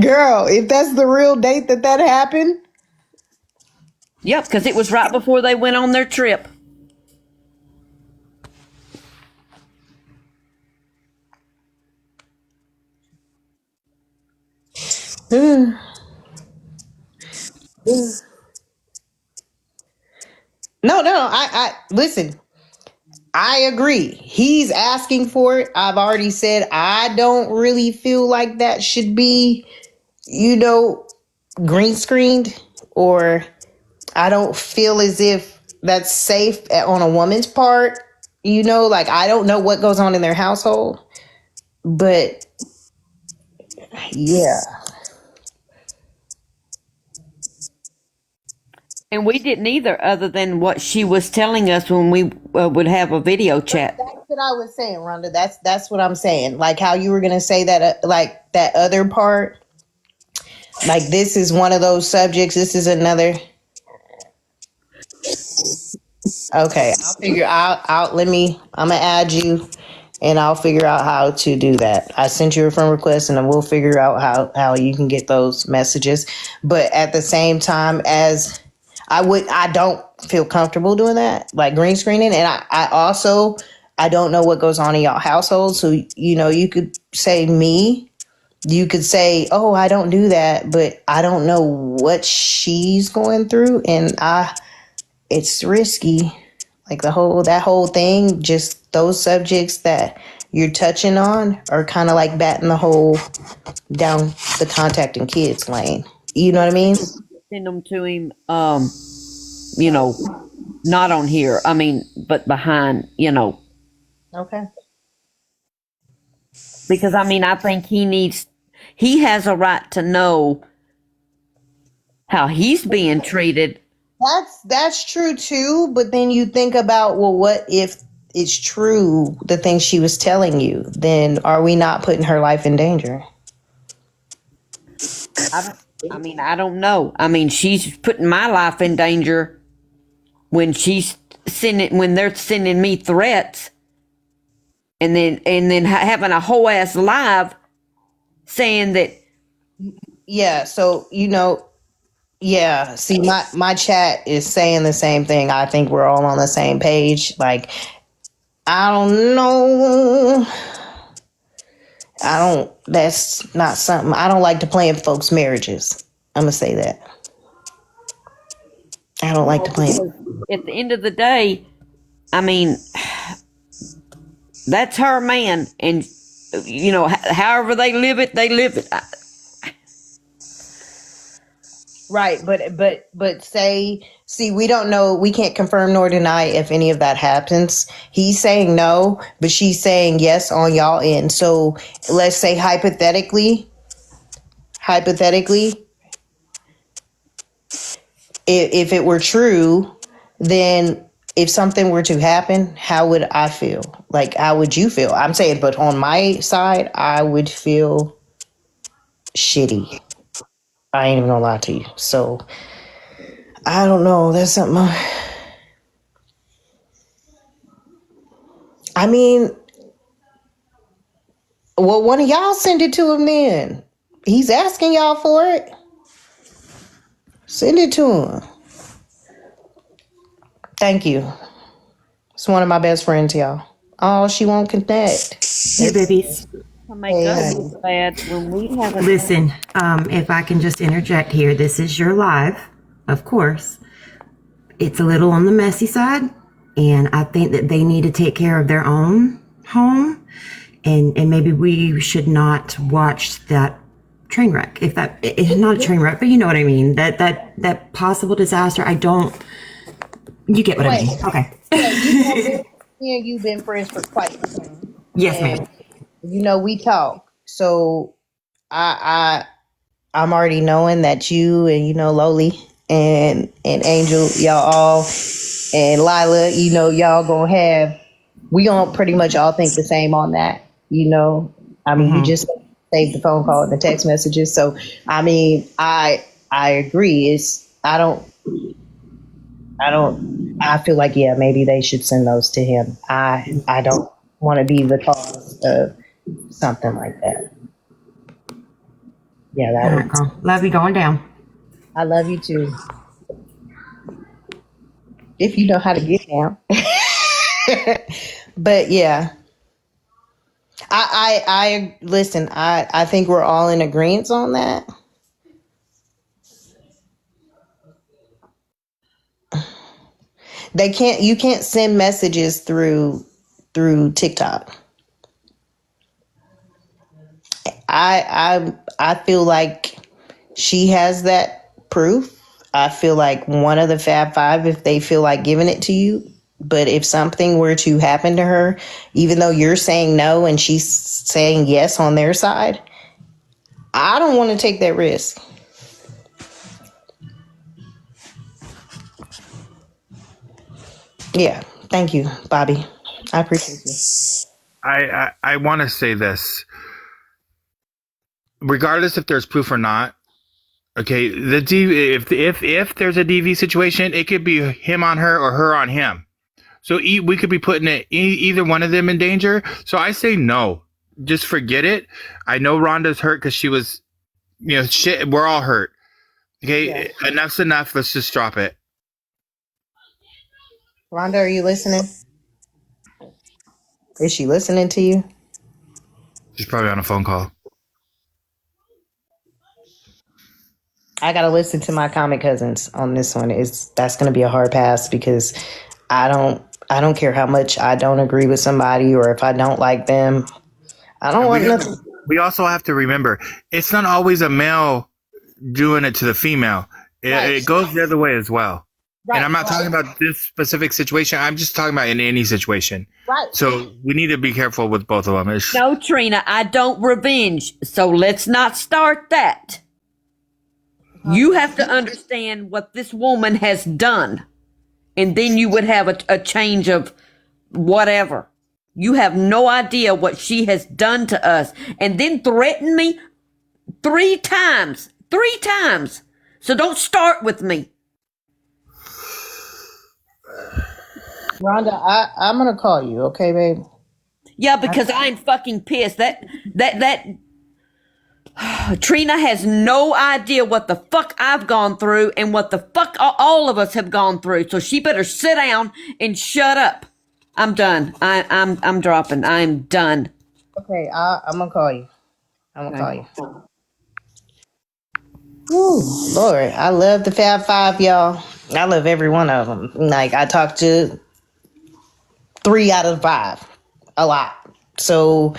Girl, if that's the real date that happened. Yep, because it was right before they went on their trip. No, I listen. I agree. He's asking for it. I've already said I don't really feel like that should be, green screened, or I don't feel as if that's safe on a woman's part, You know, like I don't know what goes on in their household, but yeah. And we didn't either, other than what she was telling us when we would have a video chat. That's what I was saying, Rhonda. That's what I'm saying. Like how you were gonna say that, like that other part. Like this is one of those subjects. This is another. Okay, I'll figure out. I'm gonna add you, and I'll figure out how to do that. I sent you a friend request, and then we'll figure out how you can get those messages. But at the same time, as I don't feel comfortable doing that, like green screening, and I don't know what goes on in y'all household. So you could say me. You could say, oh, I don't do that, but I don't know what she's going through, and it's risky. Like that whole thing, just those subjects that you're touching on are kind of like batting the whole down the contacting kids lane. You know what I mean? Send them to him, not on here. I mean, but behind, Okay. Because I think he has a right to know how he's being treated. That's true too, but then you think about, well, what if it's true, the thing she was telling you? Then are we not putting her life in danger? I don't know. She's putting my life in danger when they're sending me threats, and then having a whole ass live saying that. Yeah. So yeah. See, my chat is saying the same thing. I think we're all on the same page. Like, I don't know. That's not something. I don't like to play in folks' marriages. I'm going to say that. I don't like to play. At the end of the day, that's her man. And, however they live it, they live it. Right. But see, we don't know. We can't confirm nor deny if any of that happens. He's saying no, but she's saying yes on y'all end. So let's say hypothetically, if it were true, then if something were to happen, how would I feel? Like, how would you feel? I'm saying, but on my side, I would feel shitty. I ain't even gonna lie to you. So I don't know. That's something. Well, one of y'all send it to him then. He's asking y'all for it. Send it to him. Thank you. It's one of my best friends, y'all. Oh, she won't connect. Hey, babies. Oh my God, bad when we have a Listen, if I can just interject here, this is your live, of course. It's a little on the messy side, and I think that they need to take care of their own home, and maybe we should not watch that train wreck. If that it's not a train wreck, but you know what I mean. That possible disaster. You get what I mean. Okay. You've been friends for quite some time. Yes, ma'am. We talk. So I'm already knowing that you and Loli and Angel, y'all all, and Lila, y'all we gonna pretty much all think the same on that. You just save the phone call and the text messages. So I agree. I feel like, yeah, maybe they should send those to him. I don't want to be the cause of something like that. Yeah, that would. Love you going down. I love you too. If you know how to get down. But yeah. I listen, I think we're all in agreement on that. You can't send messages through TikTok. I feel like she has that proof. I feel like one of the Fab Five, if they feel like giving it to you, But if something were to happen to her, even though you're saying no and she's saying yes on their side, I don't want to take that risk. Yeah. Thank you, Bobby. I appreciate you. I want to say this. Regardless if there's proof or not, okay, if there's a DV situation, it could be him on her or her on him. So we could be putting either one of them in danger. So I say no. Just forget it. I know Rhonda's hurt because she was, shit. We're all hurt. Okay, yeah. Enough's enough. Let's just drop it. Rhonda, are you listening? Is she listening to you? She's probably on a phone call. I gotta listen to my comic cousins on this one. That's gonna be a hard pass because I don't care how much I don't agree with somebody or if I don't like them. I don't want nothing. We also have to remember it's not always a male doing it to the female. It goes the other way as well. Right, and I'm not talking about this specific situation. I'm just talking about in any situation. Right. So we need to be careful with both of them. No, Trina, I don't revenge. So let's not start that. You have to understand what this woman has done. And then you would have a change of whatever. You have no idea what she has done to us. And then threaten me 3 times. 3 times. So don't start with me. Rhonda, I'm gonna call you, okay, babe? Yeah, because I'm fucking pissed. That Trina has no idea what the fuck I've gone through and what the fuck all of us have gone through. So she better sit down and shut up. I'm done. I'm dropping. I'm done. Okay, I'm gonna call you. I'm gonna call you. Ooh, Lord, I love the Fab Five, y'all. I love every one of them. Like, I talked to 3 out of 5 a lot. So,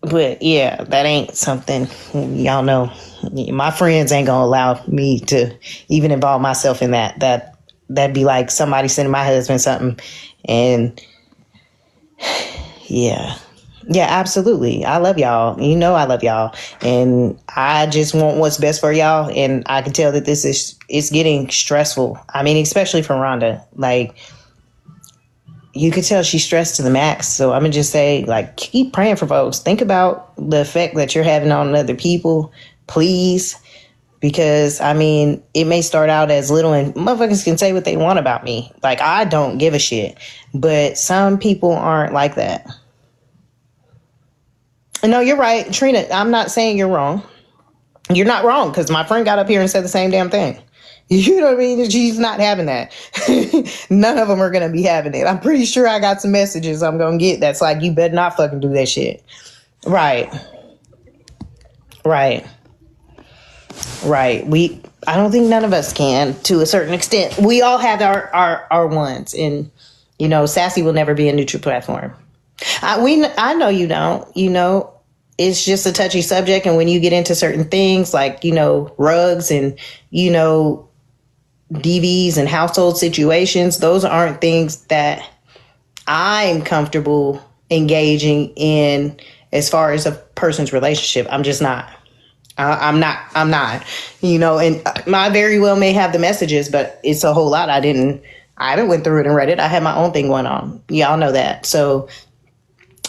but yeah, that ain't something, y'all know. My friends ain't gonna allow me to even involve myself in that. That'd be like somebody sending my husband something. And yeah, absolutely. I love y'all. I love y'all. And I just want what's best for y'all. And I can tell that it's getting stressful. I mean, especially for Rhonda. Like, you could tell she's stressed to the max. So I'm going to just say, like, keep praying for folks. Think about the effect that you're having on other people, please. Because, I mean, it may start out as little and motherfuckers can say what they want about me. Like, I don't give a shit. But some people aren't like that. No, you're right, Trina. I'm not saying you're wrong. You're not wrong because my friend got up here and said the same damn thing. You know what I mean? She's not having that. None of them are going to be having it. I'm pretty sure I got some messages I'm going to get that's like, you better not fucking do that shit. Right. I don't think none of us can to a certain extent. We all have our ones. And, Sassy will never be a neutral platform. I know you don't, it's just a touchy subject. And when you get into certain things like, rugs and, DVs and household situations, those aren't things that I'm comfortable engaging in as far as a person's relationship. I'm just not. I'm not, and I very well may have the messages, but it's a whole lot. I haven't went through it and read it. I had my own thing going on. Y'all know that. So,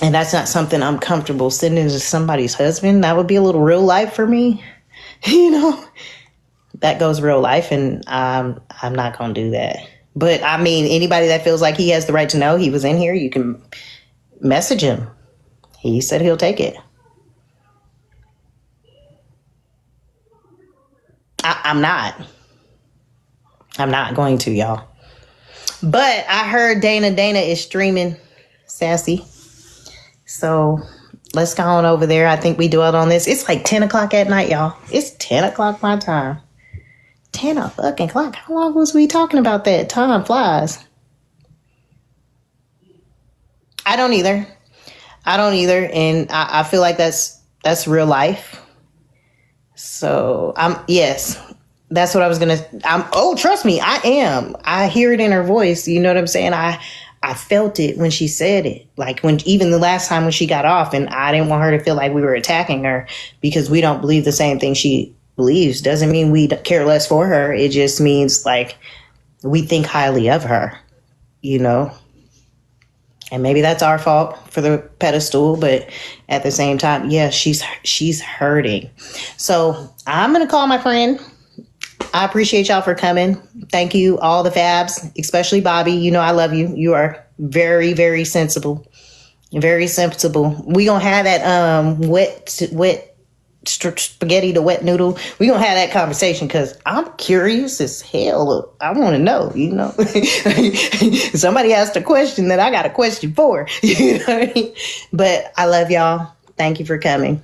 and that's not something I'm comfortable sending to somebody's husband. That would be a little real life for me. That goes real life, and I'm not going to do that. But, I mean, anybody that feels like he has the right to know he was in here, you can message him. He said he'll take it. I'm not going to, y'all. But I heard Dana is streaming Sassy. So let's go on over there. I think we dwelled on this. It's like 10 o'clock at night, y'all. It's 10 o'clock my time. 10 o'clock. How long was we talking about that? Time flies. I don't either. And I feel like that's real life. So yes, That's what I was gonna. Trust me, I am. I hear it in her voice. You know what I'm saying? I felt it when she said it. Like even the last time when she got off, and I didn't want her to feel like we were attacking her because we don't believe the same thing she believes. Doesn't mean we care less for her. It just means like we think highly of her. You know. And maybe that's our fault for the pedestal, but at the same time, yeah, she's hurting. So I'm gonna call my friend. I appreciate y'all for coming. Thank you, all the Fabs, especially Bobby. You know I love you. You are very, very sensible. Very sensible. We gonna have that wet spaghetti to wet noodle. We gonna have that conversation because I'm curious as hell. I want to know. You know, somebody asked a question that I got a question for. You know what I mean? But I love y'all. Thank you for coming.